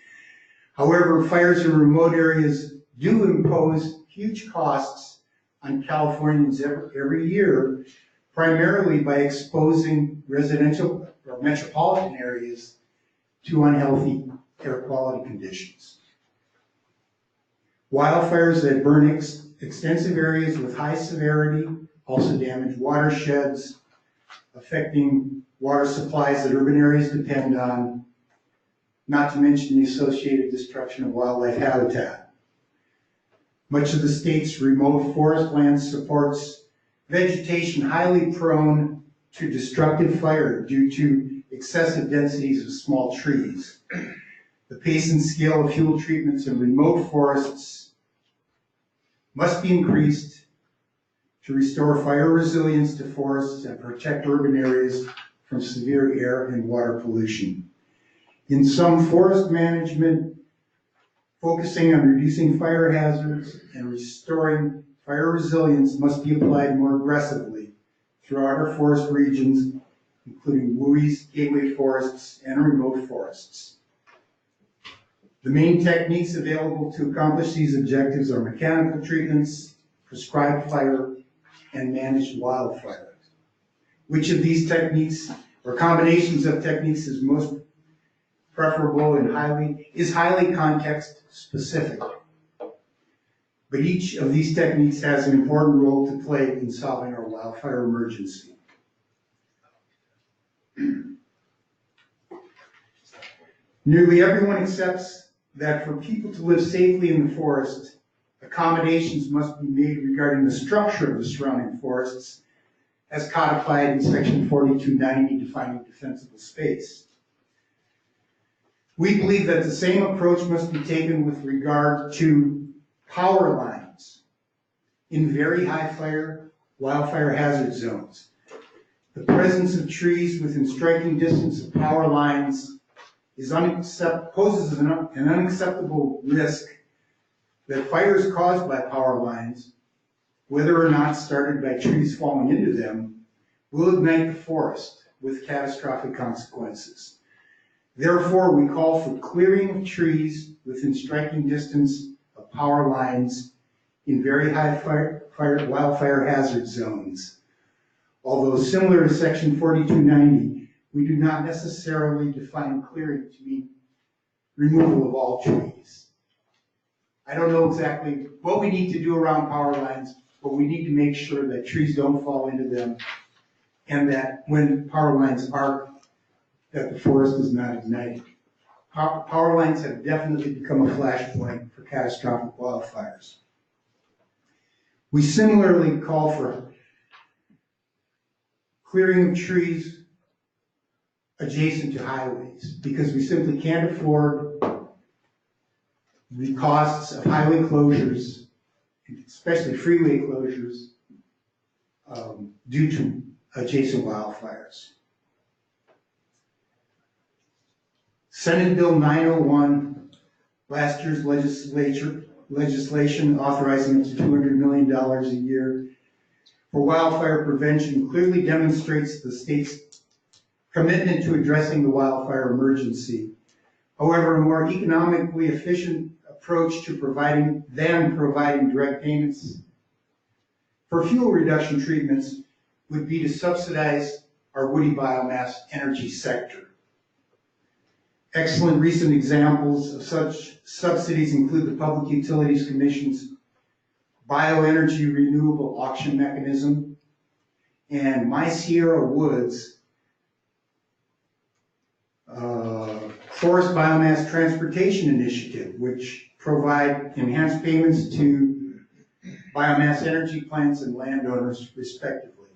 However, fires in remote areas do impose huge costs on Californians every year, primarily by exposing residential or metropolitan areas to unhealthy air quality conditions. Wildfires that burn extensive areas with high severity also damage watersheds, affecting water supplies that urban areas depend on, not to mention the associated destruction of wildlife habitat. Much of the state's remote forest land supports vegetation highly prone to destructive fire due to excessive densities of small trees. The pace and scale of fuel treatments in remote forests must be increased to restore fire resilience to forests and protect urban areas from severe air and water pollution. In some forest Focusing on reducing fire hazards and restoring fire resilience must be applied more aggressively throughout our forest regions, including WUIs, gateway forests, and remote forests. The main techniques available to accomplish these objectives are mechanical treatments, prescribed fire, and managed wildfire. Which of these techniques or combinations of techniques is most preferable and is highly context specific. But each of these techniques has an important role to play in solving our wildfire emergency. Nearly everyone accepts that for people to live safely in the forest, accommodations must be made regarding the structure of the surrounding forests, as codified in section 4290 defining defensible space. We believe that the same approach must be taken with regard to power lines in very high wildfire hazard zones. The presence of trees within striking distance of power lines poses an unacceptable risk that fires caused by power lines, whether or not started by trees falling into them, will ignite the forest with catastrophic consequences. Therefore, we call for clearing of trees within striking distance of power lines in very high wildfire hazard zones. Although similar to section 4290, we do not necessarily define clearing to mean removal of all trees. I don't know exactly what we need to do around power lines, but we need to make sure that trees don't fall into them and that when power lines arc, that the forest is not ignited. Power lines have definitely become a flashpoint for catastrophic wildfires. We similarly call for clearing of trees adjacent to highways because we simply can't afford the costs of highway closures, especially freeway closures, due to adjacent wildfires. Senate Bill 901, last year's legislation authorizing up to $200 million a year for wildfire prevention, clearly demonstrates the state's commitment to addressing the wildfire emergency. However, a more economically efficient approach to providing direct payments for fuel reduction treatments would be to subsidize our woody biomass energy sector. Excellent recent examples of such subsidies include the Public Utilities Commission's Bioenergy Renewable Auction Mechanism and My Sierra Woods Forest Biomass Transportation Initiative, which provide enhanced payments to biomass energy plants and landowners, respectively.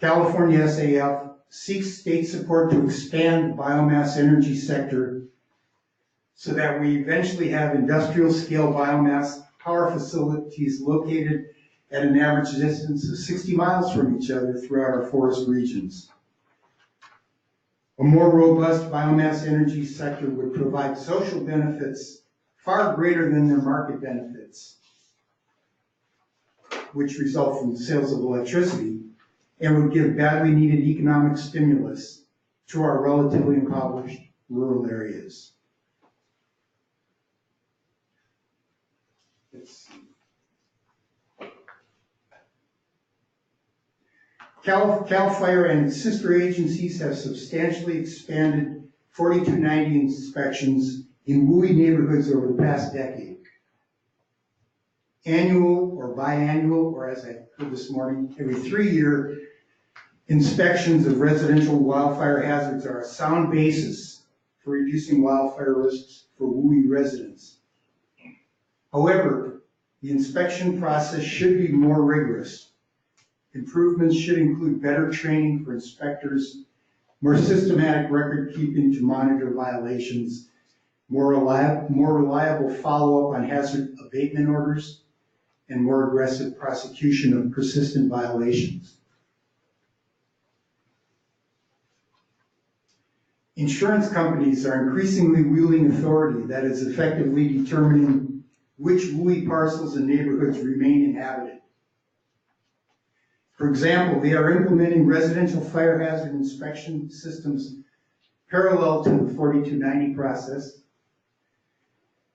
California SAF seeks state support to expand the biomass energy sector so that we eventually have industrial scale biomass power facilities located at an average distance of 60 miles from each other throughout our forest regions. A more robust biomass energy sector would provide social benefits far greater than their market benefits, which result from sales of electricity, and would give badly needed economic stimulus to our relatively impoverished rural areas. CAL FIRE and its sister agencies have substantially expanded 4290 inspections in WUI neighborhoods over the past decade. Annual or biannual, or as I heard this morning, every 3-year inspections of residential wildfire hazards are a sound basis for reducing wildfire risks for WUI residents. However, the inspection process should be more rigorous. Improvements should include better training for inspectors, more systematic record keeping to monitor violations, more reliable follow-up on hazard abatement orders, and more aggressive prosecution of persistent violations. Insurance companies are increasingly wielding authority that is effectively determining which WUI parcels and neighborhoods remain inhabited. For example, they are implementing residential fire hazard inspection systems parallel to the 4290 process.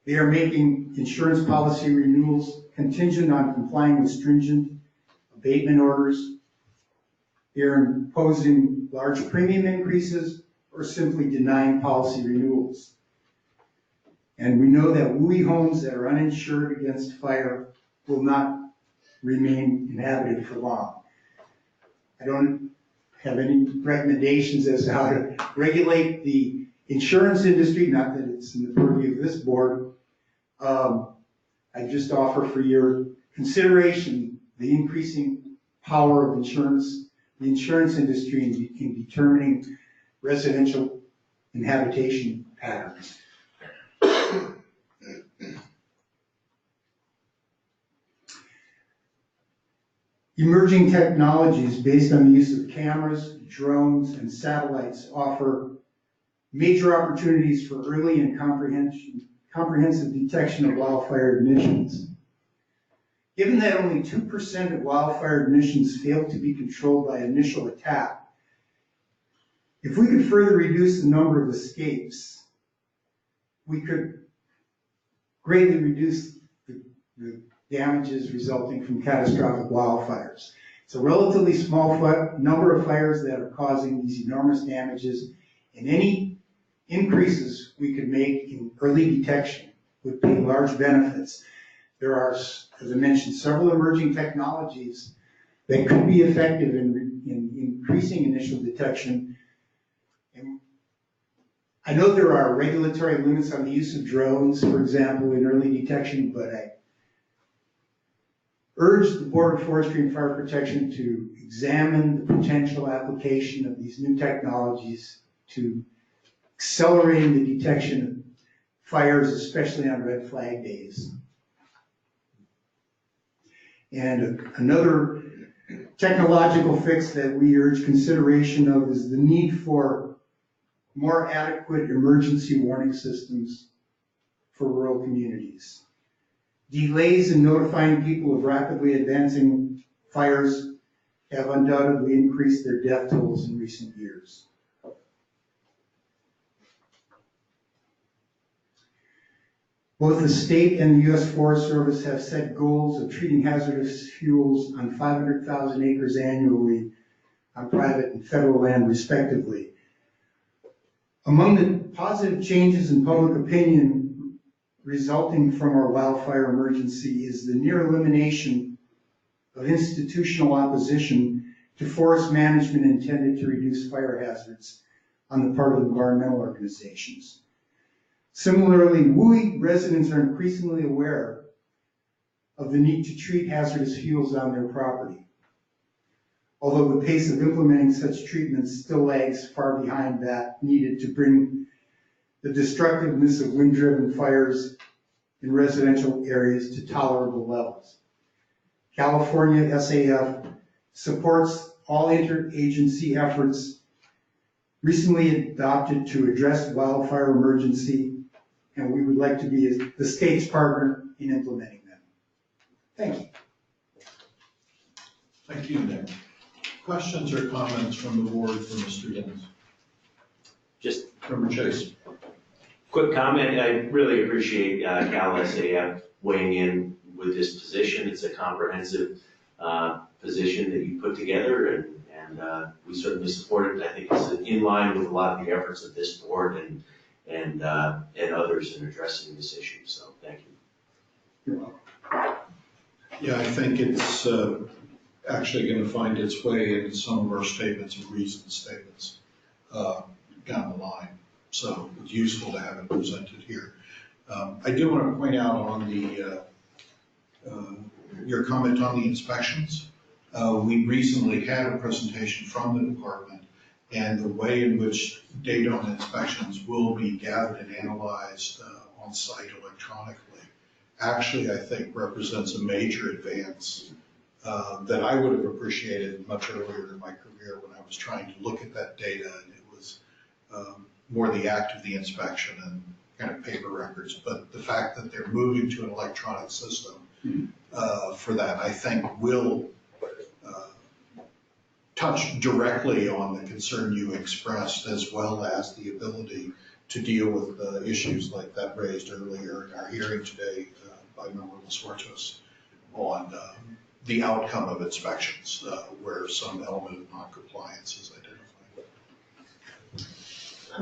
They are making insurance policy renewals contingent on complying with stringent abatement orders. They are imposing large premium increases or simply denying policy renewals. And we know that WUI homes that are uninsured against fire will not remain inhabited for long. I don't have any recommendations as to how to regulate the insurance industry, not that it's in the purview of this board. I just offer for your consideration the increasing power of insurance, the insurance industry in determining residential and habitation patterns. Emerging technologies based on the use of cameras, drones, and satellites offer major opportunities for early and comprehensive detection of wildfire ignitions. Given that only 2% of wildfire ignitions fail to be controlled by initial attack, if we could further reduce the number of escapes, we could greatly reduce the damages resulting from catastrophic wildfires. It's a relatively small number of fires that are causing these enormous damages, and any increases we could make in early detection would pay large benefits. There are, as I mentioned, several emerging technologies that could be effective in increasing initial detection. And I know there are regulatory limits on the use of drones, for example, in early detection, but I urge the Board of Forestry and Fire Protection to examine the potential application of these new technologies to accelerating the detection of fires, especially on red flag days. And another technological fix that we urge consideration of is the need for more adequate emergency warning systems for rural communities. Delays in notifying people of rapidly advancing fires have undoubtedly increased their death totals in recent years. Both the state and the U.S. Forest Service have set goals of treating hazardous fuels on 500,000 acres annually on private and federal land, respectively. Among the positive changes in public opinion resulting from our wildfire emergency is the near elimination of institutional opposition to forest management intended to reduce fire hazards on the part of environmental organizations. Similarly, WUI residents are increasingly aware of the need to treat hazardous fuels on their property, although the pace of implementing such treatments still lags far behind that needed to bring the destructiveness of wind-driven fires in residential areas to tolerable levels. California SAF supports all interagency efforts recently adopted to address wildfire emergency, and we would like to be the state's partner in implementing them. Thank you. Thank you, Nick. Questions or comments from the board for Mr. Dins? Just Member Chase. quick comment, I really appreciate Cal SAF weighing in with this position. It's a comprehensive position that you put together, and we certainly support it. I think it's in line with a lot of the efforts of this board and others in addressing this issue, so thank you. You're welcome. Yeah, I think it's actually going to find its way into some of our statements and reason statements down the line. So it's useful to have it presented here. I do want to point out on the your comment on the inspections. We recently had a presentation from the department, and the way in which data on inspections will be gathered and analyzed on site electronically actually, I think, represents a major advance that I would have appreciated much earlier in my career when I was trying to look at that data, and it was more the act of the inspection and kind of paper records, but the fact that they're moving to an electronic system for that, I think will touch directly on the concern you expressed, as well as the ability to deal with issues like that raised earlier in our hearing today by Member LaSuertes on the outcome of inspections where some element of noncompliance is identified.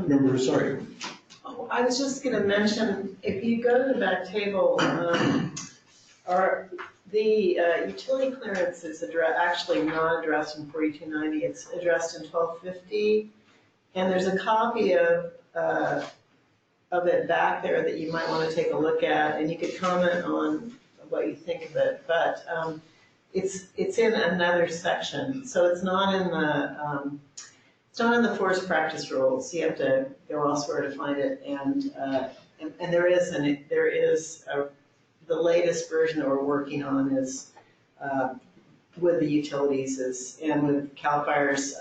Member, sorry. Oh, I was just gonna mention, if you go to the back table, the utility clearance is actually not addressed in 4290, it's addressed in 1250. And there's a copy of it back there that you might want to take a look at, and you could comment on what you think of it. But it's in another section, so it's not in the forest practice rules. You have to go elsewhere to find it, and there is the latest version that we're working on is with the utilities and with CAL FIRE's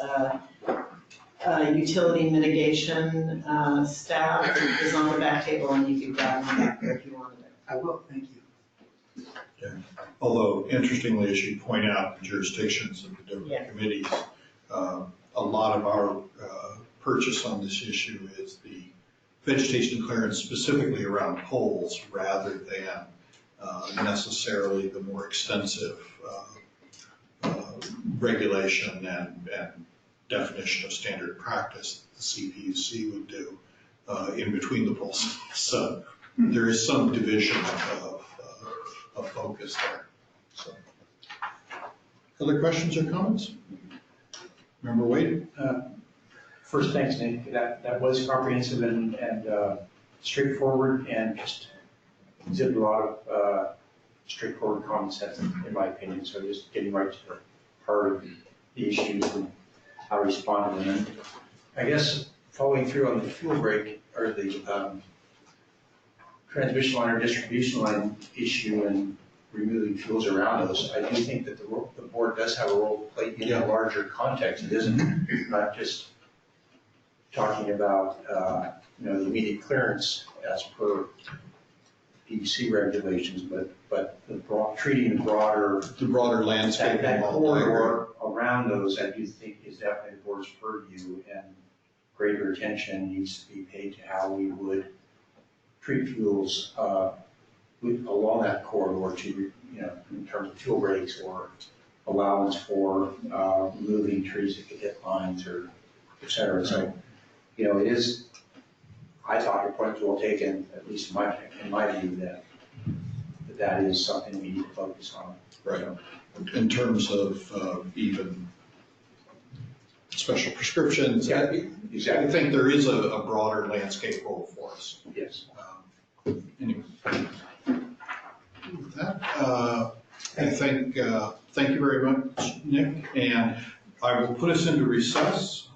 utility mitigation staff is on the back table, and you can grab them if you wanted it. I will, thank you. Yeah. Although interestingly, as you point out, the jurisdictions of the different committees, a lot of our purchase on this issue is the vegetation clearance specifically around poles rather than necessarily the more extensive regulation and definition of standard practice the CPUC would do in between the poles. So there is some division of focus there. So, other questions or comments? Member Wade? First, thanks, Nick. That was comprehensive and straightforward, and just exhibited a lot of straightforward common sense, in my opinion. So just getting right to the heart of the issues and how to respond to them. And I guess following through on the fuel break, or the transmission line or distribution line issue and removing fuels around those, I do think that the board does have a role to play in a larger context. It isn't not just talking about the immediate clearance as per PUC regulations, but treating the broader landscape, that corridor around those, I do think is definitely the board's purview, and greater attention needs to be paid to how we would treat fuels along that corridor to, in terms of fuel breaks or allowance for removing trees that could hit lines or et cetera. So, it is, I thought your point was well taken, at least in my view, that is something we need to focus on. Right. In terms of even special prescriptions, exactly. I think there is a broader landscape role for us. Yes. Anyway. With that, I think, thank you very much, Nick, and I will put us into recess.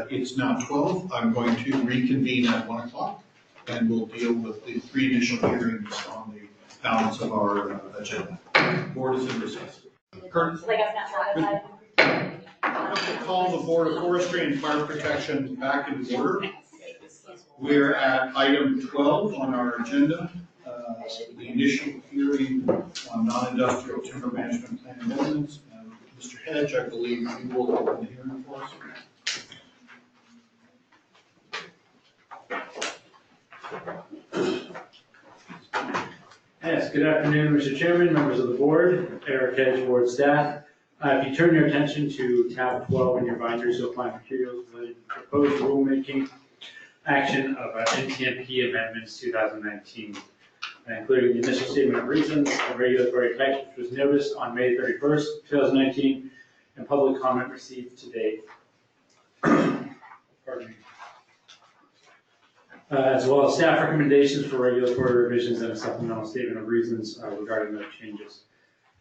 It's now 12. I'm going to reconvene at 1 o'clock, and we'll deal with the 3 initial hearings on the balance of our agenda. Board is in recess. Curtis? I'll call the Board of Forestry and Fire Protection back into order. We're at item 12 on our agenda, the initial hearing on non-industrial timber management plan amendments. Mr. Hedge, I believe you will open the hearing for us. Yes, good afternoon, Mr. Chairman, members of the board, Eric Hedge, board staff. If you turn your attention to tab 12 in your binders, you'll find materials related to proposed rulemaking action of NTMP amendments 2019, including the initial statement of reasons, the regulatory text, which was noticed on May 31st, 2019, and public comment received to date. Pardon me. As well as staff recommendations for regulatory revisions and a supplemental statement of reasons regarding those changes.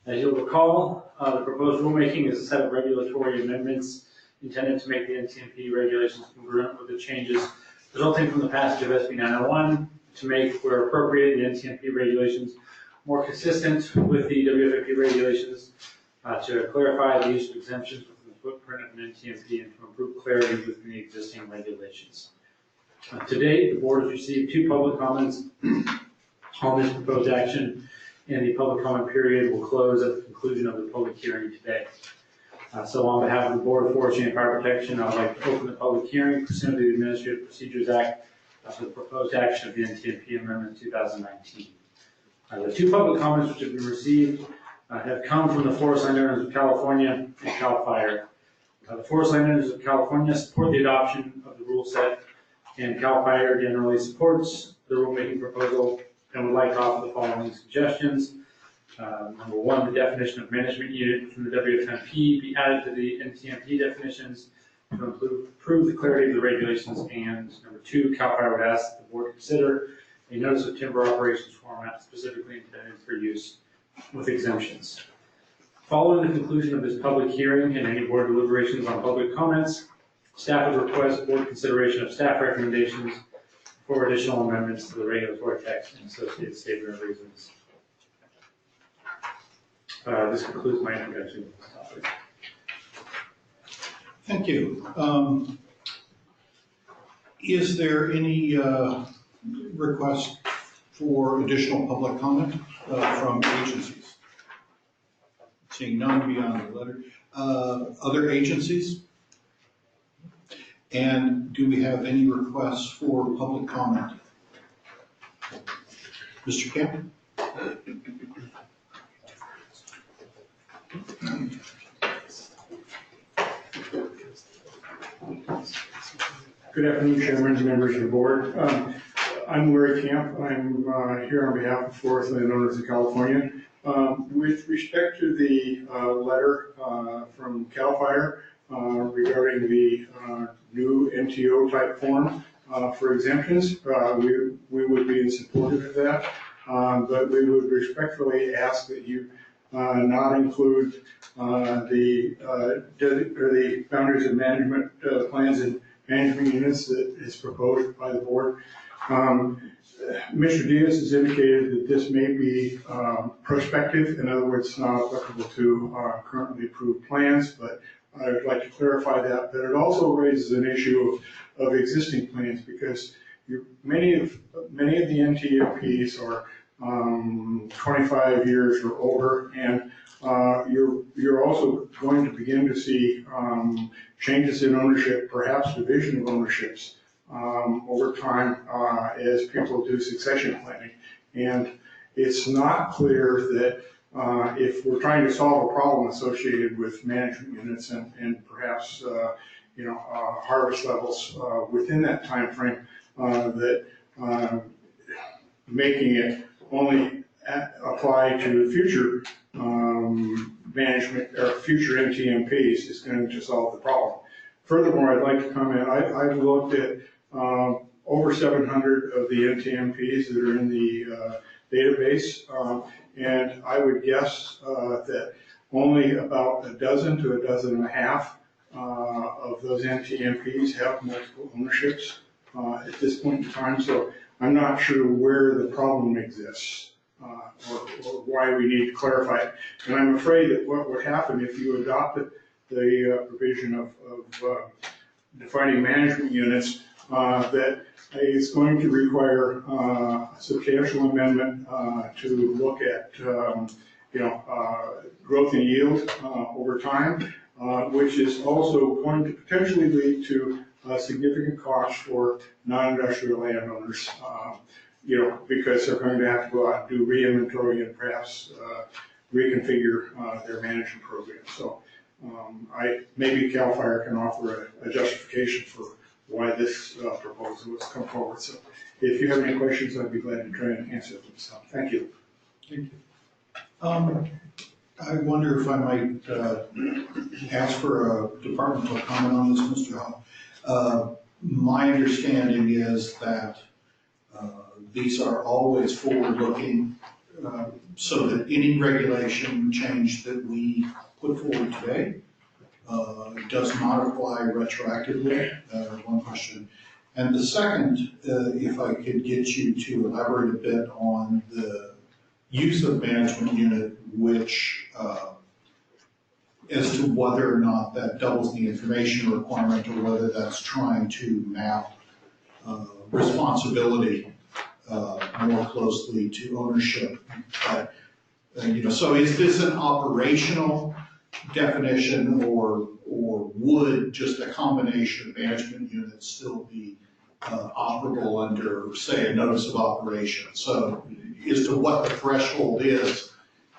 As you'll recall, the proposed rulemaking is a set of regulatory amendments intended to make the NTMP regulations congruent with the changes resulting from the passage of SB 901 to make, where appropriate, the NTMP regulations more consistent with the WFAP regulations, to clarify the use of exemptions within the footprint of an NTMP and to improve clarity within the existing regulations. To date, the board has received 2 public comments on this proposed action, and the public comment period will close at the conclusion of the public hearing today. So on behalf of the Board of Forestry and Fire Protection, I would like to open the public hearing pursuant to the Administrative Procedures Act for the proposed action of the NTMP Amendment 2019. The 2 public comments which have been received have come from the Forest Landowners of California and CAL FIRE. The Forest Landowners of California support the adoption of the rule set, and CAL FIRE generally supports the rulemaking proposal and would like to offer the following suggestions. Number 1, the definition of management unit from the WFMP be added to the NTMP definitions to improve the clarity of the regulations. And number 2, CAL FIRE would ask that the board consider a notice of timber operations format specifically intended for use with exemptions. Following the conclusion of this public hearing and any board deliberations on public comments, staff would request board consideration of staff recommendations for additional amendments to the regulatory text and associated statement of reasons. This concludes my introduction to this topic. Thank you. Is there any request for additional public comment from agencies? Seeing none beyond the letter. Other agencies? And do we have any requests for public comment? Mr. Kemp? Good afternoon, Chairman and members of the board. I'm Larry Camp. I'm here on behalf of Forest Landowners of California. With respect to the letter from CAL FIRE regarding the new MTO type form for exemptions, we would be in support of that, but we would respectfully ask that you not include the boundaries of management plans and management units that is proposed by the board. Mr. Diaz has indicated that this may be prospective, in other words, not applicable to currently approved plans, but I would like to clarify that. But it also raises an issue of existing plans, because many of the NTMPs are 25 years or older, and you're also going to begin to see changes in ownership, perhaps division of ownerships over time as people do succession planning. And it's not clear that if we're trying to solve a problem associated with management units and perhaps harvest levels within that time frame, that making it only apply to future management or future NTMPs is going to solve the problem. Furthermore, I'd like to comment, I've looked at over 700 of the NTMPs that are in the database, and I would guess that only about a dozen to a dozen and a half of those NTMPs have multiple ownerships at this point in time, so I'm not sure where the problem exists or why we need to clarify it. And I'm afraid that what would happen if you adopted the provision of defining management units, that it's going to require a substantial amendment to look at growth and yield over time, which is also going to potentially lead to significant costs for non-industrial landowners, because they're going to have to go out and do re-inventory and perhaps reconfigure their management program. So maybe CAL FIRE can offer a justification for why this proposal has come forward. So if you have any questions, I'd be glad to try and answer them. So thank you. Thank you. I wonder if I might ask for a departmental comment on this, Mr. Hall. My understanding is that these are always forward-looking, so that any regulation change that we put forward today does not apply retroactively, one question. And the second, if I could get you to elaborate a bit on the use of management unit, which as to whether or not that doubles the information requirement or whether that's trying to map responsibility more closely to ownership. But, so is this an operational definition, or would just a combination of management units still be operable under, say, a notice of operation? So as to what the threshold is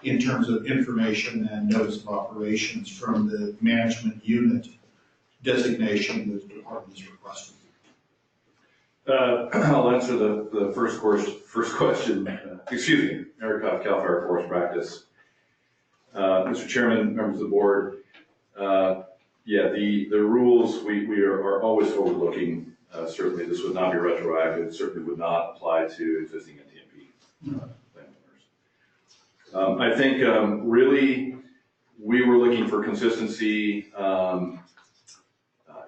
in terms of information and notice of operations from the management unit designation the department is requesting. I'll answer the first question. Excuse me, Eric Huff, CAL FIRE Forest Practice. Mr. Chairman, members of the board, the rules, we are always overlooking. Certainly this would not be retroactive, certainly would not apply to existing NTMP landowners. I think really we were looking for consistency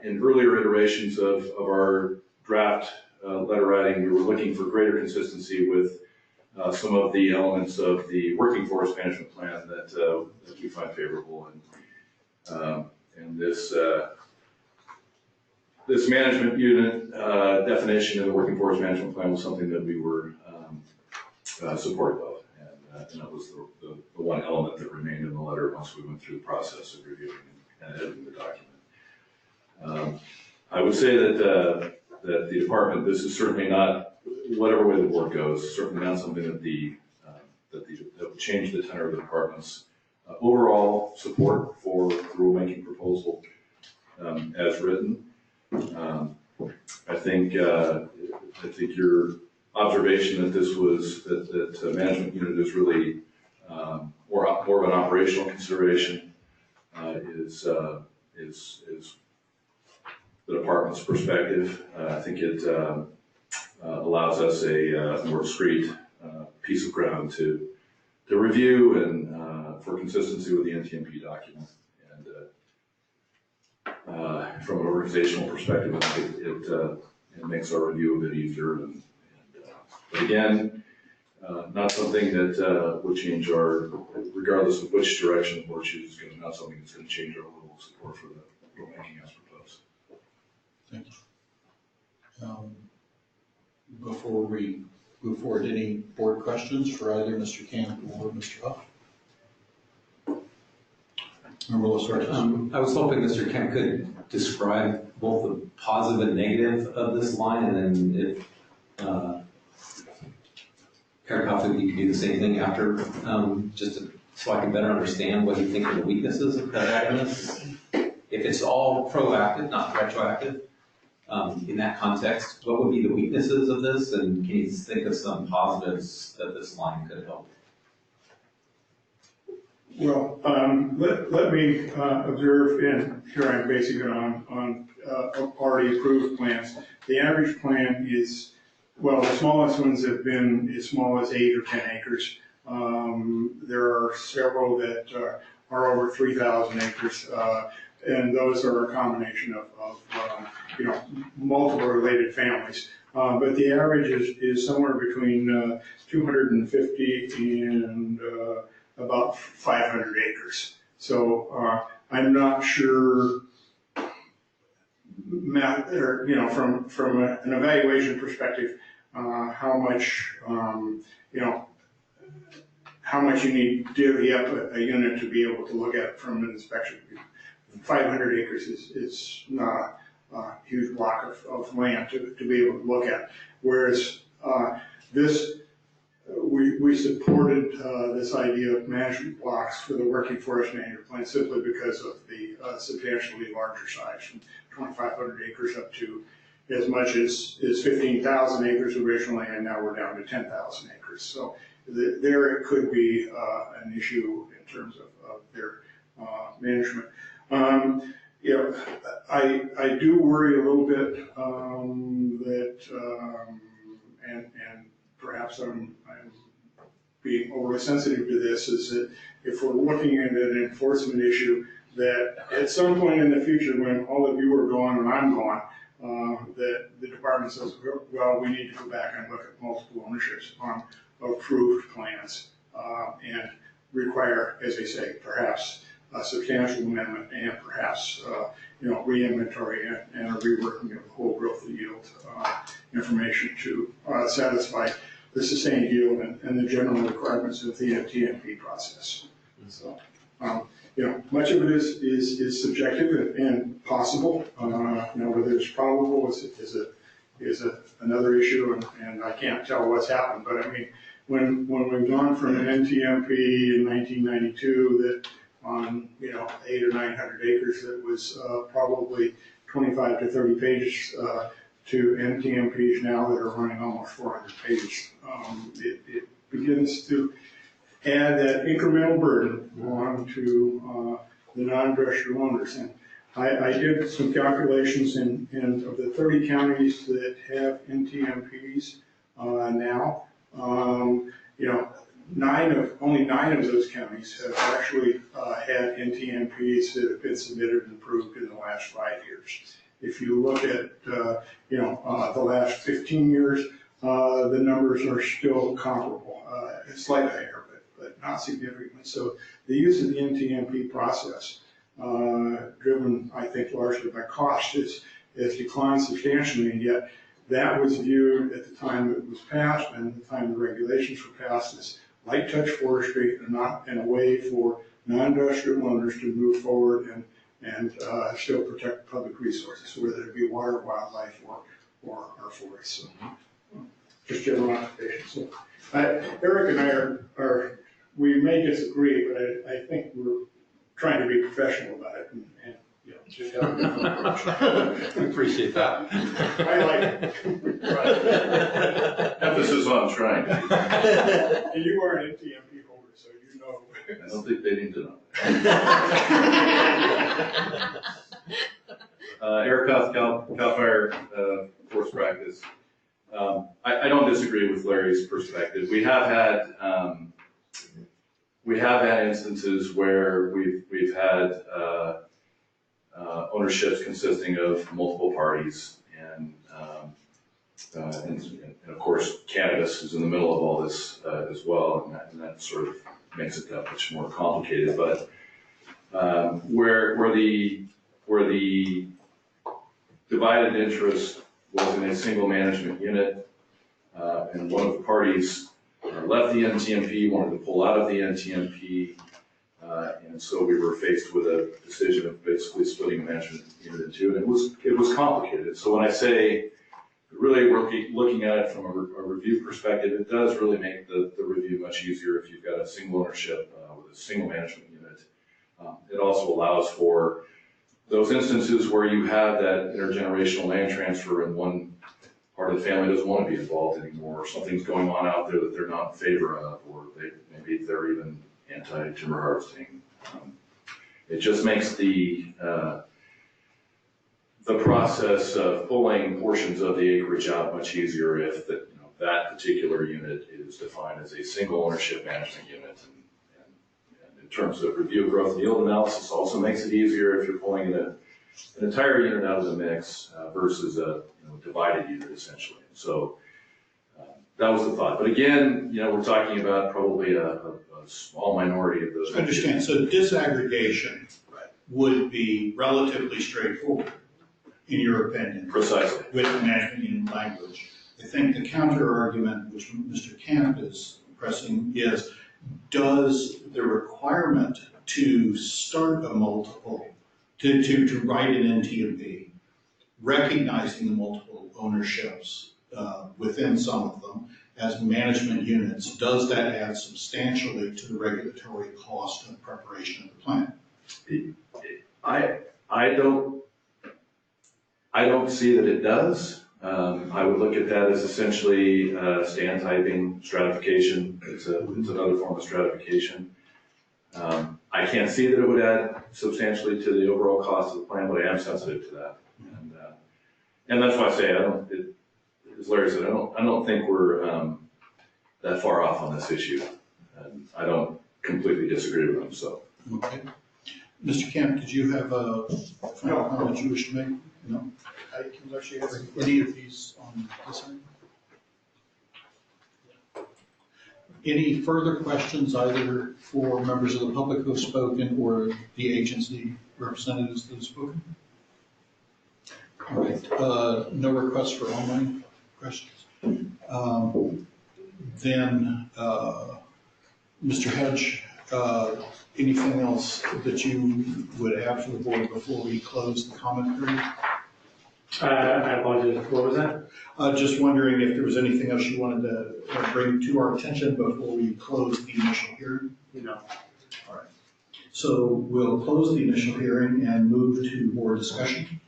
in earlier iterations of our draft letter writing. We were looking for greater consistency with some of the elements of the working forest management plan that we find favorable. And this management unit definition in the working forest management plan was something that we were supportive of. And that was the one element that remained in the letter once we went through the process of reviewing and editing the document. I would say that the department, this is certainly not, whatever way the board goes, certainly not something that that would change the tenor of the department's overall support for the rulemaking proposal as written. I think your observation that this was, that management unit is really more of an operational consideration is the department's perspective. I think it allows us a more discreet piece of ground to review and for consistency with the NTMP document. And from an organizational perspective, I think it makes our review a bit easier. But again, not something that would change our, regardless of which direction the board chooses, not something that's going to change our level of support for the rulemaking as proposed. Thank you. Before we move forward, any board questions for either Mr. Camp or Mr. Huff? I was hoping Mr. Kemp could describe both the positive and negative of this line, and then if Paragraph, you could do the same thing after, so I can better understand what you think are the weaknesses of that evidence. If it's all proactive, not retroactive, in that context, what would be the weaknesses of this, and can you think of some positives that this line could help? Well, let me observe, and here I'm basing it on already approved plans. The average plan is, well, the smallest ones have been as small as 8 or 10 acres. There are several that are over 3,000 acres, and those are a combination of multiple related families. But the average is somewhere between 250 and about 500 acres. So I'm not sure, from an evaluation perspective, how much you need to divvy up a unit to be able to look at it from an inspection. 500 acres is not a huge block of land to be able to look at. Whereas we supported this idea of management blocks for the working forest management plan simply because of the substantially larger size, from 2,500 acres up to as much as 15,000 acres originally, and now we're down to 10,000 acres. So there it could be an issue in terms of their management. I do worry a little bit that, and perhaps I'm being overly sensitive to this, is that if we're looking at an enforcement issue, that at some point in the future, when all of you are gone and I'm gone, that the department says, well, we need to go back and look at multiple ownerships on approved plans and require, as I say, perhaps a substantial amendment and perhaps, re-inventory and a reworking of the whole growth and yield information to satisfy the sustained yield and the general requirements of the TMP process. So, much of it is subjective and possible. Whether it's probable is another issue, and I can't tell what's happened. But I mean, when we've gone from an NTMP in 1992 that on 800 or 900 acres that was probably 25 to 30 pages to NTMPs now that are running almost 400 pages, it begins to add that incremental burden on to the non-industrial owners. And I did some calculations in of the 30 counties that have NTMPs now, only nine of those counties have actually had NTMPs that have been submitted and approved in the last 5 years. If you look at the last 15 years, the numbers are still comparable, slightly higher, but not significant. So the use of the NTMP process, driven, I think, largely by cost, has declined substantially, and yet that was viewed at the time it was passed and at the time the regulations were passed as light touch forestry and a way for non-industrial owners to move forward and still protect public resources, whether it be water, wildlife, or our forests. So, just general observation. So, Eric and I we may disagree, but I think we're trying to be professional about it and just have a different approach. Appreciate that. I like it. Emphasis on trying. And you are an NTMP holder, so you know. I don't think they need to know. Eric Huff, Cal Fire Force Practice. I don't disagree with Larry's perspective. We have had instances where we've had ownerships consisting of multiple parties, and of course cannabis is in the middle of all this as well, and that sort of makes it that much more complicated. But where the divided interest was in a single management unit, and one of the parties left the NTMP, wanted to pull out of the NTMP, and so we were faced with a decision of basically splitting the management unit in two, and it was complicated. So when I say really looking at it from a review perspective, it does really make the review much easier if you've got a single ownership with a single management unit. It also allows for those instances where you have that intergenerational land transfer and one part of the family doesn't want to be involved anymore, or something's going on out there that they're not in favor of, or maybe they're even anti-timber harvesting. It just makes the process of pulling portions of the acreage out much easier if that particular unit is defined as a single ownership management unit. And in terms of review, growth, and yield analysis, also makes it easier if you're pulling an entire unit out of the mix versus a divided unit essentially. So that was the thought. But again, we're talking about probably a small minority of those. I understand. So disaggregation would be relatively straightforward, in your opinion. Precisely. With management unit language. I think the counter argument, which Mr. Camp is pressing, is does the requirement to start a multiple, to write an NTMP, recognizing the multiple ownerships within some of them as management units, does that add substantially to the regulatory cost and preparation of the plan? I don't see that it does. I would look at that as essentially stand typing stratification. It's another form of stratification. I can't see that it would add substantially to the overall cost of the plan, but I am sensitive to that. And that's why I say as Larry said, I don't think we're that far off on this issue. And I don't completely disagree with him. So. Okay. Mr. Camp, did you have a final comment you wish to make? No? Unless you have any of these on this end? Any further questions either for members of the public who have spoken or the agency representatives that have spoken? All right, no requests for online questions. Then, Mr. Hedge, anything else that you would add for the board before we close the comment period? I apologize, what was that? Just wondering if there was anything else you wanted to bring to our attention before we close the initial hearing? No. All right. So we'll close the initial hearing and move to board discussion.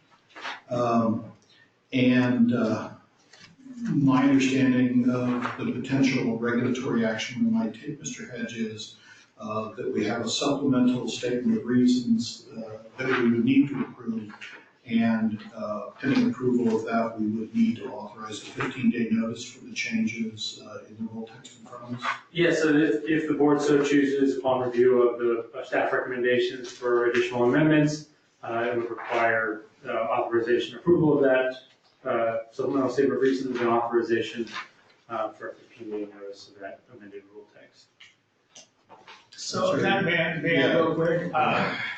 My understanding of the potential regulatory action we might take, Mr. Hedge, is that we have a supplemental statement of reasons that we would need to approve, and pending approval of that, we would need to authorize a 15-day notice for the changes in the rule text in front of us. Yes, so if the board so chooses upon review of the staff recommendations for additional amendments, it would require authorization approval of that supplemental statement of reasons and authorization for a 15-day notice of that amended rule text. So that may I real quick?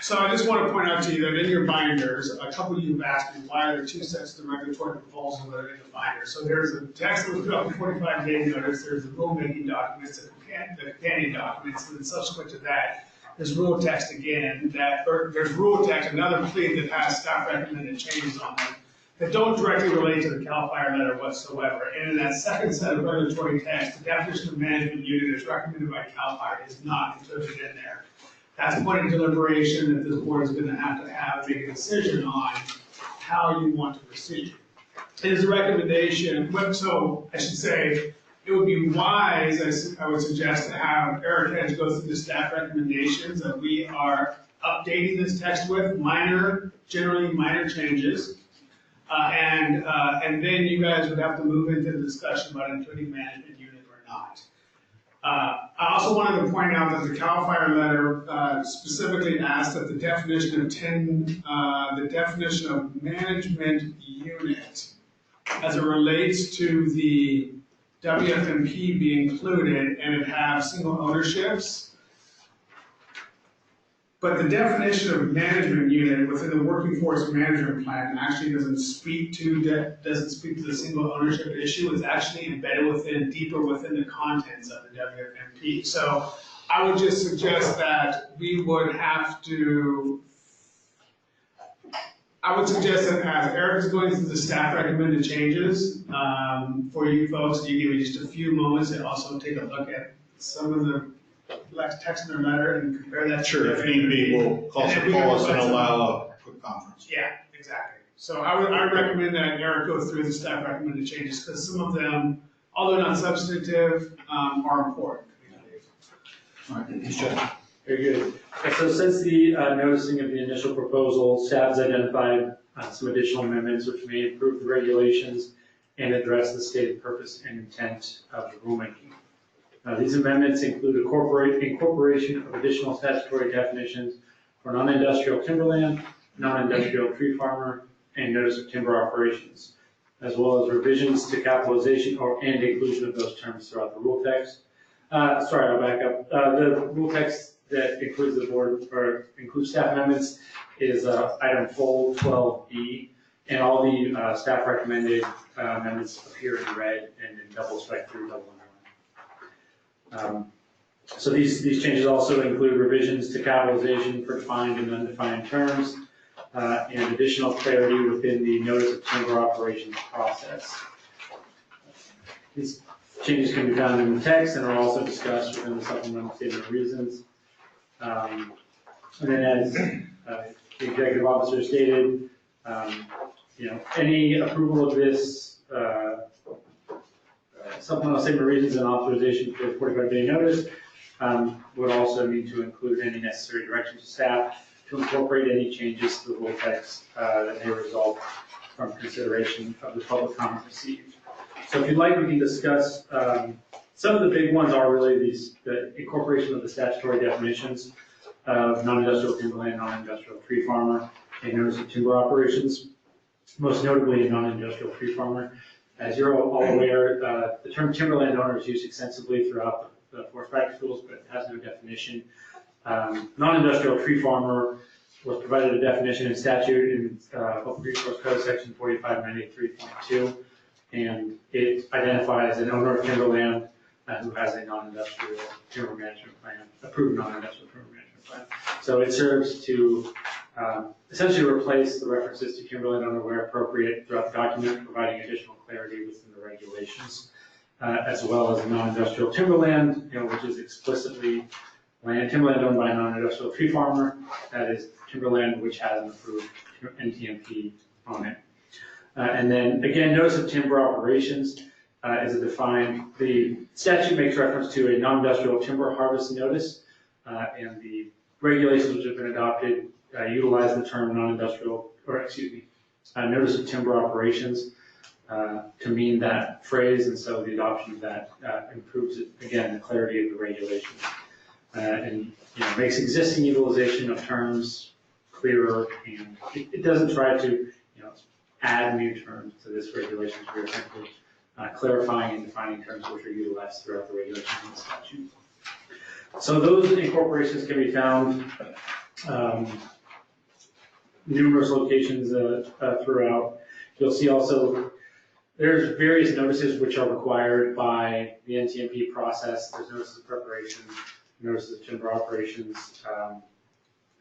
So I just want to point out to you that in your binders, a couple of you have asked me why are there two sets of regulatory proposals that are in the binder. So there's a text that was put up in 45-day notice, there's the rulemaking documents, the companion documents, and then subsequent to that, there's rule text again, there's rule text, another plea that has staff recommended changes on them that don't directly relate to the CAL FIRE letter whatsoever. And in that second set of regulatory text, the definition of management unit as recommended by CAL FIRE is not included in there. That's a point of deliberation that this board is going to have make a decision on how you want to proceed. It is a recommendation, so I should say, it would be wise, I would suggest, to have Eric Hedge go through the staff recommendations that we are updating this text with, generally minor changes. And then you guys would have to move into the discussion about including management unit or not. I also wanted to point out that the CAL FIRE letter specifically asked that the definition of management unit as it relates to the WFMP be included and it have single ownerships. But the definition of management unit within the working force management plan actually doesn't speak to the single ownership issue. It's actually embedded deeper within the contents of the WFMP. So I would just suggest that we would have to, as Eric is going through the staff recommended changes for you folks, you give me just a few moments and also take a look at some of the text in their letter and compare that. Sure, if need be, we'll call some calls and allow a quick conference. Yeah, exactly. So I recommend that Eric go through the staff recommended changes because some of them, although not substantive, are important. All right, Ms. Judge. Very good. So since the noticing of the initial proposal, staff has identified some additional amendments which may improve the regulations and address the stated purpose and intent of the rulemaking. These amendments include incorporation of additional statutory definitions for non-industrial timberland, non-industrial tree farmer, and notice of timber operations, as well as revisions to capitalization and inclusion of those terms throughout the rule text. Sorry, I'll back up. The rule text that includes the board or includes staff amendments is item fold 12B, and all the staff recommended amendments appear in red and in double strike through double underline. So these changes also include revisions to capitalization for defined and undefined terms, and additional clarity within the notice of timber operations process. These changes can be found in the text and are also discussed within the supplemental statement of reasons. And then as the executive officer stated, any approval of this supplemental statement of reasons and authorization for 45-day notice would also need to include any necessary direction to staff to incorporate any changes to the rule text that may result from consideration of the public comment received. So if you'd like, we can discuss, some of the big ones are really the incorporation of the statutory definitions of non-industrial timberland, non-industrial tree farmer, and notice of timber operations, most notably a non-industrial tree farmer. As you're all aware, the term timberland owner is used extensively throughout forest practice rules, but it has no definition. Non-industrial tree farmer was provided a definition in statute in Public Resource Code section 4593.2, and it identifies an owner of timberland who has a non-industrial timber management plan, approved non-industrial timber management plan. So it serves to essentially replace the references to timberland owner where appropriate throughout the document, providing additional clarity within the regulations, as well as non-industrial timberland, which is explicitly timberland owned by a non-industrial tree farmer. That is timberland which has an approved NTMP on it. And then again, notice of timber operations is defined. The statute makes reference to a non-industrial timber harvest notice, and the regulations which have been adopted utilize the term non-industrial, or excuse me, notice of timber operations to mean that phrase, and so the adoption of that improves, again, the clarity of the regulations. And makes existing utilization of terms clearer, and it doesn't try to add new terms to this regulation. We are simply clarifying and defining terms which are utilized throughout the regulations and the statute. So those incorporations can be found numerous locations throughout. You'll see also there's various notices which are required by the NTMP process. There's notices of preparation, notices of timber operations.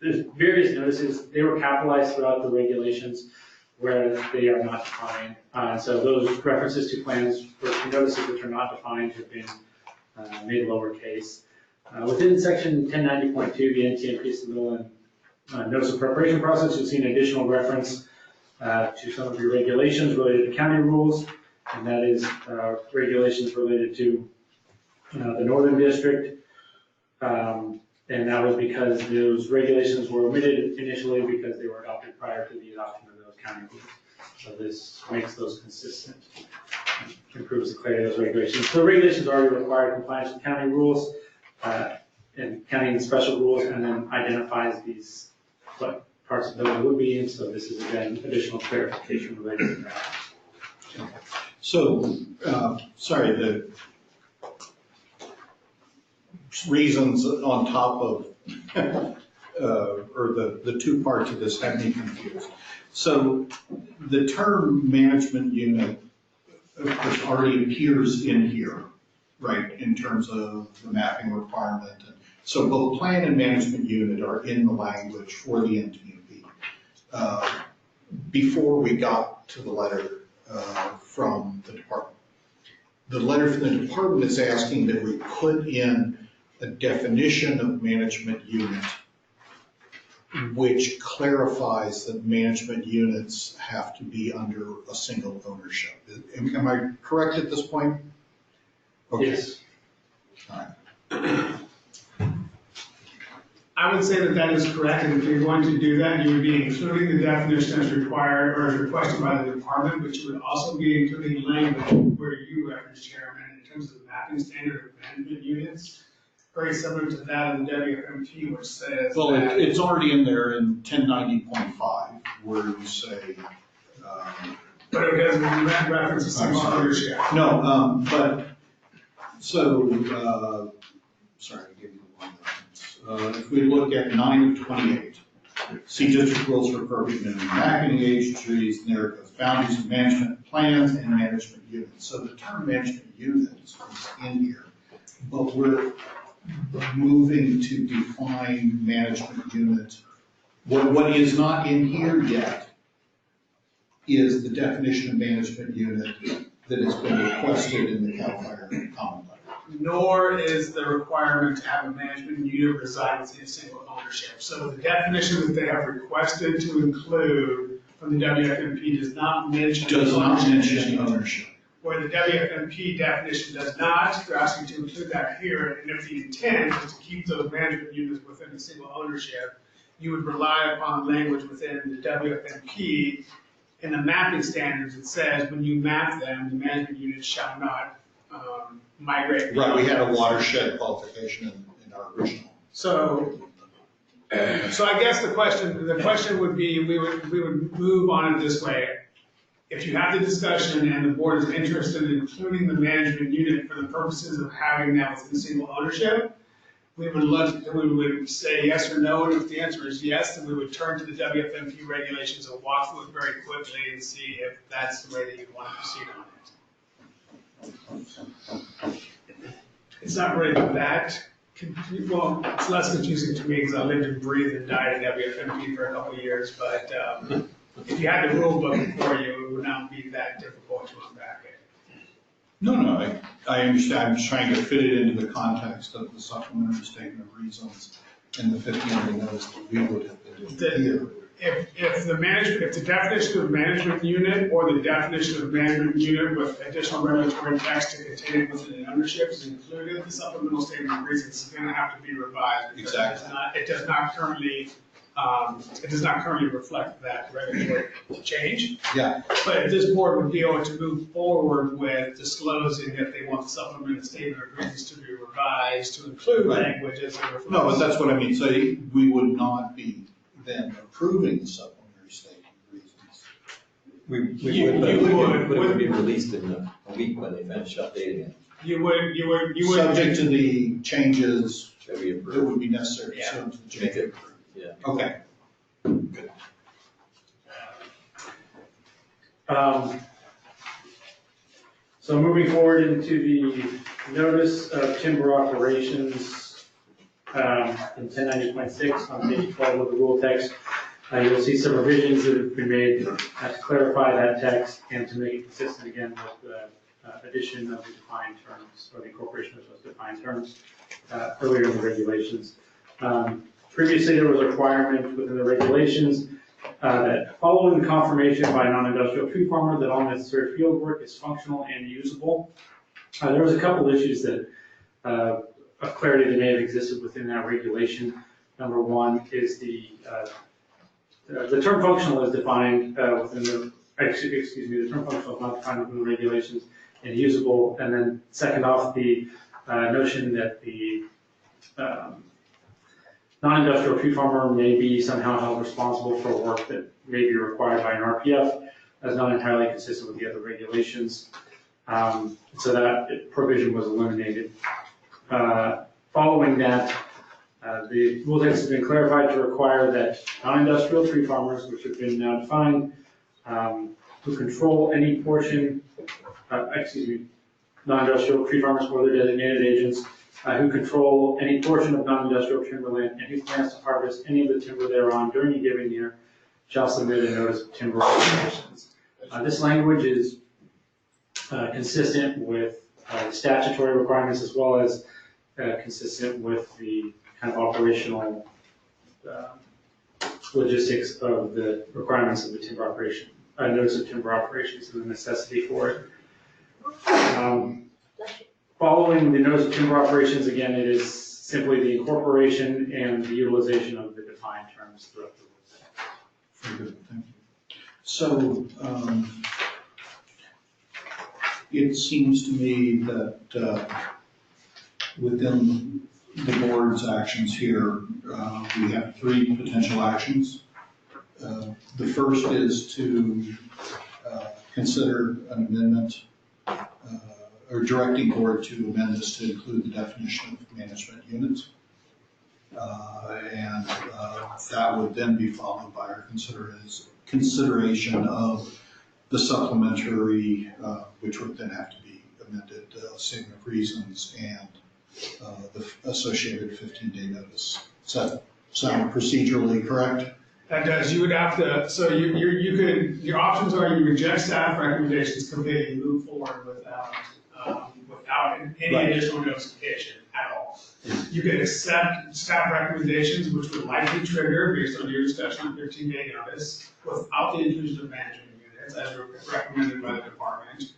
There's various notices. They were capitalized throughout the regulations, whereas they are not defined. So those references to plans or to notices which are not defined have been made lowercase. Within section 1090.2, the NTMP submittal and notice of preparation process, you'll see an additional reference to some of your regulations related to county rules, and that is regulations related to the Northern District. And that was because those regulations were omitted initially because they were adopted prior to the adoption of those county rules. So this makes those consistent, improves the clarity of those regulations. So regulations already require compliance with county rules and county and special rules, and then identifies these what parts of those would be. And so this is again additional clarification related to that. So, sorry, the reasons on top of, or the two parts of this have me confused. So the term management unit, of course, already appears in here, right, in terms of the mapping requirement. So both plan and management unit are in the language for the NTMP. Before we got to the letter from the department. The letter from the department is asking that we put in a definition of management unit which clarifies that management units have to be under a single ownership. Am I correct at this point? Okay. Yes. All right. I would say that that is correct, and if you're going to do that, you would be including the definition as required or as requested by the department, but you would also be including language where you reference, Chairman, in terms of the mapping standard of management units, very similar to that in the WFMP, which says Well, that, it's already in there in 1090.5 where you say. but it doesn't reference a single ownership. No, but, so, sorry, I gave you the one reference. If we look at 9 of 28, see district rules for appropriate minimum mapping age, trees, and there it goes, boundaries of management plans and management units. So the term management units is in here, but we're moving to define management unit. What is not in here yet is the definition of management unit that has been requested in the CAL FIRE common letter. Nor is the requirement to have a management unit reside within a single ownership. So the definition that they have requested to include from the WFMP does not mention ownership. Where the WFMP definition does not, they're asking to include that here, and if the intent is to keep those management units within a single ownership, you would rely upon language within the WFMP. In the mapping standards, it says when you map them, the management units shall not migrate. Right, we had a watershed qualification in our original. So I guess the question would be, we would move on it this way. if you have the discussion and the board is interested in including the management unit for the purposes of having that within single ownership, we would say yes or no, and if the answer is yes, then we would turn to the WFMP regulations and walk through it very quickly and see if that's the way that you'd want to proceed on it. It's not really that, well, it's less confusing to me because I lived and breathed and died at WFMP for a couple of years, but if you had the rule book before you, it would not be that difficult to unpack it. No, I understand. I'm just trying to fit it into the context of the supplementary statement of reasons and the 15-day notice that we would have been doing here. If the definition of management unit or the definition of management unit with additional regulatory text to contain it within an ownership is included, the supplemental statement of reasons is going to have to be revised. Exactly. It does not currently reflect that regulatory change. Yeah. But this board would be able to move forward with disclosing that they want the supplemental statement of reasons to be revised to include language as it reflects. No, but that's what I mean. So we would not be then approving the supplementary statement of reasons. We would, but it would be released in a week when they finish updating it. You would. Subject to the changes that would be necessary pursuant to the change. Yeah. Okay. Good. So moving forward into the notice of timber operations, in 1090.6 on page 12 of the rule text, you'll see some revisions that have been made to clarify that text and to make it consistent again with the addition of the defined terms, or the incorporation of those defined terms earlier in the regulations. Previously, there was a requirement within the regulations that following confirmation by a non-industrial tree farmer that all necessary field work is functional and usable. There was a couple issues that of clarity that may have existed within that regulation. Number one is the term functional is defined within the, the term functional is not defined within the regulations, and usable. And then second off, the notion that the non-industrial tree farmer may be somehow held responsible for work that may be required by an RPF as not entirely consistent with the other regulations. So that provision was eliminated. Following that, the rule text has been clarified to require that non-industrial tree farmers, which have been now defined, who control any portion, non-industrial tree farmers or their designated agents, who control any portion of non-industrial timberland and who plans to harvest any of the timber thereon during a given year shall submit a notice of timber operations. This language is consistent with statutory requirements as well as consistent with the kind of operational logistics of the requirements of the timber operation, notice of timber operations and the necessity for it. Following the notice of timber operations, again, it is simply the incorporation and the utilization of the defined terms throughout the rule. Very good, thank you. So it seems to me that within the board's actions here, we have three potential actions. The first is to consider an amendment or directing board to amend this to include the definition of management units. And that would then be followed by our consideration of the supplementary, which would then have to be amended, statement of reasons and the associated 15-day notice. Does that sound procedurally correct? That does. You would have to, so you could, your options are you reject staff recommendations completely, move forward without any additional notification at all. You could accept staff recommendations, which would likely trigger, based on your discussion on 15-day notice, without the inclusion of management units as recommended by the department.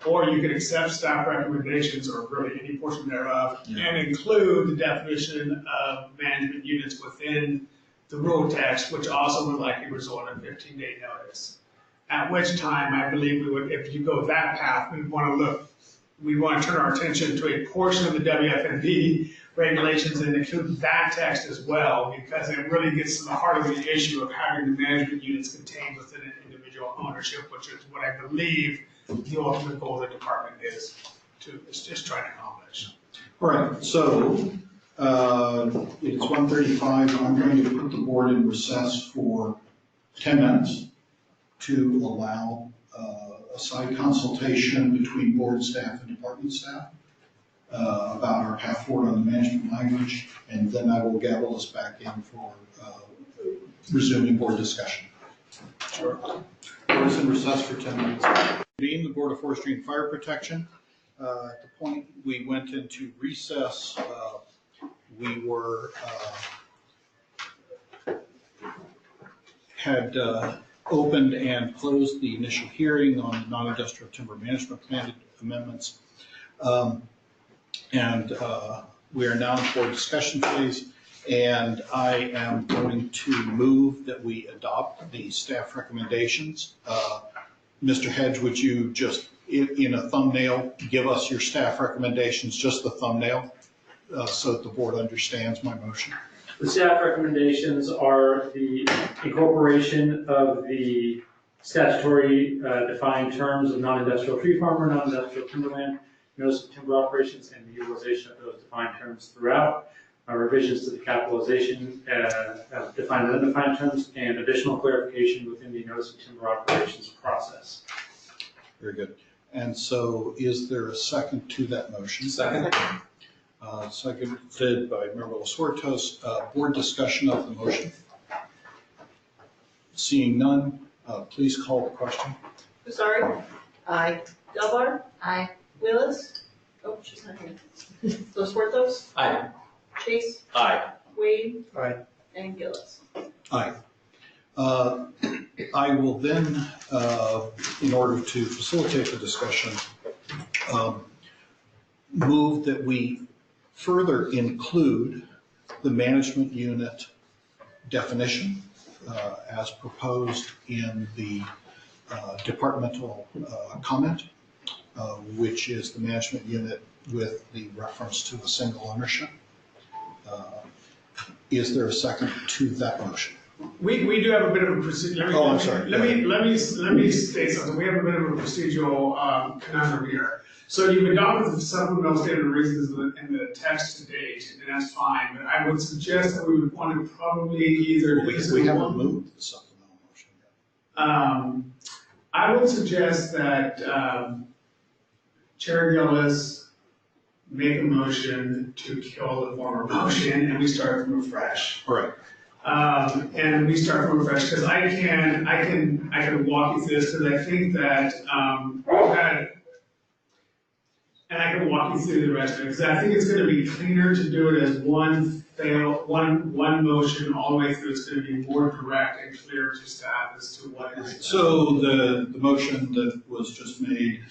Or you could accept staff recommendations, or really any portion thereof, and include the definition of management units within the rule text, which also would likely result in a 15-day notice. At which time, I believe we would, if you go that path, we want to turn our attention to a portion of the WFMP regulations and include that text as well, because it really gets to the heart of the issue of having the management units contained within an individual owner. ownership, which is what I believe the ultimate goal of the department is trying to accomplish. All right, so it is 1:35. I'm going to put the board in recess for 10 minutes to allow a side consultation between board staff and department staff about our path forward on the management language, and then I will gavel us back in for resuming board discussion. Sure. Board is in recess for 10 minutes. Convene the Board of Forestry and Fire Protection. At the point we went into recess, we were, had opened and closed the initial hearing on the non-industrial timber management plan amendments. And we are now in the board discussion phase, and I am going to move that we adopt the staff recommendations. Mr. Hedge, would you just, in a thumbnail, give us your staff recommendations, just the thumbnail, so that the board understands my motion? The staff recommendations are the incorporation of the statutory defined terms of non-industrial tree farmer, non-industrial timberland, notice of timber operations, and the utilization of those defined terms throughout, revisions to the capitalization of defined and undefined terms, and additional clarification within the notice of timber operations process. Very good. And so is there a second to that motion? Second. Seconded by Member Los Huertas. Board discussion of the motion. Seeing none, please call the question. Husari? Aye. Delbar? Aye. Willis? Oh, she's not here. Los Huertas? Aye. Chase? Aye. Wade? Aye. And Gillis. Aye. I will then, in order to facilitate the discussion, move that we further include the management unit definition as proposed in the departmental comment, which is the management unit with the reference to the single ownership. Is there a second to that motion? We do have a bit of a procedure. I'm sorry. Let me state something. We have a bit of a procedural conundrum here. So you've adopted the supplemental statement of reasons in the text to date, and that's fine. But I would suggest that we would want to probably either We haven't moved the supplemental motion yet. I would suggest that Chair Gillis make a motion to kill the former motion, and we start from afresh. All right. And we start from afresh, because I can walk you through this, because I think that we've had, and I can walk you through the rest of it, because I think it's going to be cleaner to do it as one motion all the way through. It's going to be more direct and clear to staff as to what is. So the motion that was just made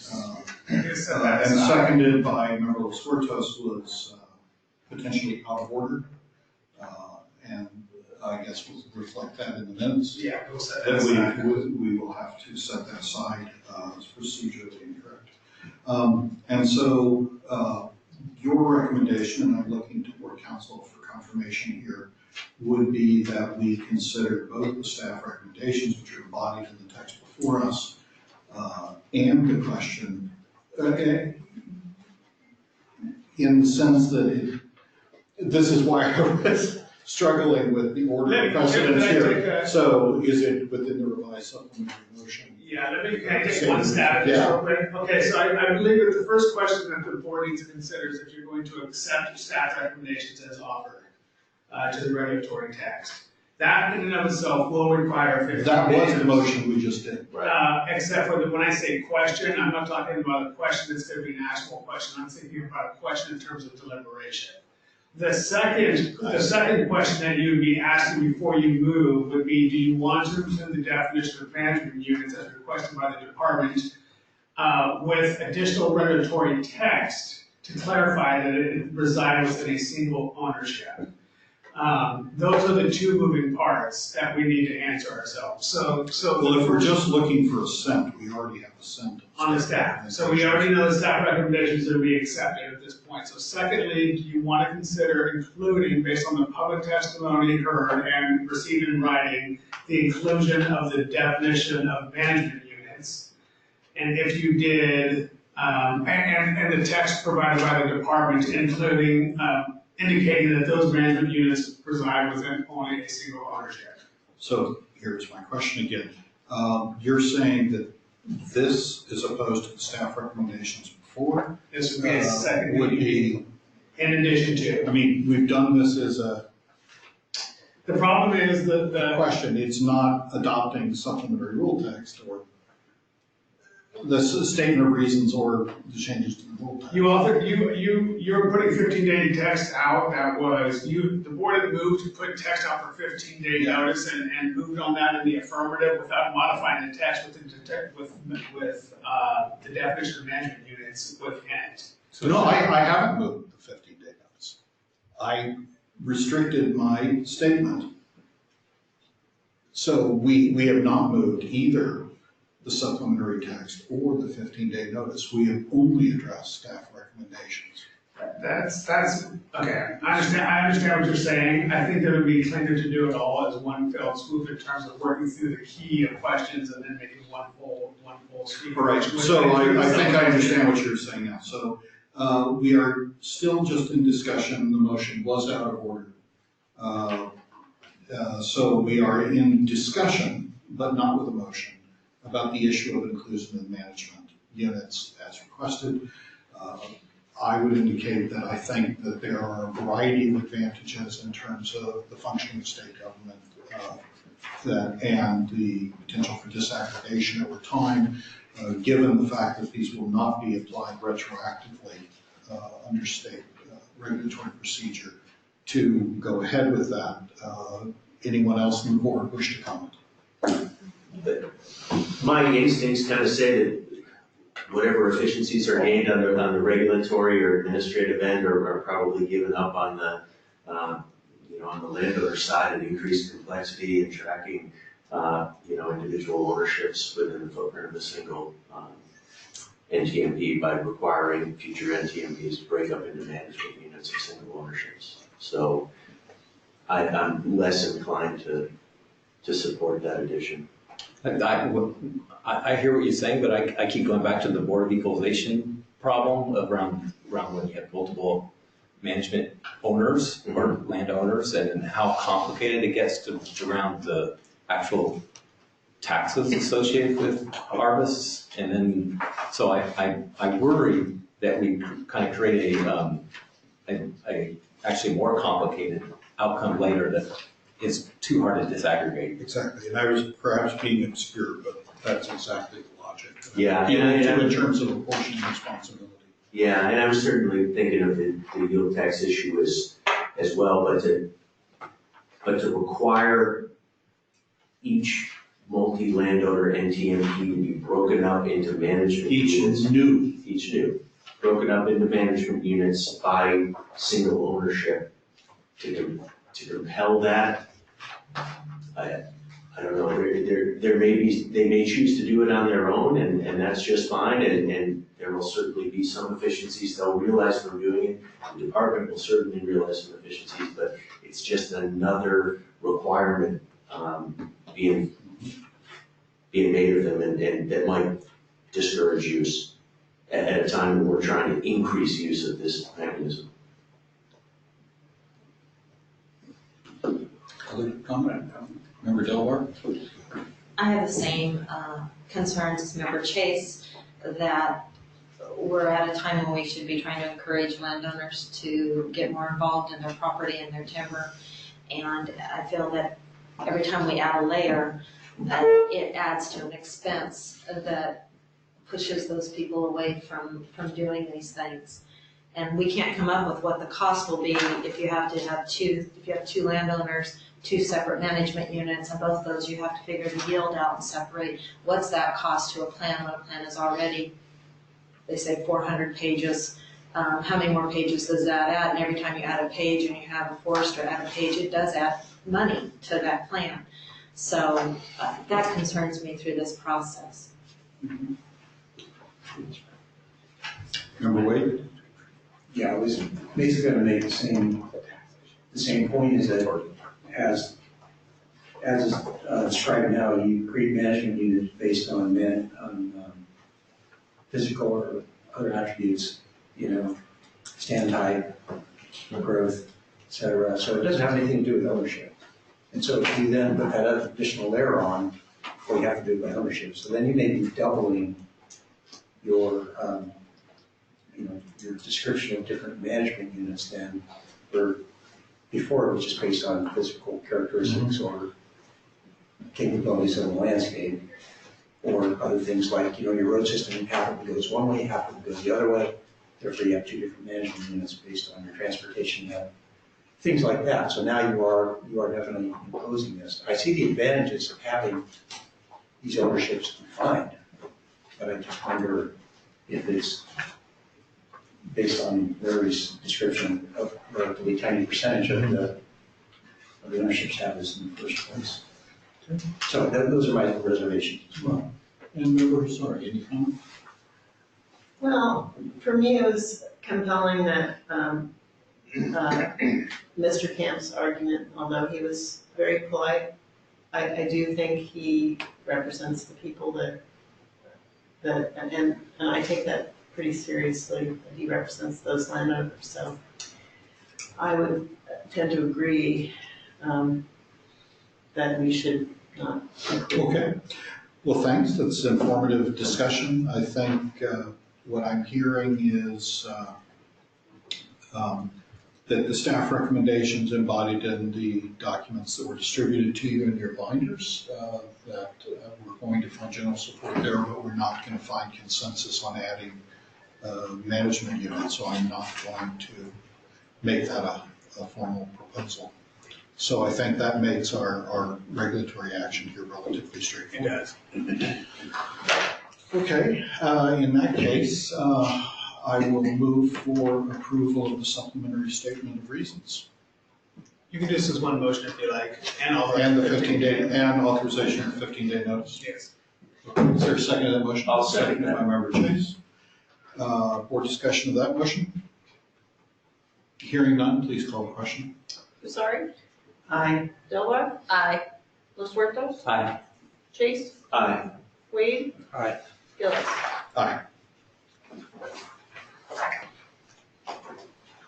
and seconded by Member Los Huertas was potentially out of order, and I guess we'll reflect that in the minutes. Yeah, we'll set that aside. We will have to set that aside as procedurally incorrect. And so your recommendation, and I'm looking to board counsel for confirmation here, would be that we consider both the staff recommendations, which are embodied in the text before us, and the question, in the sense that this is why I was struggling with the order of precedence here. So is it within the revised supplementary motion? Yeah, can I take one stab at this real quick? Okay, so I believe that the first question that the board needs to consider is if you're going to accept staff recommendations as offered to the regulatory text. That in and of itself will require 15 That was pages. the motion we just did. Except for when I say question, I'm not talking about a question that's going to be an actual question. I'm thinking about a question in terms of deliberation. The second question that you would be asking before you move would be, do you want to include the definition of management units as requested by the department with additional regulatory text to clarify that it resides in a single ownership? Those are the two moving parts that we need to answer ourselves. Well, if we're just looking for assent, we already have assent. On the staff. So we already know the staff recommendations are being accepted at this point. So secondly, do you want to consider including, based on the public testimony heard and received in writing, the inclusion of the definition of management unit And if you did, and the text provided by the department, including, indicating that those management units reside within only a single ownership. So here's my question again. You're saying that this, as opposed to the staff recommendations before, This would be a second. would be, In addition to. I mean, we've done this as a The problem is that the. question. It's not adopting supplementary rule text or the statement of reasons or the changes to the rule text. You're putting 15-day text out. That was, the board had moved to put text out for 15-day notice and moved on that in the affirmative without modifying the text with the definition of management units within it. So no, I haven't moved the 15-day notice. I restricted my statement. So we have not moved either the supplementary text or the 15-day notice. We have only addressed staff recommendations. That's, okay, I understand what you're saying. I think that it would be cleaner to do it all as one fell swoop in terms of working through the key of questions and then making one full speech. All right, so I think I understand what you're saying now. So we are still just in discussion. The motion was out of order. So we are in discussion, but not with a motion, about the issue of inclusion in management units as requested. I would indicate that I think that there are a variety of advantages in terms of the functioning of state government and the potential for disaggregation over time, given the fact that these will not be applied retroactively under state regulatory procedure, to go ahead with that. Anyone else in the board wish to comment? My instincts kind of say that whatever efficiencies are gained on the regulatory or administrative end are probably given up on the, on the landowner side of increased complexity and tracking, individual ownerships within the footprint of a single NTMP by requiring future NTMPs to break up into management units of single ownerships. So I'm less inclined to support that addition. I hear what you're saying, but I keep going back to the Board of Equalization problem around when you have multiple management owners or landowners and how complicated it gets around the actual taxes associated with harvests. And then, so I worry that we kind of create a actually more complicated outcome later that is too hard to disaggregate. Exactly, and I was perhaps being obscure, but that's exactly the logic. Yeah, in terms of apportioning responsibility. Yeah, and I was certainly thinking of the yield tax issue as well, but to require each multi-landowner NTMP to be broken up into management units. Each new, broken up into management units by single ownership to compel that. I don't know, there may be, they may choose to do it on their own and that's just fine and there will certainly be some efficiencies they'll realize from doing it. The department will certainly realize some efficiencies, but it's just another requirement being made of them and that might discourage use at a time when we're trying to increase use of this mechanism. Other comment? Member Delaware? I have the same concerns as Member Chase, that we're at a time when we should be trying to encourage landowners to get more involved in their property and their timber. And I feel that every time we add a layer, it adds to an expense that pushes those people away from doing these things. And we can't come up with what the cost will be if you have two landowners, two separate management units, and both of those you have to figure the yield out and separate. What's that cost to a plan when a plan is already, they say 400 pages. How many more pages does that add? And every time you add a page and you have a forester add a page, it does add money to that plan. So that concerns me through this process. Member Wade? Yeah, I was basically going to make the same point, is that as described now, you create management units based on physical or other attributes, stand height, growth, et cetera. So it doesn't have anything to do with ownership. And so if you then put that additional layer on, well, you have to do it by ownership. So then you may be doubling your, your description of different management units than where before it was just based on physical characteristics or capabilities of the landscape, or other things like, your road system, half of it goes one way, half of it goes the other way. Therefore, you have two different management units based on your transportation net, things like that. So now you are definitely imposing this. I see the advantages of having these ownerships defined, but I just wonder if it's based on Larry's description of relatively tiny percentage of the ownership status in the first place. So those are my reservations as well. And member, sorry, any comment? Well, for me, it was compelling that Mr. Camp's argument, although he was very polite, I do think he represents the people and I take that pretty seriously, that he represents those landowners. So I would tend to agree that we should not include. Okay. Well, thanks. That's informative discussion. I think what I'm hearing is that the staff recommendations embodied in the documents that were distributed to you in your binders, that we're going to find general support there, but we're not going to find consensus on adding management units, so I'm not going to make that a formal proposal. So I think that makes our regulatory action here relatively straightforward. It does. Okay, in that case, I will move for approval of the supplementary statement of reasons. You can do this as one motion if you like, And the 15-day, and authorization of 15-day notice. Yes. Is there a second to that motion? I'll second that. By Member Chase. Board discussion of that motion? Hearing none, please call the question. Sorry? Aye. Dilbar? Aye. Los Huertos? Aye. Chase? Aye. Wade? Aye. Gillis? Aye.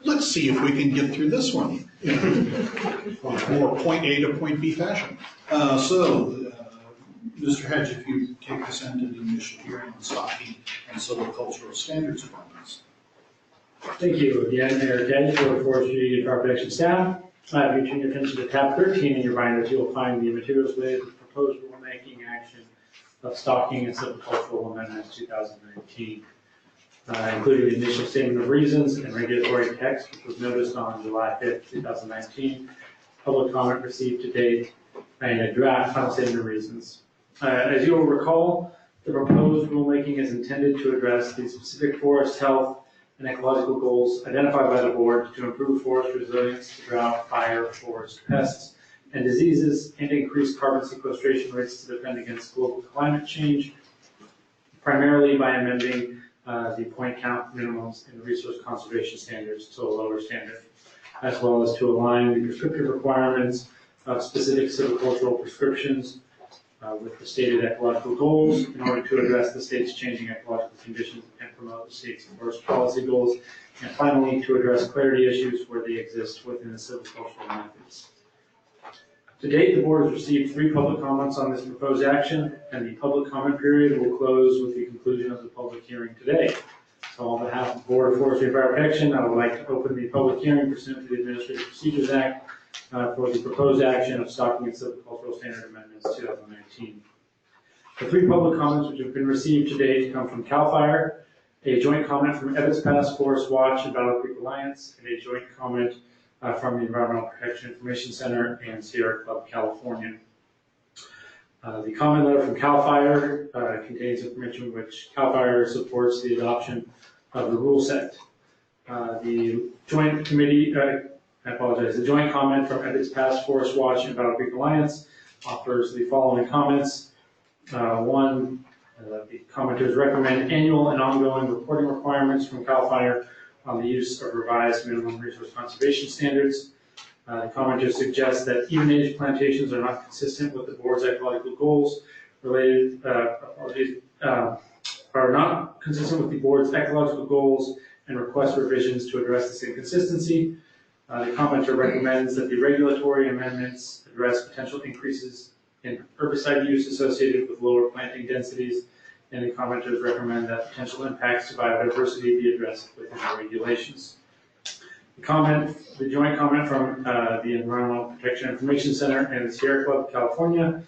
Let's see if we can get through this one in more point A to point B fashion. Mr. Hedge, if you take us into the initial hearing on stocking and silvicultural standards amendments. Thank you. Again, Eric Hedge, Board of Forestry and Fire Protection staff. If you turn your attention to tab 13 in your binders, you will find the materials related to proposed rulemaking action of stocking and silvicultural amendments 2019, including the initial statement of reasons and regulatory text, which was noticed on July 5th, 2019, public comment received to date, and a draft final statement of reasons. As you will recall, the proposed rulemaking is intended to address the specific forest health and ecological goals identified by the board to improve forest resilience to drought, fire, forest pests, and diseases, and increase carbon sequestration rates to defend against global climate change, primarily by amending the point count minimums in the resource conservation standards to a lower standard, as well as to align the prescriptive requirements of specific silvicultural prescriptions with the stated ecological goals in order to address the state's changing ecological conditions and promote the state's forest policy goals, and finally, to address clarity issues where they exist within the silvicultural methods. To date, the board has received 3 public comments on this proposed action, and the public comment period will close with the conclusion of the public hearing today. So on behalf of the Board of Forestry and Fire Protection, I would like to open the public hearing pursuant to the Administrative Procedures Act for the proposed action of stocking and silvicultural standard amendments 2019. The 3 public comments which have been received to date come from CAL FIRE, a joint comment from Ebbets Pass Forest Watch and Battle Creek Alliance, and a joint comment from the Environmental Protection Information Center and Sierra Club, California. The comment letter from CAL FIRE contains information which CAL FIRE supports the adoption of the rule set. The joint committee, the joint comment from Ebbets Pass Forest Watch and Battle Creek Alliance offers the following comments. One, the commenters recommend annual and ongoing reporting requirements from CAL FIRE on the use of revised minimum resource conservation standards. The commenters suggest that even-age plantations are not consistent with the board's ecological goals related, are are not consistent with the board's ecological goals and request revisions to address this inconsistency. The commenter recommends that the regulatory amendments address potential increases in herbicide use associated with lower planting densities, and the commenters recommend that potential impacts to biodiversity be addressed within the regulations. The joint comment from the Environmental Protection Information Center and the Sierra Club of California.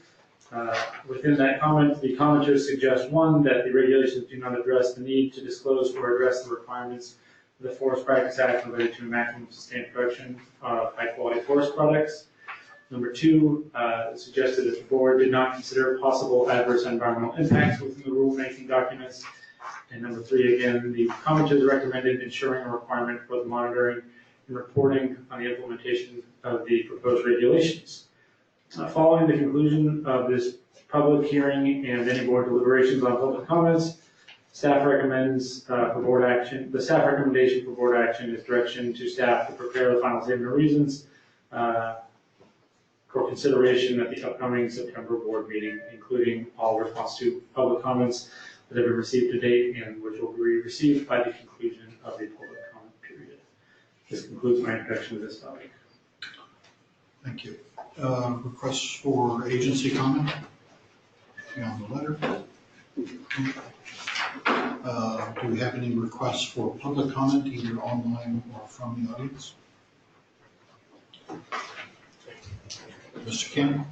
Within that comment, the commenters suggest, one, that the regulations do not address the need to disclose or address the requirements of the Forest Practice Act related to maximum sustained production of high-quality forest products. Number two, suggested that the board did not consider possible adverse environmental impacts within the rulemaking documents. And number three, again, the commenters recommended ensuring a requirement for the monitoring and reporting on the implementation of the proposed regulations. Following the conclusion of this public hearing and any board deliberations on public comments, staff recommends for board action. The staff recommendation for board action is direction to staff to prepare the final statement of reasons for consideration at the upcoming September board meeting, including all response to public comments that have been received to date and which will be received by the conclusion of the public comment period. This concludes my introduction to this topic. Thank you. Requests for agency comment? On the letter. Do we have any requests for public comment, either online or from the audience? Mr. Kim?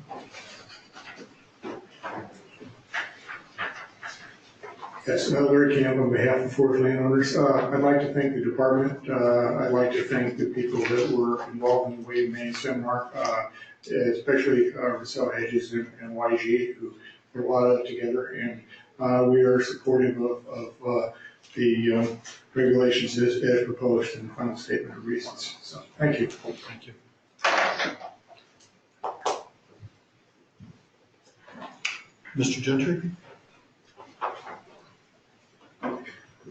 Yes, Larry Camp on behalf of Forest Landowners. I'd like to thank the department. I'd like to thank the people that were involved in the Wade Main seminar, especially Russell Hedges and YG, who put a lot of that together. And we are supportive of the regulations as proposed in the final statement of reasons. So, thank you. Thank you. Mr. Gentry?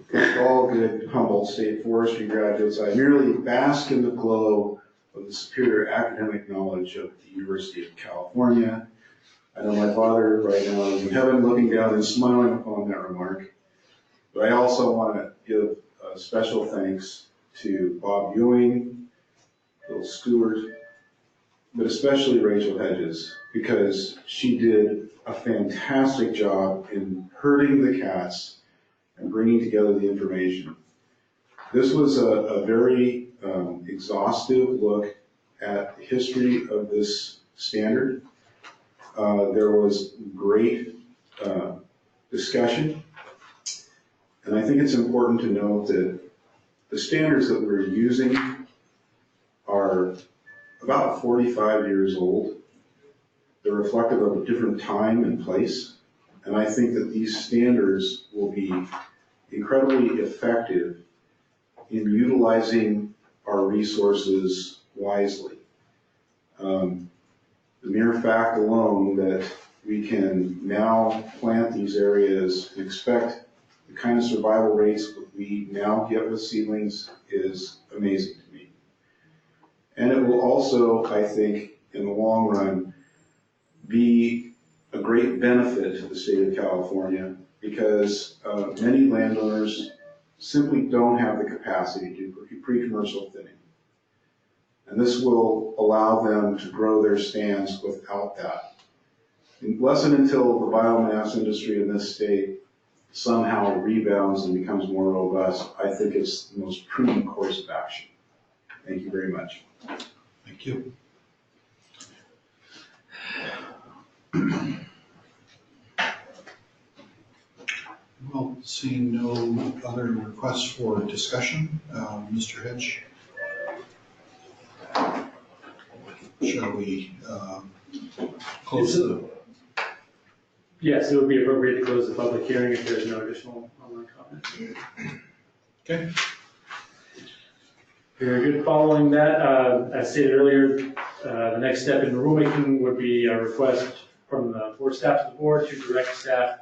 For all good Humboldt State Forestry graduates, I merely bask in the glow of the superior academic knowledge of the University of California. I know my father right now is in heaven looking down and smiling upon that remark. But I also want to give special thanks to Bob Ewing, Bill Stewart, but especially Rachel Hedges, because she did a fantastic job in herding the cats and bringing together the information. This was a very exhaustive look at the history of this standard. There was great discussion, and I think it's important to note that the standards that we're using are about 45 years old. They're reflective of a different time and place, and I think that these standards will be incredibly effective in utilizing our resources wisely. The mere fact alone that we can now plant these areas and expect the kind of survival rates that we now get with seedlings is amazing to me. And it will also, I think, in the long run, be a great benefit to the state of California because many landowners simply don't have the capacity to do pre-commercial thinning. And this will allow them to grow their stands without that. Unless and until the biomass industry in this state somehow rebounds and becomes more robust, I think it's the most prudent course of action. Thank you very much. Thank you. Well, seeing no other requests for discussion, Mr. Hedge, shall we close the? Yes, it would be appropriate to close the public hearing if there's no additional online comments. Okay. Very good. Following that, as stated earlier, the next step in the rulemaking would be a request from the board staff to the board to direct staff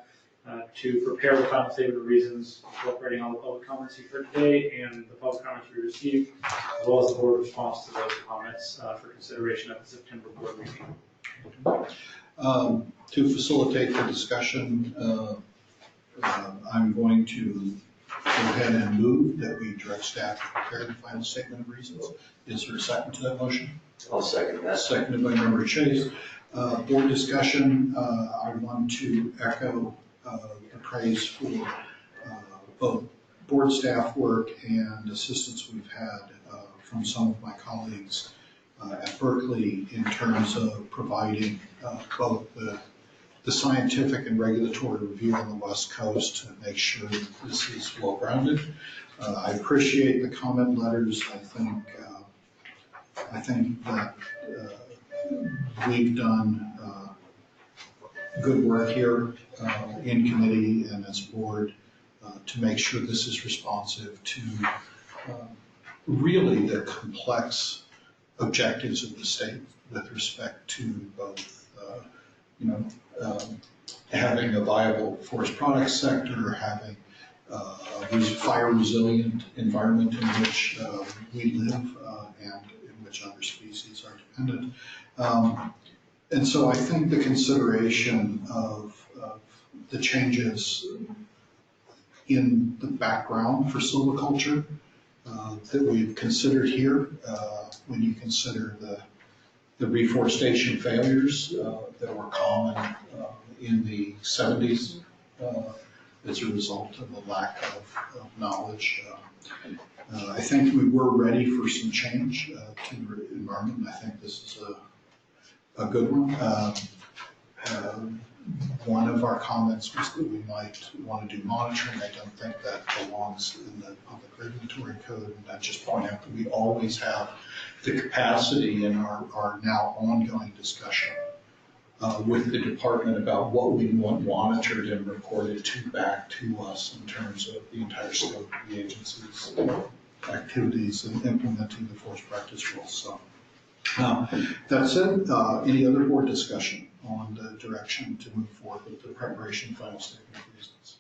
to prepare the final statement of reasons, incorporating all the public comments you've heard today and the public comments we received, as well as the board response to those comments for consideration at the September board meeting. To facilitate the discussion, I'm going to go ahead and move that we direct staff to prepare the final statement of reasons. Is there a second to that motion? I'll second that. Seconded by Member Chase. Board discussion, I want to echo the praise for both board staff work and assistance we've had from some of my colleagues at Berkeley in terms of providing both the scientific and regulatory review on the West Coast to make sure that this is well-grounded. I appreciate the comment letters. I think that we've done good work here in committee and as board to make sure this is responsive to really the complex objectives of the state with respect to both, having a viable forest products sector, having a fire resilient environment in which we live and in which other species are dependent. And so I think the consideration of the changes in the background for silviculture that we've considered here, when you consider the reforestation failures that were common in the 70s as a result of a lack of knowledge. I think we were ready for some change to the environment. I think this is a good one. One of our comments was that we might want to do monitoring. I don't think that belongs in the public regulatory code. And I just point out that we always have the capacity in our now ongoing discussion with the department about what we want monitored and reported back to us in terms of the entire scope of the agency's activities in implementing the forest practice rules. So that said, any other board discussion on the direction to move forward with the preparation of final statement of reasons?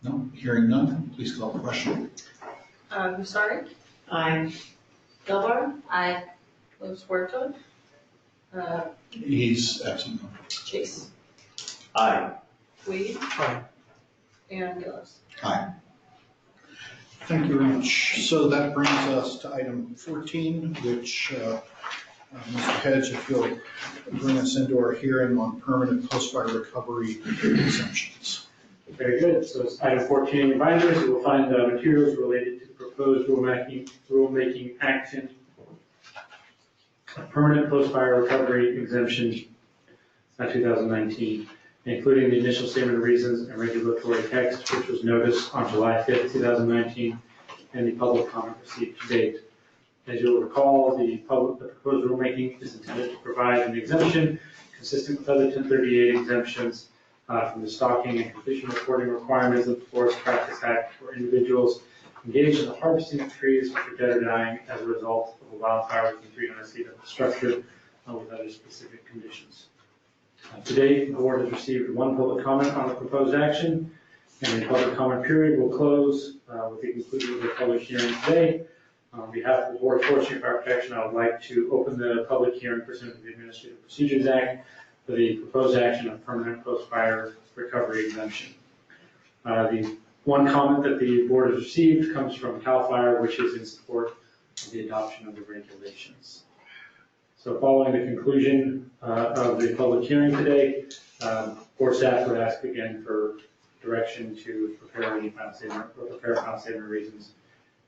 No, hearing none, please call the question. Musari? Aye. Gilbar? Aye. Lopes Huerta? He's absent. Chase? Aye. Weed? Aye. And Gillis? Aye. Thank you very much. So that brings us to item 14, which Mr. Hedge, if you'll bring us into our hearing on permanent post-fire recovery exemptions. Very good. So it's item 14 in your binders. You will find materials related to proposed rulemaking action. Permanent post-fire recovery exemption, 2019, including the initial statement of reasons and regulatory text, which was noticed on July 5th, 2019, and the public comment received to date. As you'll recall, the proposed rulemaking is intended to provide an exemption consistent with other 1038 exemptions from the stalking and completion reporting requirements of the Forest Practice Act for individuals engaged in the harvesting of trees which are dead or dying as a result of a wildfire within 300 feet of the structure with other specific conditions. To date, the board has received one public comment on the proposed action, and the public comment period will close with the conclusion of the public hearing today. On behalf of the Board of Forestry and Fire Protection, I would like to open the public hearing pursuant to the Administrative Procedures Act for the proposed action of permanent post-fire recovery exemption. The one comment that the board has received comes from CAL FIRE, which is in support of the adoption of the regulations. So following the conclusion of the public hearing today, board staff would ask again for direction to prepare any final statement or prepare a final statement of reasons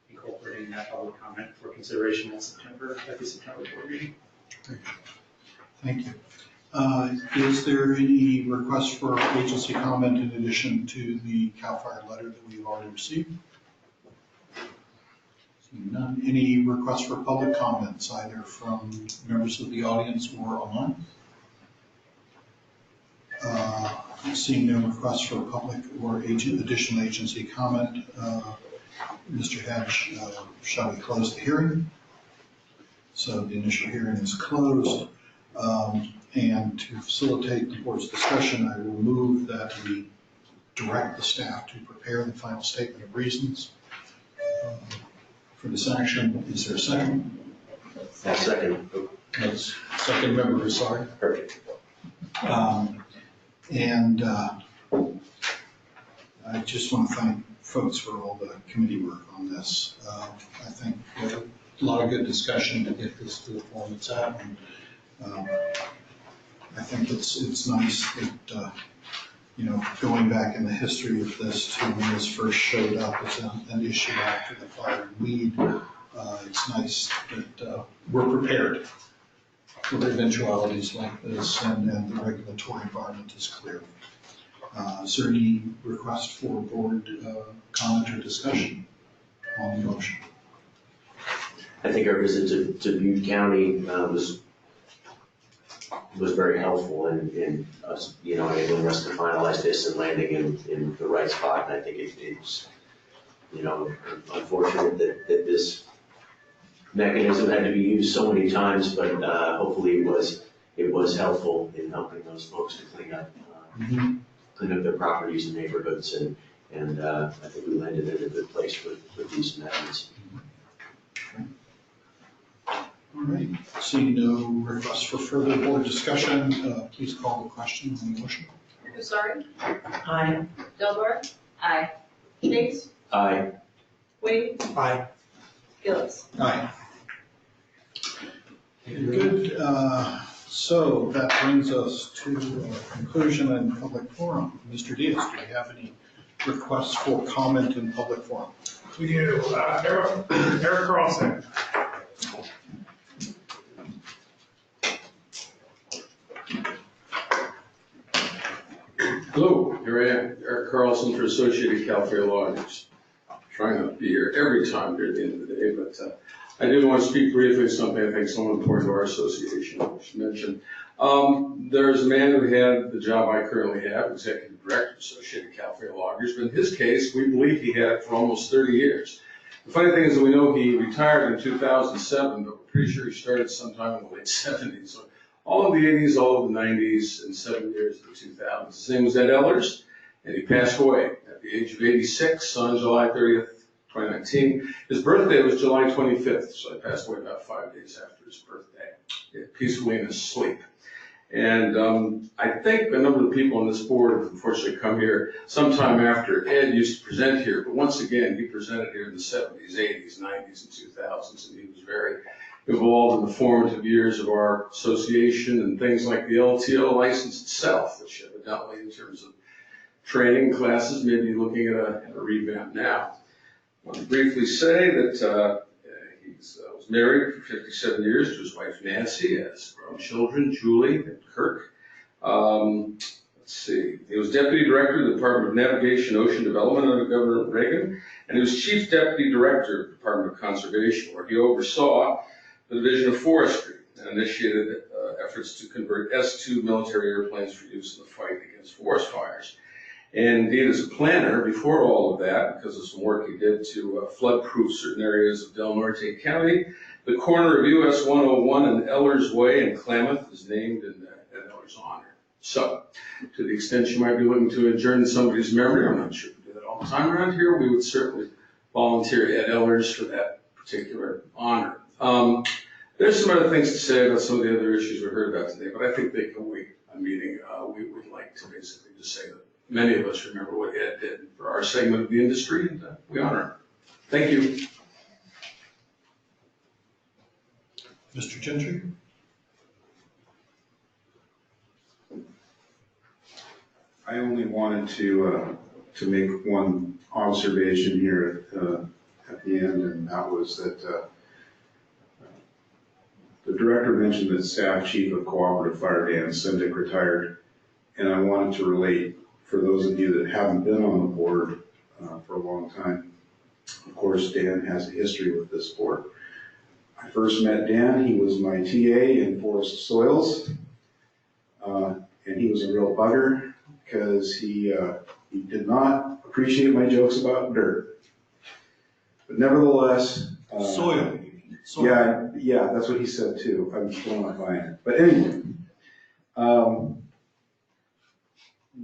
incorporating that public comment for consideration at the September board meeting. Thank you. Is there any request for agency comment in addition to the CAL FIRE letter that we've already received? Seeing none. Any requests for public comments, either from members of the audience or online? Seeing no requests for public or additional agency comment, Mr. Hedge, shall we close the hearing? So the initial hearing is closed. And to facilitate the board's discussion, I will move that we direct the staff to prepare the final statement of reasons for this action. Is there a second? Second. Second member, sorry. Perfect. I just want to thank folks for all the committee work on this. I think a lot of good discussion to get this to the form it's at. And I think it's nice that, going back in the history of this to when this first showed up as an issue after the fire and weed, it's nice that we're prepared for eventualities like this and the regulatory environment is clear. Is there any request for board comment or discussion on the motion? I think our visit to Butte County was very helpful in us, enabling us to finalize this and landing in the right spot. And I think it's unfortunate that this mechanism had to be used so many times, but hopefully it was helpful in helping those folks to clean up their properties and neighborhoods, and I think we landed in a good place with these amendments. All right, seeing no requests for further board discussion, please call the question on the motion. Usari. Aye. Delbar. Aye. Chase. Aye. Wade. Aye. Gillis. Aye. Good, so that brings us to conclusion and public forum. Mr. Diaz, do you have any requests for comment in public forum? We do, Eric Carlson. Hello, here I am, Eric Carlson for Associated California Lawyers. I'm trying not to be here every time here at the end of the day, but I did want to speak briefly on something I think is somewhat important to our association, I should mention. There's a man who had the job I currently have, Executive Director of Associated California Lawyers, but in his case, we believe he had it for almost 30 years. The funny thing is that we know he retired in 2007, but we're pretty sure he started sometime in the late 70s. So all of the 80s, all of the 90s, and 7 years of the 2000s. His name was Ed Ellers, and he passed away at the age of 86 on July 30th, 2019. His birthday was July 25th, so he passed away about 5 days after his birthday, peacefully in his sleep. And I think a number of people on this board have unfortunately come here sometime after Ed used to present here, but once again, he presented here in the 70s, 80s, 90s, and 2000s, and he was very involved in the formative years of our association and things like the LTO license itself, which evidently in terms of training classes, maybe looking at a revamp now. I want to briefly say that he was married for 57 years to his wife Nancy, has grown children, Julie and Kirk. Let's see, he was Deputy Director of the Department of Navigation and Ocean Development under Governor Reagan, and he was Chief Deputy Director of the Department of Conservation, where he oversaw the Division of Forestry and initiated efforts to convert S-2 military airplanes for use in the fight against forest fires. And indeed, as a planner, before all of that, because of some work he did to flood-proof certain areas of Del Norte County, the corner of US 101 and Ellers Way in Klamath is named in Ed Ellers' honor. So, to the extent you might be looking to adjourn somebody's memory, I'm not sure we do that all the time around here, we would certainly volunteer Ed Ellers for that particular honor. There's some other things to say about some of the other issues we heard about today, but I think they can wait a meeting. We would like to basically just say that many of us remember what Ed did for our segment of the industry, and we honor him. Thank you. Mr. Gentry? I only wanted to make one observation here at the end, and that was that the director mentioned that Staff Chief of Cooperative Fire Dan Simdick retired, and I wanted to relate for those of you that haven't been on the board for a long time. Of course, Dan has a history with this board. I first met Dan, he was my TA in Forest Soils, and he was a real bugger because he did not appreciate my jokes about dirt. But nevertheless... Soil. Yeah, that's what he said too. I'm still not buying it. But anyway,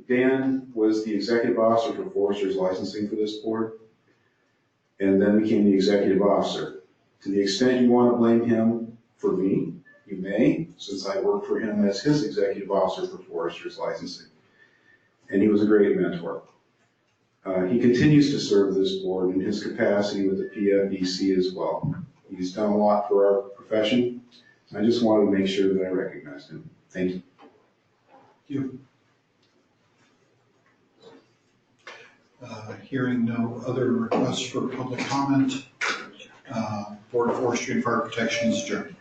Dan was the executive officer for Foresters Licensing for this board, and then became the executive officer. To the extent you want to blame him for me, you may, since I worked for him as his executive officer for Foresters Licensing. and he was a great mentor. He continues to serve this board in his capacity with the PFBC as well. He's done a lot for our profession. I just wanted to make sure that I recognized him. Thank you. Hearing no other requests for public comment, Board of Forestry and Fire Protection is adjourned.